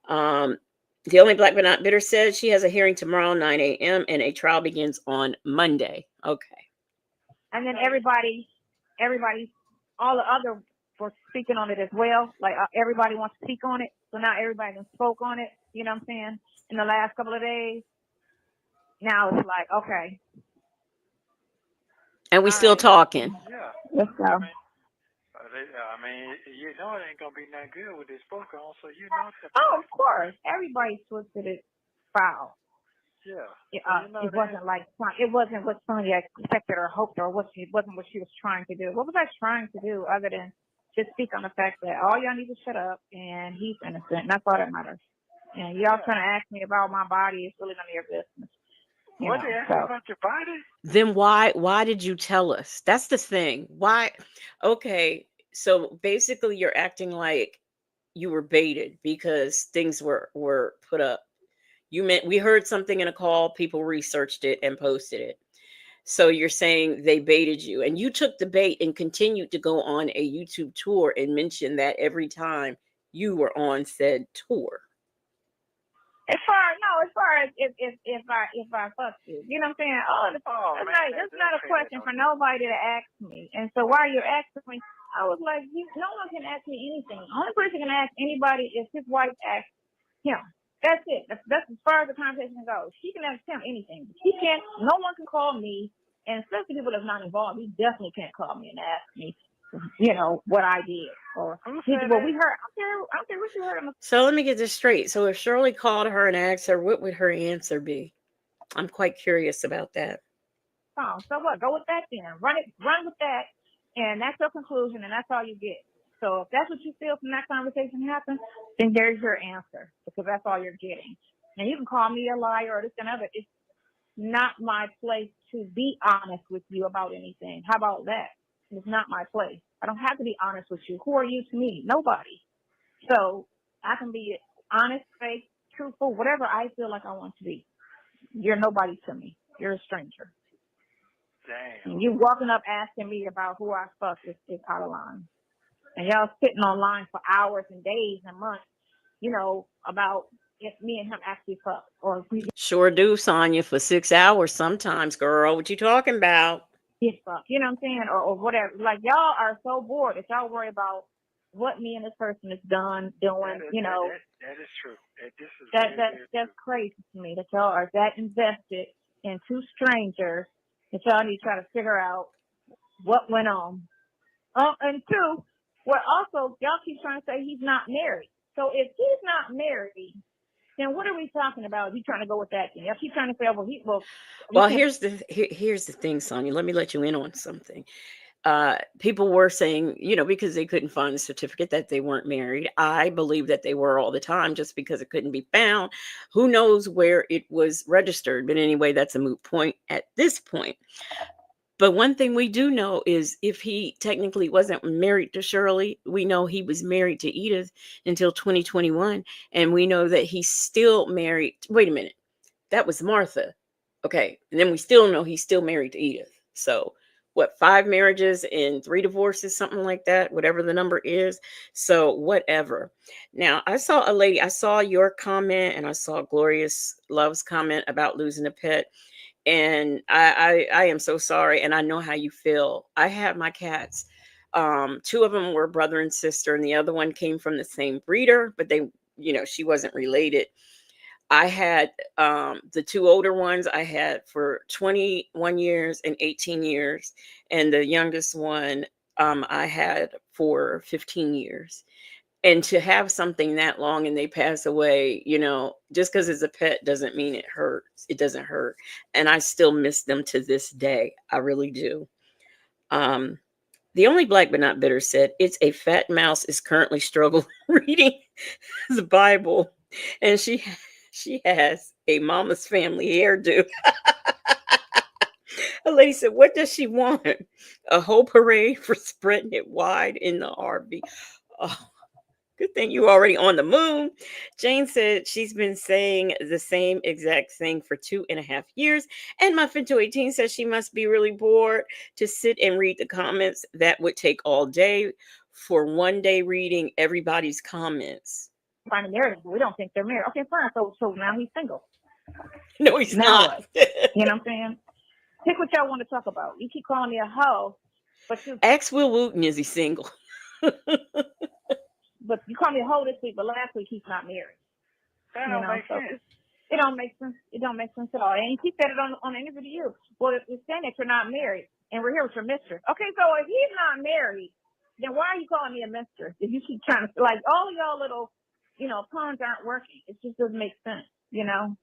The Only Black But Not Bitter says she has a hearing tomorrow, 9 a.m., and a trial begins on Monday. Okay. and then everybody, all the other were speaking on it as well. Like everybody wants to speak on it, so now everybody done spoke on it. You know what I'm saying? In the last couple of days, now it's like okay, And we all still right, talking. Yeah. let's go. I mean, you know it ain't gonna be nothing good with this book on, so you know that. Oh, of course, everybody twisted it foul. Yeah. It, So you know it that. wasn't like it wasn't what Sonya expected or hoped, or it wasn't what she was trying to do. What was I trying to do other than just speak on the fact that all y'all need to shut up and he's innocent, and that's all that matters. And y'all trying to ask me about my body is really none of your business. What they ask you about your body? Then why did you tell us? That's the thing. Why? Okay, so basically you're acting like you were baited because things were put up. You meant we heard something in a call, people researched it and posted it. So you're saying they baited you and you took the bait and continued to go on a YouTube tour and mention that every time you were on said tour. As far as if I fuck you, you know what I'm saying? That's not a question for nobody to ask me. And so while you're asking me, I was like, no one can ask me anything. The only person can ask anybody is his wife asks him. That's it. That's as far as the conversation goes. She can ask him anything. He can't. No one can call me, and especially people that's not involved. He definitely can't call me and ask me, what I did or well, we heard. I don't care what you heard. So let me get this straight. So if Shirley called her and asked her, what would her answer be? I'm quite curious about that. Oh, so what? Go with that then. Run with that, and that's your conclusion, and that's all you get. So if that's what you feel from that conversation happened, then there's your answer because that's all you're getting. Now you can call me a liar or this and other. It's not my place to be honest with you about anything. How about that? It's not my place. I don't have to be honest with you. Who are you to me? Nobody. So I can be honest, fake, truthful, whatever I feel like I want to be. You're nobody to me. You're a stranger. Damn. And you walking up asking me about who I fucked is out of line. And y'all sitting online for hours and days and months, about if me and him actually fucked or if we Sure do, Sonya, for 6 hours sometimes, girl. What you talking about? did fuck. You know what I'm saying? Or whatever. Like y'all are so bored that y'all worry about what me and this person is doing. That is true. This is That's crazy to me that y'all are that invested in two strangers that y'all need to try to figure out what went on. And two, also y'all keep trying to say he's not married. So if he's not married, then what are we talking about? You trying to go with that thing? Y'all keep trying to say, Well, here's the thing, Sonya. Let me let you in on something. People were saying, because they couldn't find the certificate that they weren't married. I believe that they were all the time just because it couldn't be found. Who knows where it was registered? But anyway, that's a moot point at this point. But one thing we do know is if he technically wasn't married to Shirley, we know he was married to Edith until 2021. And we know that he's still married. Wait a minute. That was Martha. Okay. And then we still know he's still married to Edith. So what, 5 marriages and 3 divorces, something like that, whatever the number is. So whatever. Now I saw your comment and I saw Glorious Love's comment about losing a pet. And I am so sorry. And I know how you feel. I have my cats. 2 of them were brother and sister, and the other one came from the same breeder, but she wasn't related. I had the 2 older ones I had for 21 years and 18 years. And the youngest one I had for 15 years. And to have something that long and they pass away, just because it's a pet doesn't mean it hurts. It doesn't hurt. And I still miss them to this day. I really do. The only Black but not bitter said, it's a fat mouse is currently struggling reading the Bible. And she has a mama's family hairdo. A lady said, what does she want? A whole parade for spreading it wide in the RV. Oh, good thing you already on the moon. Jane said she's been saying the same exact thing for 2.5 years. And Muffin218 says she must be really bored to sit and read the comments. That would take all day for one day reading everybody's comments. Find a marriage, we don't think they're married. Okay, fine. So now he's single. No, he's now not. what? You know what I'm saying? Pick what y'all want to talk about. You keep calling me a hoe, but Ask Will Wooten, is he single? you call me a hoe this week, but last week he's not married. That You don't know, make so sense. it don't make sense. It don't make sense at all. And he said it on the interview to you. Well, if you're saying that you're not married, and we're here with your mistress. Okay, so if he's not married, then why are you calling me a mistress? If you keep trying to, like, all of y'all little, puns aren't working. It just doesn't make sense, Now,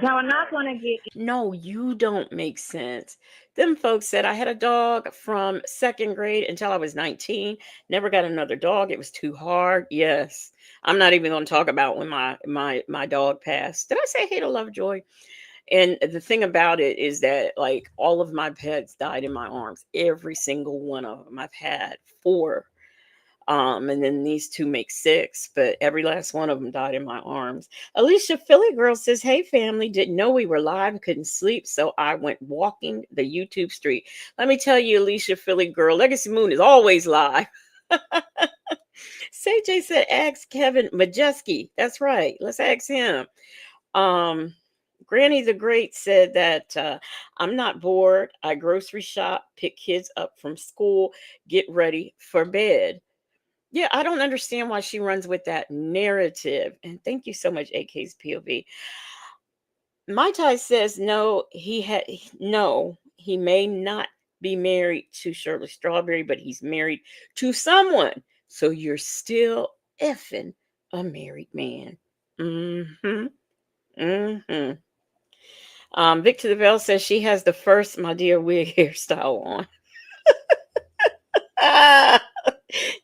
I'm not going to get. No, you don't make sense. Them folks said I had a dog from second grade until I was 19. Never got another dog. It was too hard. Yes. I'm not even going to talk about when my dog passed. Did I say hate or love joy? And the thing about it is that, like, all of my pets died in my arms. Every single one of them. I've had 4. And then these 2 make 6, but every last one of them died in my arms. Alicia Philly Girl says, "Hey family, didn't know we were live, couldn't sleep, so I went walking the YouTube street." Let me tell you, Alicia Philly Girl, Legacy Moon is always live. CJ said, "Ask Kevin Majeski." That's right. Let's ask him. Um, Granny the Great said that I'm not bored. I grocery shop, pick kids up from school, get ready for bed. Yeah, I don't understand why she runs with that narrative. And thank you so much, AK's POV. Mai Tai says no, he may not be married to Shirley Strawberry, but he's married to someone. So you're still effing a married man. Mm-hmm. Mm-hmm. Victor the Bell says she has the first My Dear Wig hairstyle on.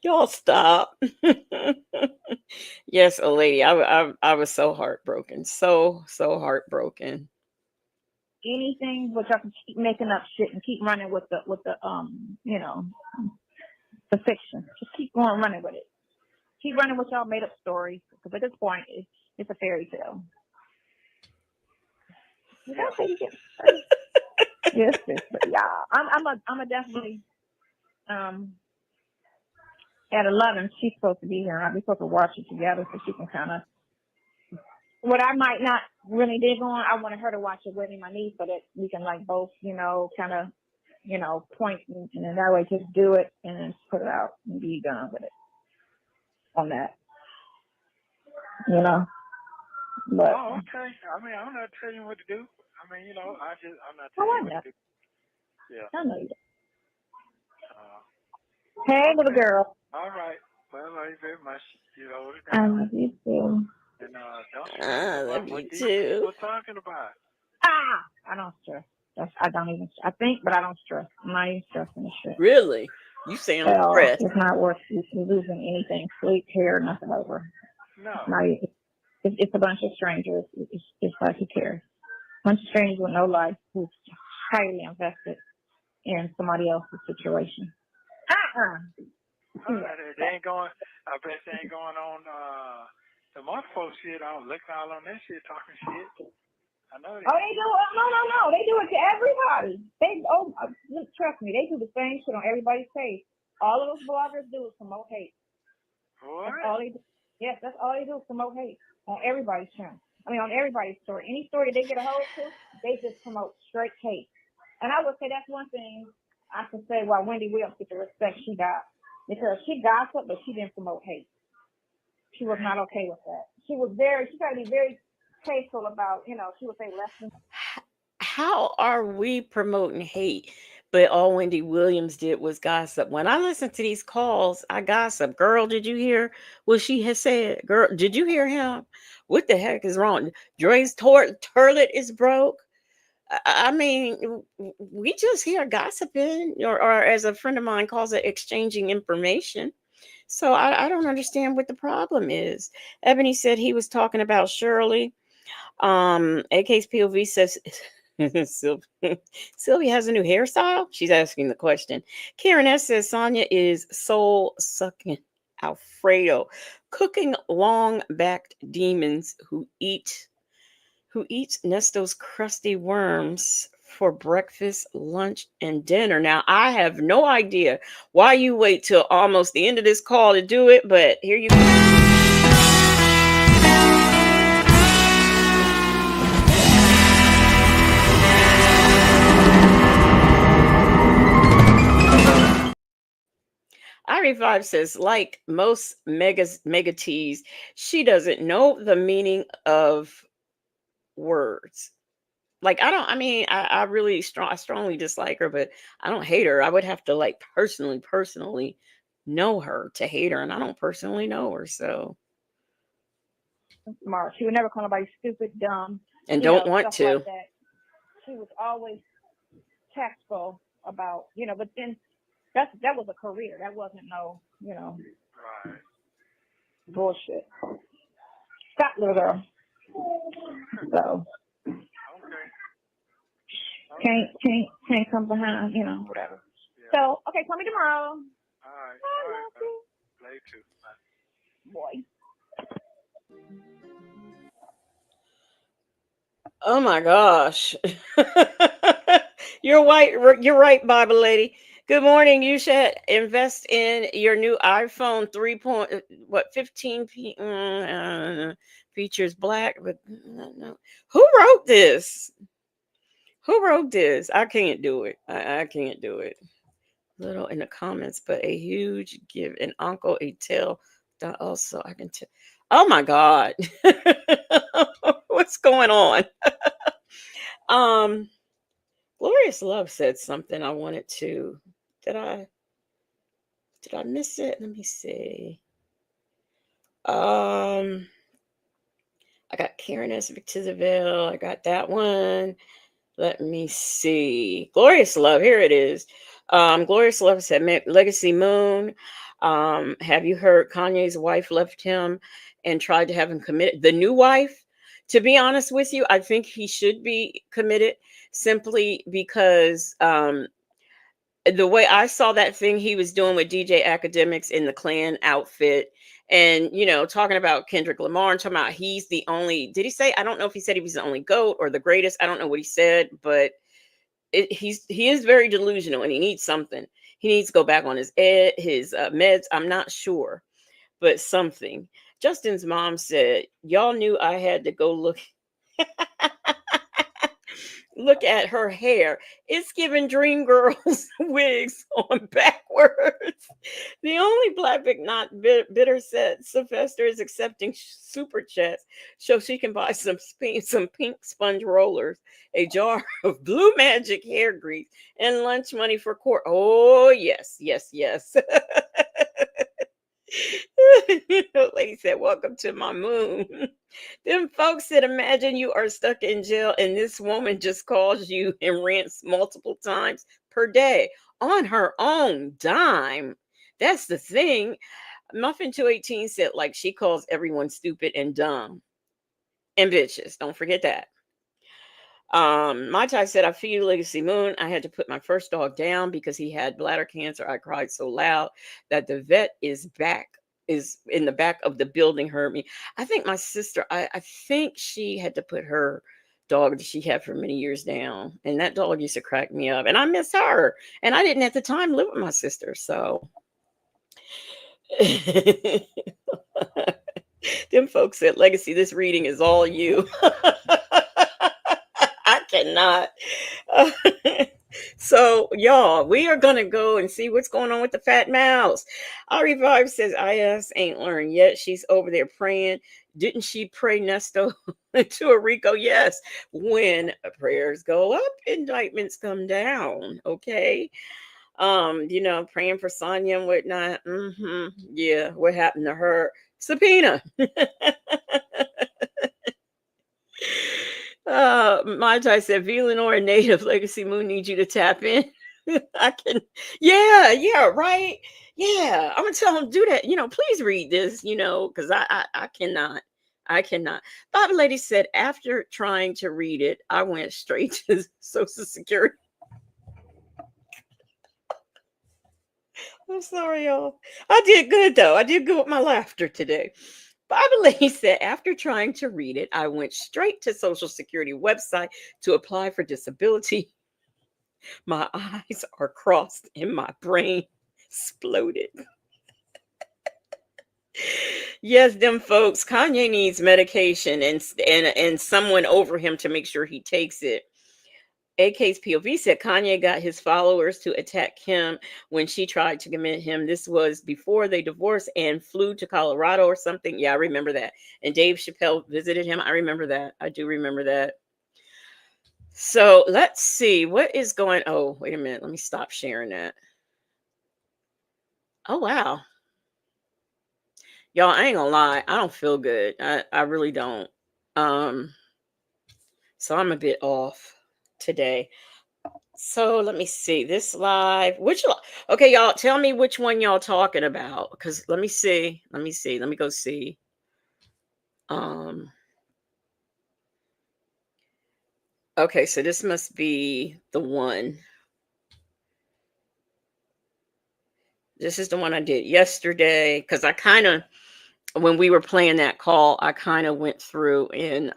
Y'all stop. Yes, a lady. I was so heartbroken. So heartbroken. Anything, but y'all can keep making up shit and keep running with the the fiction. Just keep going running with it. Keep running with y'all made up stories, because at this point it's a fairy tale. Yes, yeah. I'm a definitely at 11. She's supposed to be here. I'll be supposed to watch it together so she can kind of. What I might not really dig on, I wanted her to watch it with me, my niece, so that we can like both, kind of, point and in that way just do it and then put it out and be done with it on that, But Oh, okay. I mean, I'm not telling you what to do. I mean, I'm not I telling you want what that. to do. Yeah. I know you. Hey, okay. little girl. All right. Well, I love you very much. You hold it I down. love you too. And don't stress I about love what you these too. people are talking about. I don't stress. I don't even. I think, but I don't stress. I'm not even stressing this shit. Really? You sound Hell, depressed. it's not worth losing anything, sleep, hair, nothing over. No. Not even, it's a bunch of strangers. It's like who cares? A bunch of strangers with no life who's highly invested in somebody else's situation. They ain't going. I bet they ain't going on the mother folks shit. I'm looking all on that shit, talking shit. I know that. Oh, they do it. No. They do it to everybody. Trust me, they do the same shit on everybody's page. All of those bloggers do is promote hate. What? That's all they do. Yes, that's all they do is promote hate on everybody's channel. I mean, on everybody's story. Any story they get a hold to, they just promote straight hate. And I would say that's one thing I can say why Wendy Williams get the respect she got. Because she gossiped, but she didn't promote hate. She was not okay with that. She tried to be very tasteful about, she would say less than. How are we promoting hate? But all Wendy Williams did was gossip. When I listen to these calls, I gossip. Girl, did you hear what she has said? Girl, did you hear him? What the heck is wrong? Dre's toilet is broke. I mean, we just hear gossiping, or as a friend of mine calls it, exchanging information. So I don't understand what the problem is. Ebony said he was talking about Shirley. AK's POV says Sylvia has a new hairstyle. She's asking the question. Karen S says Sonya is soul sucking Alfredo, cooking long backed demons who eats Nesto's crusty worms for breakfast, lunch, and dinner. Now, I have no idea why you wait till almost the end of this call to do it, but here you go. RE5 says, like most mega T's, she doesn't know the meaning of words. Like I mean, I really I strongly dislike her, but I don't hate her. I would have to like personally know her to hate her, and I don't personally know her, so Smart. She would never call nobody stupid, dumb, and don't want stuff like to. that. She was always tactful about, but then that was a career. That wasn't no, Right. bullshit. Stop, little girl. So Okay. can't come behind, whatever. Yeah. So okay, call me tomorrow. All right. I All love right. you. Play too. Bye. Boy. Oh my gosh. You're right, Bible lady. Good morning. You should invest in your new iPhone 3 point what 15 features black, but no. Who wrote this? Who wrote this? I can't do it. I can't do it. Little in the comments, but a huge give an uncle a tail that also I can tell. Oh my god. What's going on? Um Glorious Love said something I wanted to. Did I did I miss it? Let me see. Um I got Karen S. Victizaville. I got that one. Let me see. Glorious Love. Here it is. Glorious Love said, Legacy Moon. Have you heard Kanye's wife left him and tried to have him committed? The new wife? To be honest with you, I think he should be committed simply because the way I saw that thing he was doing with DJ Academics in the Klan outfit, and talking about Kendrick Lamar and talking about he's the only. Did he say? I don't know if he said he was the only GOAT or the greatest. I don't know what he said, but he is very delusional, and he needs something. He needs to go back on his meds. I'm not sure, but something. Justin's mom said, "Y'all knew I had to go look." Look at her hair. It's giving dream girls wigs on backwards. The only black big not bitter said Sylvester is accepting super chats so she can buy some pink sponge rollers, a jar of blue magic hair grease, and lunch money for court. Oh yes, yes, yes. Lady said, "Welcome to my moon." Them folks said, "Imagine you are stuck in jail and this woman just calls you and rants multiple times per day on her own dime." That's the thing. Muffin 218 said, like, she calls everyone stupid and dumb and bitches. Don't forget that. My Tai said, "I feel Legacy Moon. I had to put my first dog down because he had bladder cancer. I cried so loud that the vet is in the back of the building heard me." I think my sister, I think she had to put her dog that she had for many years down. And that dog used to crack me up. And I miss her. And I didn't at the time live with my sister. So them folks said, "Legacy, this reading is all you." I cannot. So, y'all, we are going to go and see what's going on with the fat mouse. Our Revive says, IS ain't learned yet. She's over there praying. Didn't she pray Nesto to a Rico? Yes. When prayers go up, indictments come down. Okay. Praying for Sonya and whatnot. Yeah. What happened to her? Subpoena. My Tai said, Villanor native Legacy Moon needs you to tap in. I can, yeah, right. Yeah, I'm gonna tell him do that. Please read this, because I cannot. I cannot. Bob Lady said, after trying to read it, I went straight to Social Security. I'm sorry, y'all. I did good though. I did good with my laughter today. Bible Lady said, after trying to read it, I went straight to Social Security website to apply for disability. My eyes are crossed and my brain exploded. Yes, them folks. Kanye needs medication and someone over him to make sure he takes it. AK's POV said Kanye got his followers to attack Kim when she tried to commit him. This was before they divorced and flew to Colorado or something. Yeah, I remember that. And Dave Chappelle visited him. I remember that. I do remember that. So let's see what is going. Oh, wait a minute. Let me stop sharing that. Oh, wow. Y'all, I ain't gonna lie. I don't feel good. I really don't. Um, so I'm a bit off today. So let me see this live. Okay, y'all, tell me which one y'all talking about. Because let me see. Let me see. Let me go see. Um. Okay, so this must be the one. This is the one I did yesterday. Because I kind of, when we were playing that call, I kind of went through and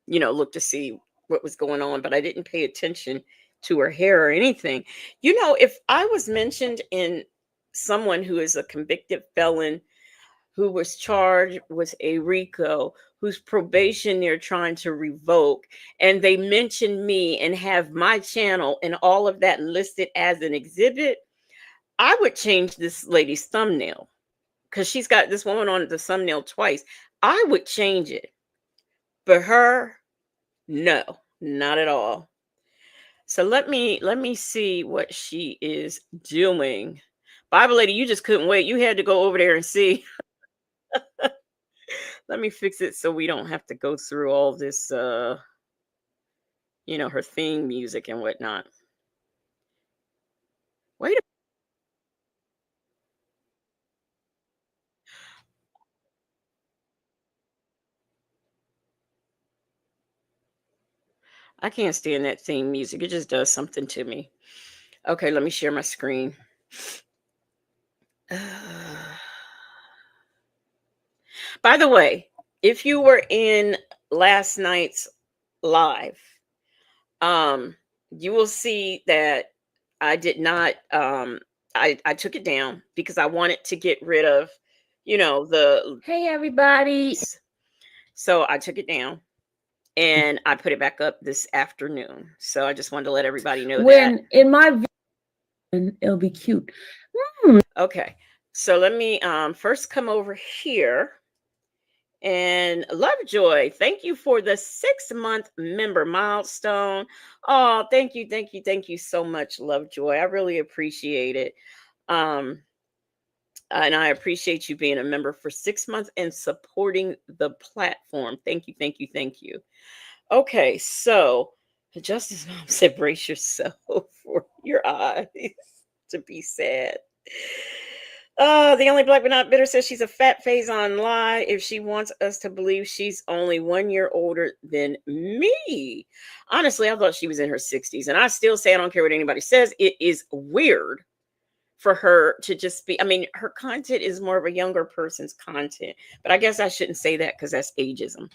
looked to see what was going on, but I didn't pay attention to her hair or anything. If I was mentioned in someone who is a convicted felon who was charged with a RICO, whose probation they're trying to revoke, and they mention me and have my channel and all of that listed as an exhibit, I would change this lady's thumbnail because she's got this woman on the thumbnail twice. I would change it. But her, no, not at all. So let me see what she is doing. Bible lady, you just couldn't wait. You had to go over there and see. Let me fix it so we don't have to go through all this her theme music and whatnot. Wait a I can't stand that theme music. It just does something to me. Okay, let me share my screen. By the way, if you were in last night's live, you will see that I did not I took it down because I wanted to get rid of, the Hey everybody. so I took it down and I put it back up this afternoon. So I just wanted to let everybody know When that. in my video, it'll be cute. Okay. So let me first come over here. And Lovejoy, thank you for the 6-month member milestone. Oh, thank you so much, Lovejoy. I really appreciate it. And I appreciate you being a member for 6 months and supporting the platform. Thank you. Okay, so Justice Mom said, brace yourself for your eyes to be sad. The only black but not bitter says she's a fat phase on lie if she wants us to believe she's only 1 year older than me. Honestly, I thought she was in her 60s, and I still say I don't care what anybody says. It is weird for her to just be, I mean, her content is more of a younger person's content, but I guess I shouldn't say that because that's ageism.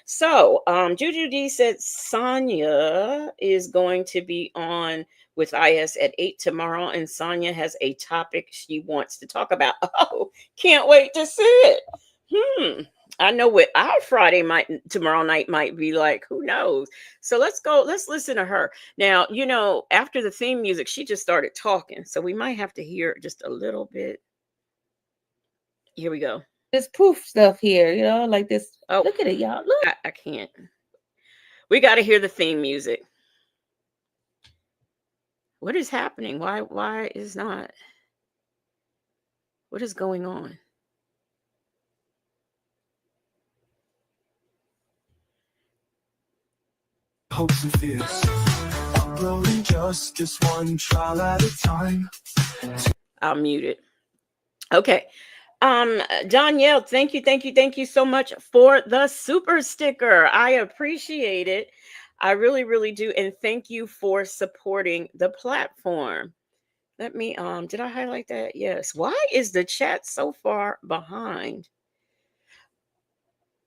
So Juju D said Sonya is going to be on with IS at 8 tomorrow, and Sonya has a topic she wants to talk about. Oh, can't wait to see it. I know what our tomorrow night might be like. Who knows? So let's listen to her. Now, after the theme music, she just started talking. So we might have to hear just a little bit. Here we go. This poof stuff here, like this. Oh, look at it, y'all. Look. I can't. We got to hear the theme music. What is happening? Why is not? What is going on? Hopes and fears, uploading just one trial at a time. I'll mute it. Okay. Danielle, thank you so much for the super sticker. I appreciate it. I really, really do. And thank you for supporting the platform. Let me, did I highlight that? Yes. Why is the chat so far behind?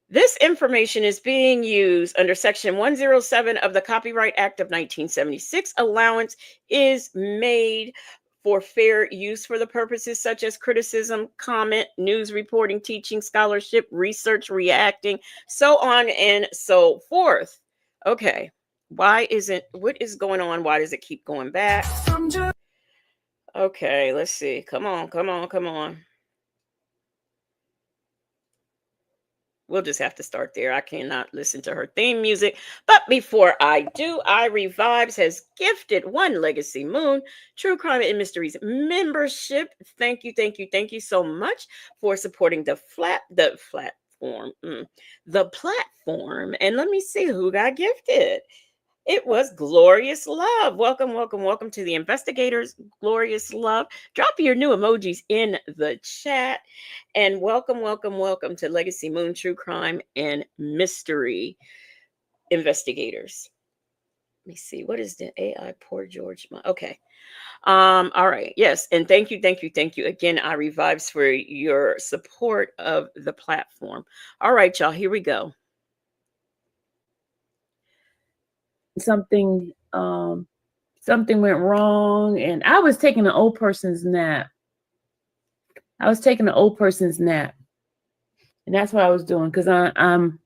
This information is being used under Section 107 of the Copyright Act of 1976. Allowance is made for fair use for the purposes such as criticism, comment, news reporting, teaching, scholarship, research, reacting, so on and so forth. Okay. Why isn't, what is going on? Why does it keep going back? Okay, let's see. Come on, come on, come on. We'll just have to start there. I cannot listen to her theme music. But before I do, I Revives has gifted one Legacy Moon True Crime and Mysteries membership. Thank you, thank you, thank you so much for supporting the platform. The platform. And let me see who got gifted. It was Glorious Love. Welcome, welcome, welcome to the investigators. Glorious Love. Drop your new emojis in the chat. And welcome, welcome, welcome to Legacy Moon True Crime and Mystery investigators. Let me see. What is the AI? Poor George. Okay. All right. Yes. And thank you, thank you, thank you again, I Revives, for your support of the platform. All right, y'all. Here we go. Something something went wrong, and I was taking an old person's nap. And that's what I was doing, because I'm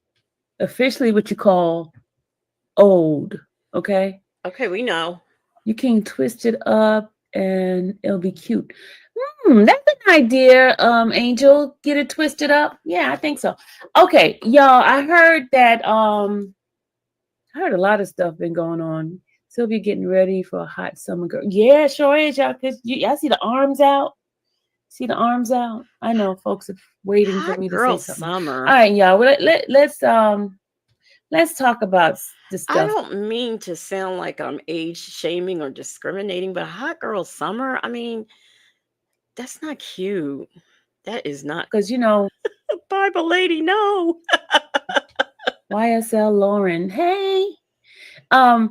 officially what you call old. Okay, we know. You can twist it up and it'll be cute. That's an idea, Angel. Get it twisted up. Yeah, I think so. Okay, y'all, I heard that I heard a lot of stuff been going on. Sylvia getting ready for a hot summer girl. Yeah, sure is, y'all. Cause y'all see the arms out. See the arms out. I know folks are waiting for me to say something. Summer. All right, y'all. Well, let's talk about this stuff. I don't mean to sound like I'm age shaming or discriminating, but hot girl summer. I mean, that's not cute. That is not, because Bible lady. No. YSL Lauren. Hey. I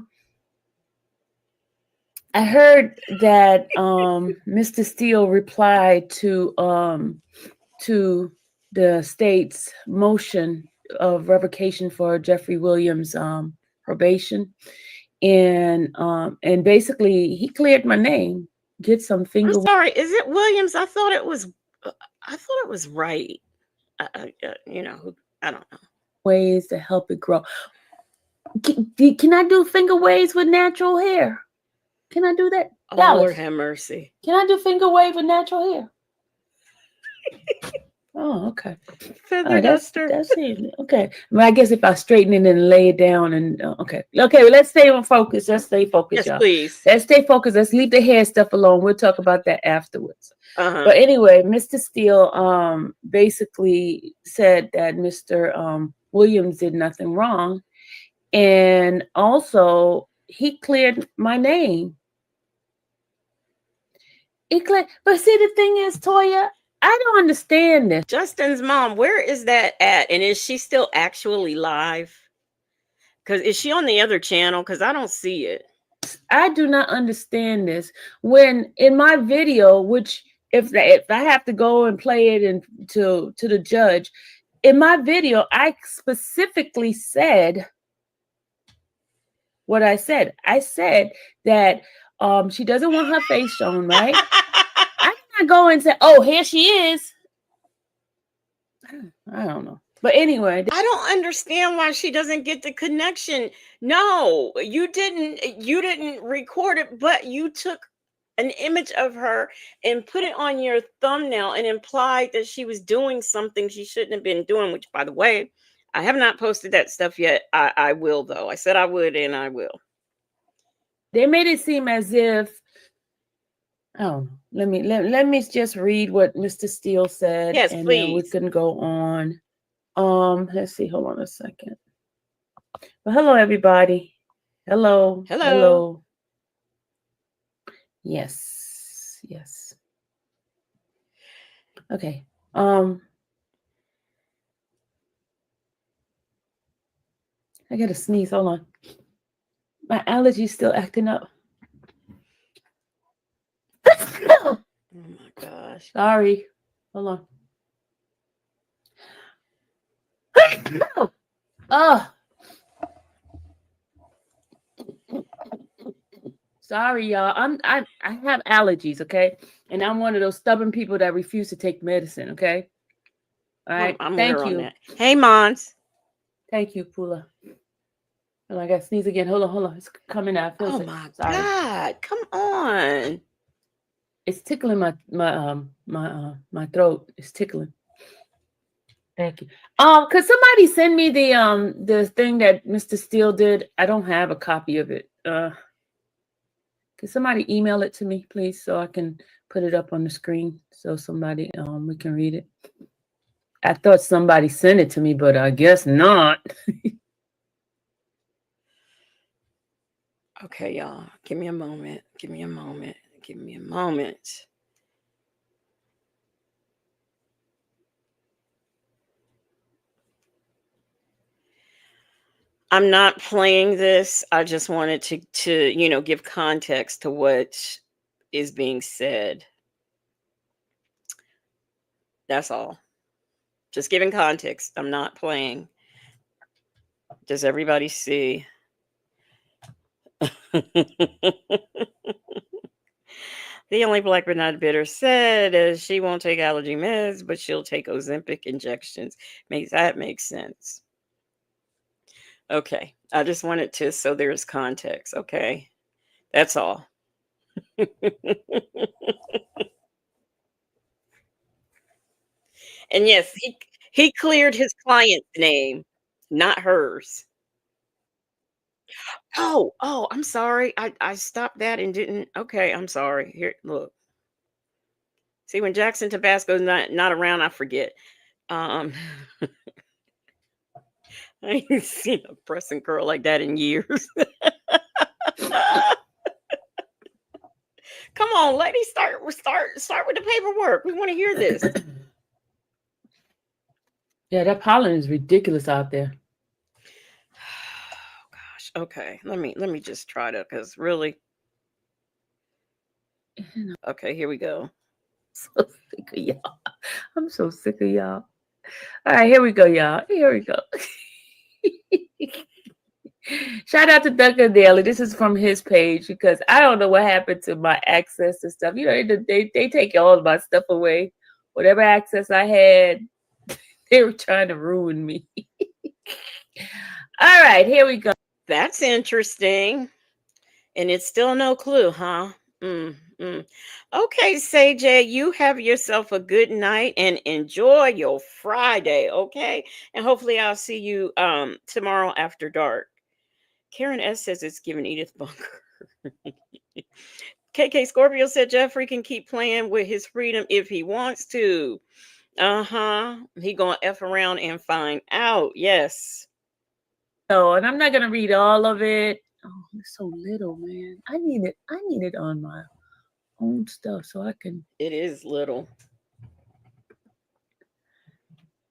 heard that Mr. Steele replied to the state's motion of revocation for Jeffrey Williams' probation, and basically he cleared my name. Get some finger. I'm sorry. Is it Williams? I thought it was right. I don't know. Ways to help it grow. Can I do finger waves with natural hair? Can I do that? Oh, Dallas, Lord have mercy. Can I do finger wave with natural hair? Oh, okay. Feather duster. That's it. Okay. I guess if I straighten it and lay it down and okay. Well, let's stay on focus. Let's stay focused, yes, y'all. Please. Let's stay focused. Let's leave the hair stuff alone. We'll talk about that afterwards. But anyway, Mr. Steele basically said that Mr. Williams did nothing wrong, and also he cleared my name. But see, the thing is, Toya, I don't understand this. Justin's mom, where is that at? And is she still actually live? Because is she on the other channel? Because I don't see it. I do not understand this. When in my video, which if I have to go and play it to the judge, in my video, I specifically said what I said. I said that she doesn't want her face shown, right? I cannot go and say, "Oh, here she is." I don't know. But anyway, I don't understand why she doesn't get the connection. No, you didn't record it, but you took an image of her and put it on your thumbnail and implied that she was doing something she shouldn't have been doing, which, by the way, I have not posted that stuff yet. I will, though. I said I would, and I will. They made it seem as if, oh, let me just read what Mr. Steele said. Yes, and please. Then we can go on. Let's see. Hold on a second. Well, hello, everybody. Hello. Yes. Okay. I gotta sneeze. Hold on. My allergy's still acting up. Oh my gosh. Sorry. Hold on. Oh. Sorry, y'all. I have allergies, okay? And I'm one of those stubborn people that refuse to take medicine, okay? All right. I'm Thank with her you. on that. Hey, Mons. Thank you, Pula. Oh, I got to sneeze again. Hold on. It's coming out. I feel Oh sick. my Sorry. God. Come on. It's tickling my throat. It's tickling. Thank you. Could somebody send me the thing that Mr. Steele did? I don't have a copy of it. Could somebody email it to me, please, so I can put it up on the screen so somebody we can read it. I thought somebody sent it to me, but I guess not. Okay, y'all. Give me a moment. Give me a moment. Give me a moment. I'm not playing this. I just wanted to give context to what is being said. That's all. Just giving context. I'm not playing. Does everybody see? The only black but not bitter said she won't take allergy meds, but she'll take Ozempic injections. Makes that make sense? Okay. I just wanted to so there's context. Okay. That's all. And yes, he cleared his client's name, not hers. Oh, I'm sorry. I stopped that and didn't. Okay, I'm sorry. Here, look. See, when Jackson Tabasco's not around, I forget. Um, I ain't seen a pressing curl like that in years. Come on, lady, start with the paperwork. We want to hear this. Yeah, that pollen is ridiculous out there. Oh gosh. Okay, let me just try to, because really. Okay, here we go. So sick of y'all. I'm so sick of y'all. All right, here we go, y'all. Here we go. Shout out to Duncan Daly. This is from his page because I don't know what happened to my access to stuff. They take all of my stuff away. Whatever access I had, they were trying to ruin me. All right, here we go. That's interesting. And it's still no clue, huh? Okay, Sage, you have yourself a good night and enjoy your Friday, okay? And hopefully I'll see you tomorrow after dark. Karen S says it's giving Edith Bunker. KK Scorpio said Jeffrey can keep playing with his freedom if he wants to. He gonna F around and find out. Yes. So, and I'm not gonna read all of it. Oh, it's so little, man. I need it on my own stuff so I can. It is little.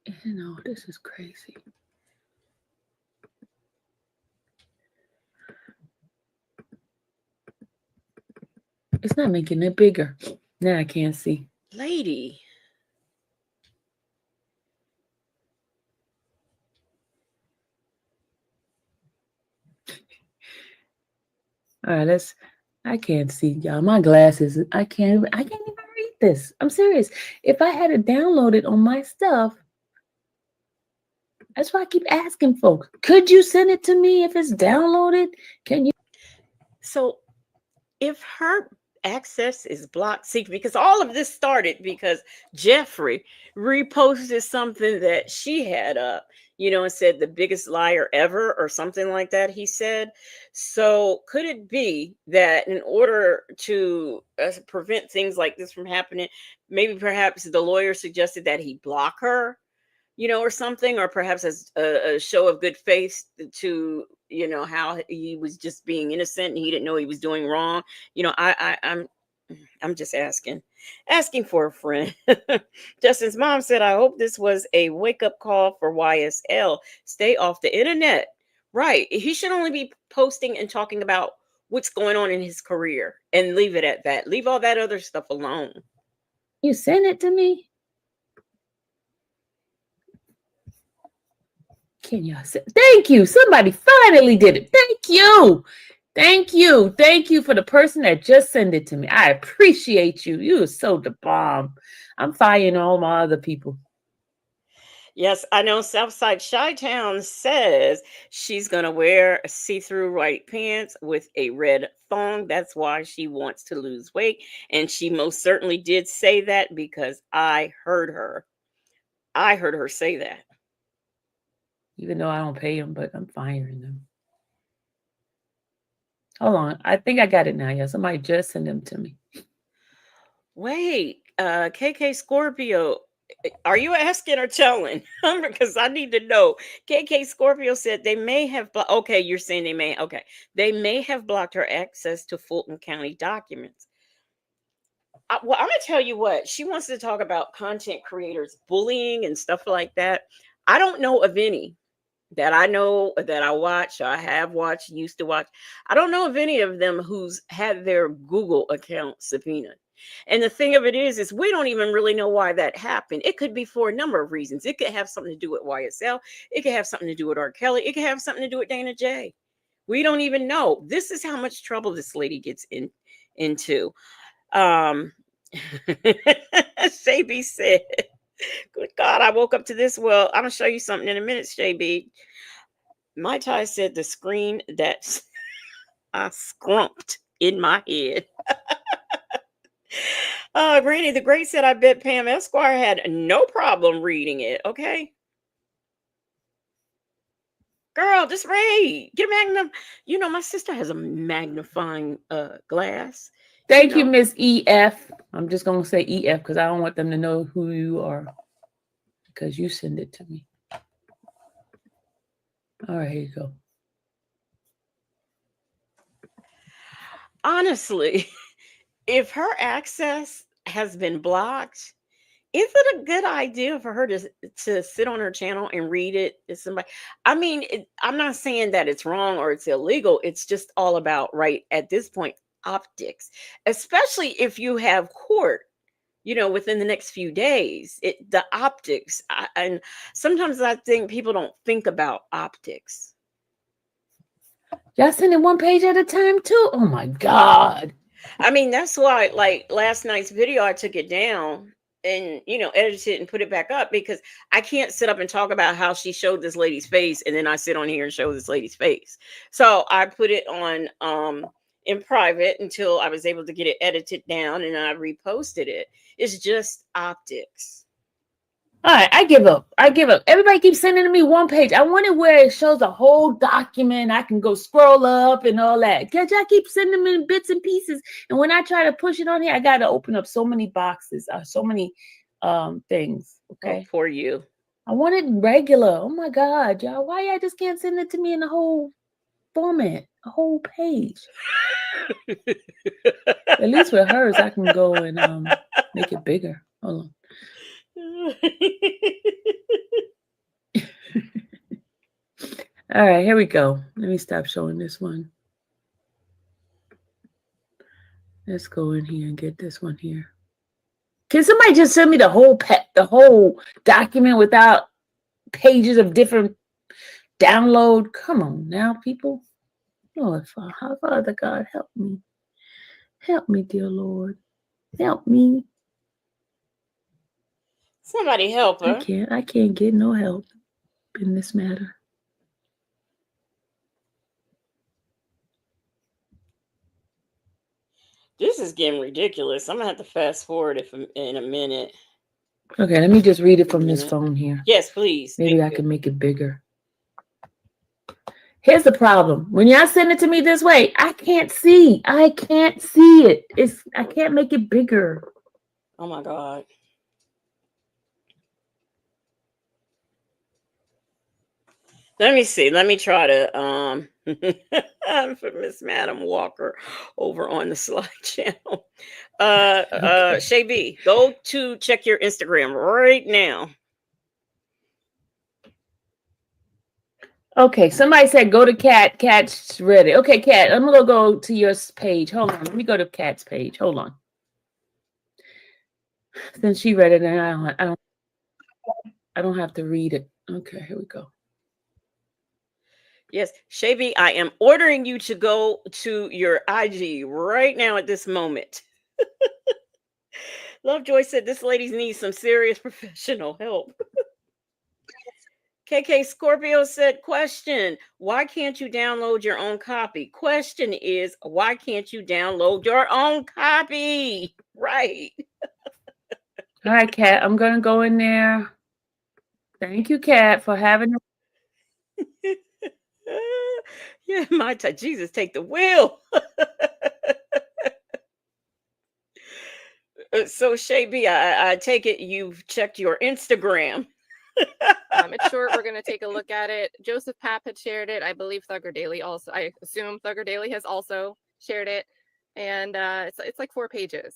This is crazy. It's not making it bigger. Now I can't see. Lady. All right, I can't see, y'all. My glasses. I can't even read this. I'm serious. If I had it downloaded on my stuff, that's why I keep asking folks. Could you send it to me if it's downloaded? Can you? So if her access is blocked, see, because all of this started because Jeffrey reposted something that she had up, and said the biggest liar ever or something like that, he said. So could it be that in order to prevent things like this from happening, maybe perhaps the lawyer suggested that he block her, or something, or perhaps as a show of good faith to, how he was just being innocent and he didn't know he was doing wrong. I'm just asking for a friend. Justin's mom said, I hope this was a wake-up call for YSL. Stay off the internet. Right. He should only be posting and talking about what's going on in his career and leave it at that. Leave all that other stuff alone. You send it to me? Can y'all say thank you? Somebody finally did it. Thank you. Thank you. Thank you for the person that just sent it to me. I appreciate you. You are so the bomb. I'm firing all my other people. Yes, I know Southside Chi-Town says she's going to wear see-through white pants with a red thong. That's why she wants to lose weight. And she most certainly did say that because I heard her. I heard her say that. Even though I don't pay them, but I'm firing them. Hold on. I think I got it now. Yeah, somebody just sent them to me. Wait, KK Scorpio, are you asking or telling? Because I need to know. KK Scorpio said they may have okay, you're saying they may. Okay. They may have blocked her access to Fulton County documents. Well, I'm going to tell you what. She wants to talk about content creators bullying and stuff like that. I don't know of any that I know that I watch, or I have watched, used to watch. I don't know of any of them who's had their Google account subpoenaed. And the thing of it is we don't even really know why that happened. It could be for a number of reasons. It could have something to do with YSL. It could have something to do with R. Kelly. It could have something to do with Dana J. We don't even know. This is how much trouble this lady gets into. Shaby said, good God, I woke up to this. Well, I'm going to show you something in a minute, Shaby. My Ty said the screen that I scrumped in my head. Granny the Great said, I bet Pam Esquire had no problem reading it. Okay. Girl, just read. Get a magnum. You know, my sister has a magnifying glass. Thank you, Miss EF. I'm just going to say EF because I don't want them to know who you are because you send it to me. All right, here you go. Honestly, if her access has been blocked, is it a good idea for her to sit on her channel and read it to somebody? I mean, I'm not saying that it's wrong or it's illegal. It's just all about, right at this point, optics, especially if you have court, within the next few days. The optics. And sometimes I think people don't think about optics. Y'all sending one page at a time too? Oh my God. I mean, that's why, like last night's video, I took it down and, edited it and put it back up because I can't sit up and talk about how she showed this lady's face and then I sit on here and show this lady's face. So I put it on in private until I was able to get it edited down and I reposted it. It's just optics. All right, I give up. Everybody keeps sending me one page. I want it where it shows a whole document. I can go scroll up and all that. Cause y'all keep sending me bits and pieces. And when I try to push it on here, I got to open up so many boxes, so many things. Okay. Oh, poor you. I want it regular. Oh my God, y'all. Why y'all just can't send it to me in the whole format, a whole page? At least with hers, I can go and make it bigger. Hold on. All right, here we go. Let me stop showing this one. Let's go in here and get this one here. Can somebody just send me the whole document without pages of different download? Come on now, people. Lord, Father God, help me. Help me, dear Lord. Help me. Somebody help her. I can't get no help in this matter. This is getting ridiculous. I'm gonna have to fast forward in a minute. Okay, let me just read it from this phone here. Yes, please. Maybe I can make it bigger. Here's the problem. When y'all send it to me this way, I can't see. I can't see it. I can't make it bigger. Oh my God. Let me see. Let me try to for Miss Madam Walker over on the slide channel. Okay. Shay B, go to check your Instagram right now. Okay, somebody said go to Cat. Cat's ready. Okay, Cat, I'm gonna go to your page. Hold on. Let me go to Cat's page. Hold on. Since she read it, and I don't have to read it. Okay, here we go. Yes, Shavy, I am ordering you to go to your IG right now at this moment. Lovejoy said this lady needs some serious professional help. KK Scorpio said, question, why can't you download your own copy? Question is, why can't you download your own copy? Right. All right, Kat, I'm going to go in there. Thank you, Kat, for having Yeah, Jesus, take the wheel. So, Shay B, I take it you've checked your Instagram. It's short. We're going to take a look at it. Joseph Papp had shared it. I believe Thugger Daily also. I assume Thugger Daily has also shared it. And it's like 4 pages.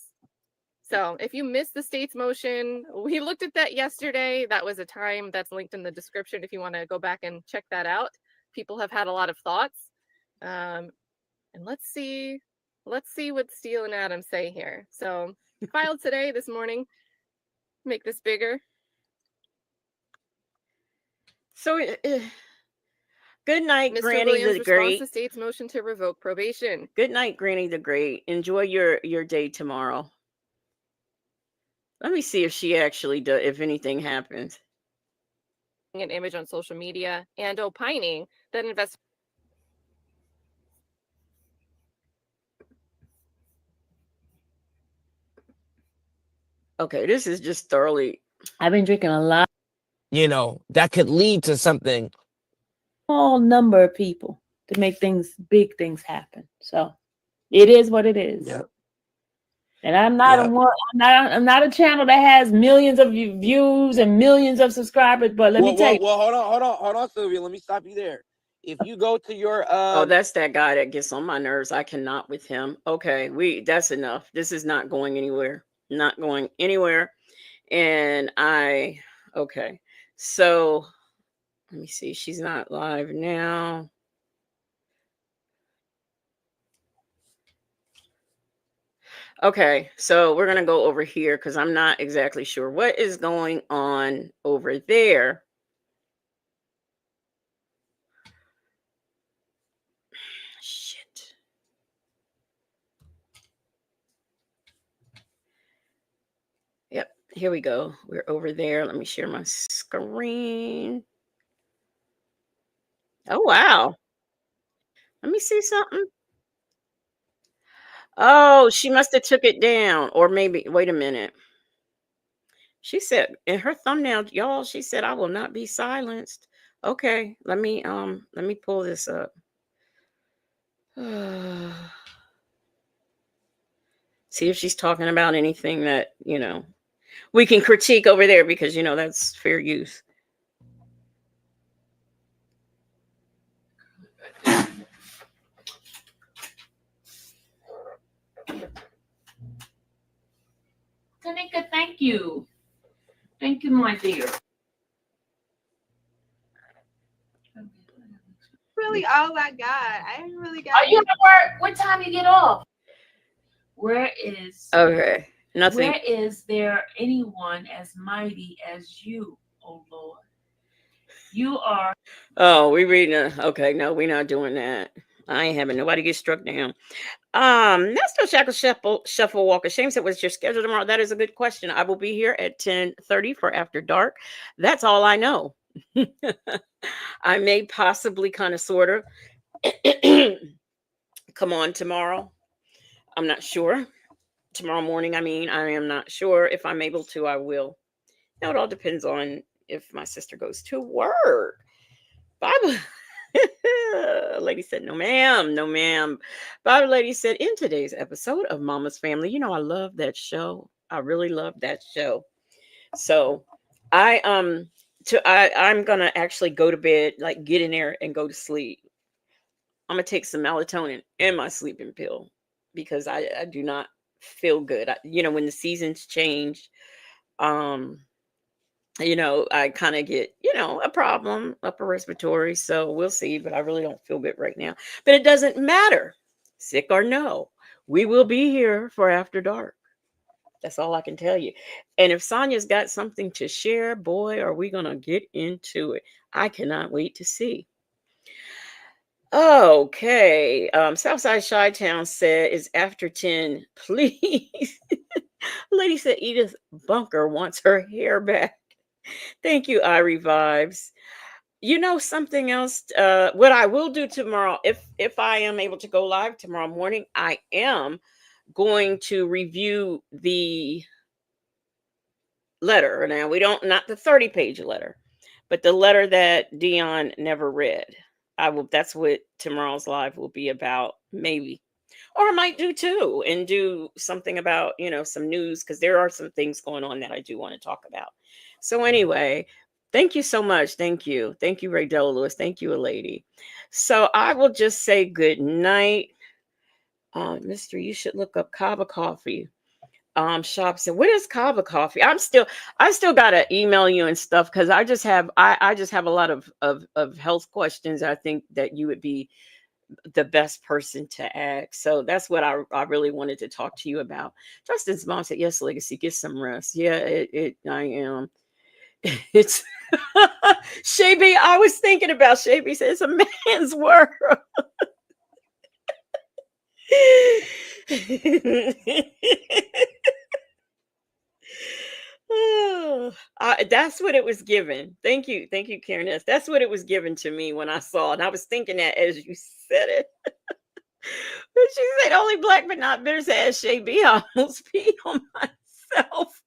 So if you missed the state's motion, we looked at that yesterday. That was a time that's linked in the description if you want to go back and check that out. People have had a lot of thoughts. And let's see what Steele and Adam say here. So filed today, this morning. Make this bigger. So, good night, Mr. Granny Williams the responds Great. to state's motion to revoke probation. Good night, Granny the Great. Enjoy your day tomorrow. Let me see if she actually does, if anything happens. An image on social media and opining that Okay, this is just thoroughly. I've been drinking a lot. That could lead to something. Small number of people to make big things happen. So it is what it is. Yep. And I'm not I'm not a channel that has millions of views and millions of subscribers. But let me tell you. Well, hold on, Sylvia. Let me stop you there. If you go to your Oh, that's that guy that gets on my nerves. I cannot with him. Okay, that's enough. This is not going anywhere. Not going anywhere. And okay. So let me see. She's not live now. Okay, so we're going to go over here because I'm not exactly sure what is going on over there. Shit. Yep, here we go. We're over there. Let me share my screen. Oh, wow. Let me see something. Oh, she must have took it down. Or maybe, wait a minute. She said in her thumbnail, y'all, she said, I will not be silenced. Okay, let me pull this up. See if she's talking about anything that, we can critique over there because, that's fair use. Tanika, thank you. Thank you, my dear. Really all I got. I ain't really got. Are you at work? What time you get off? Where is Okay. Nothing. Where is there anyone as mighty as you, oh Lord? You are. Oh, we reading. Okay, no, we're not doing that. I ain't having nobody get struck down. Nesto Shuffle Walk of Shame said, what's your schedule tomorrow? That is a good question. I will be here at 10:30 for After Dark. That's all I know. I may possibly kind of sort of come on tomorrow. I'm not sure. Tomorrow morning, I am not sure. If I'm able to, I will. Now, it all depends on if my sister goes to work. Bible lady said, no, ma'am. No, ma'am. Bible lady said, in today's episode of Mama's Family, I love that show. I really love that show. So I'm gonna actually go to bed, like get in there and go to sleep. I'm gonna take some melatonin and my sleeping pill because I do not feel good. When the seasons change, I kind of get, a problem, upper respiratory. So we'll see, but I really don't feel good right now. But it doesn't matter, sick or no. We will be here for After Dark. That's all I can tell you. And if Sonya's got something to share, boy, are we going to get into it. I cannot wait to see. Okay. Southside Chi-Town said, it's after 10, please. Lady said Edith Bunker wants her hair back. Thank you, Irie Vibes. Something else. What I will do tomorrow, if I am able to go live tomorrow morning, I am going to review the letter. Now we don't, not the 30-page letter, but the letter that Dion never read. That's what tomorrow's live will be about, maybe. Or I might do two and do something about, some news, because there are some things going on that I do want to talk about. So anyway, thank you so much. Thank you. Thank you, Ray Della Lewis. Thank you, a lady. So I will just say good night. Mister, you should look up Kava Coffee. Shops. And what is Kava Coffee? I still gotta email you and stuff, because I just have a lot of health questions. I think that you would be the best person to ask. So that's what I really wanted to talk to you about. Justin's mom said, yes, Legacy, get some rest. Yeah, I am. It's Shaby. I was thinking about Shaby said it's a man's world. That's what it was given. Thank you, Karen S. That's what it was given to me when I saw it. And I was thinking that as you said it. But she said, only black but not bitter, said Shay B. I almost peed on myself.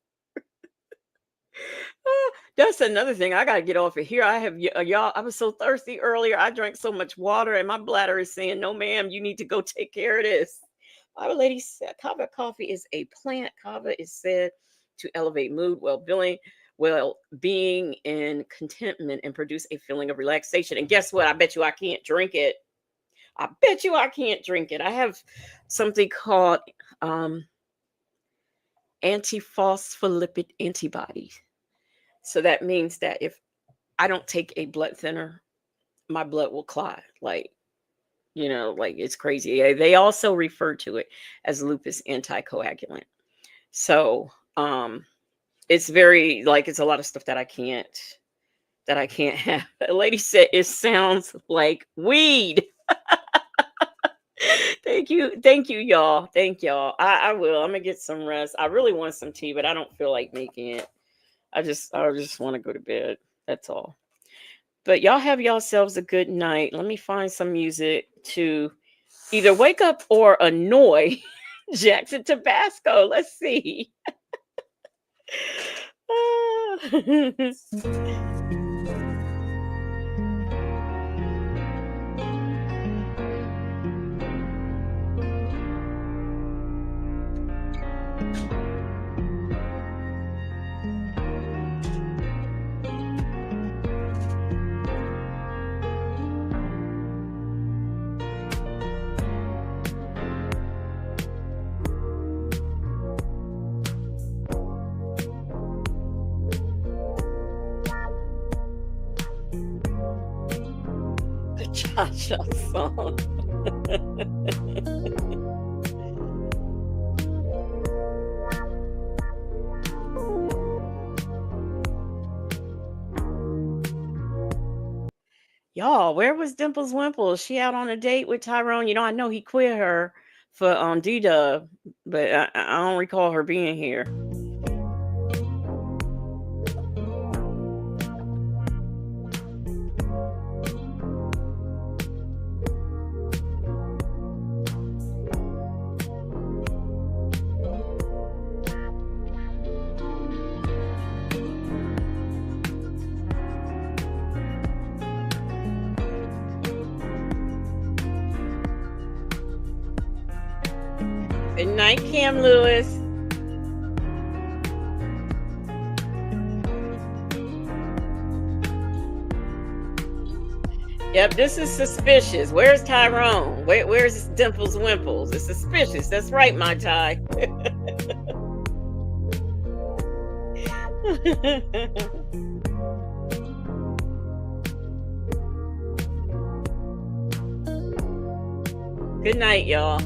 That's another thing. I got to get off of here. I have y'all. I was so thirsty earlier. I drank so much water, and my bladder is saying, no, ma'am, you need to go take care of this. Our lady said, Kava coffee is a plant. Kava is said to elevate mood, well-being, and contentment, and produce a feeling of relaxation. And guess what? I bet you I can't drink it. I bet you I can't drink it. I have something called antiphospholipid antibodies. So that means that if I don't take a blood thinner, my blood will clot. Like it's crazy. They also refer to it as lupus anticoagulant. So it's very, it's a lot of stuff that I can't have. A lady said it sounds like weed. Thank you, y'all. Thank y'all. I will. I'm gonna get some rest. I really want some tea, but I don't feel like making it. I just want to go to bed. That's all. But y'all have yourselves a good night. Let me find some music to either wake up or annoy Jackson Tabasco. Let's see. Cha-cha song. Y'all, where was Dimples Wimple? She out on a date with Tyrone? I know he quit her for D-Dub, but I don't recall her being here. Good night, Cam Lewis. Yep, this is suspicious. Where's Tyrone? Where's Dimples Wimples? It's suspicious. That's right, my Ty. Good night, y'all.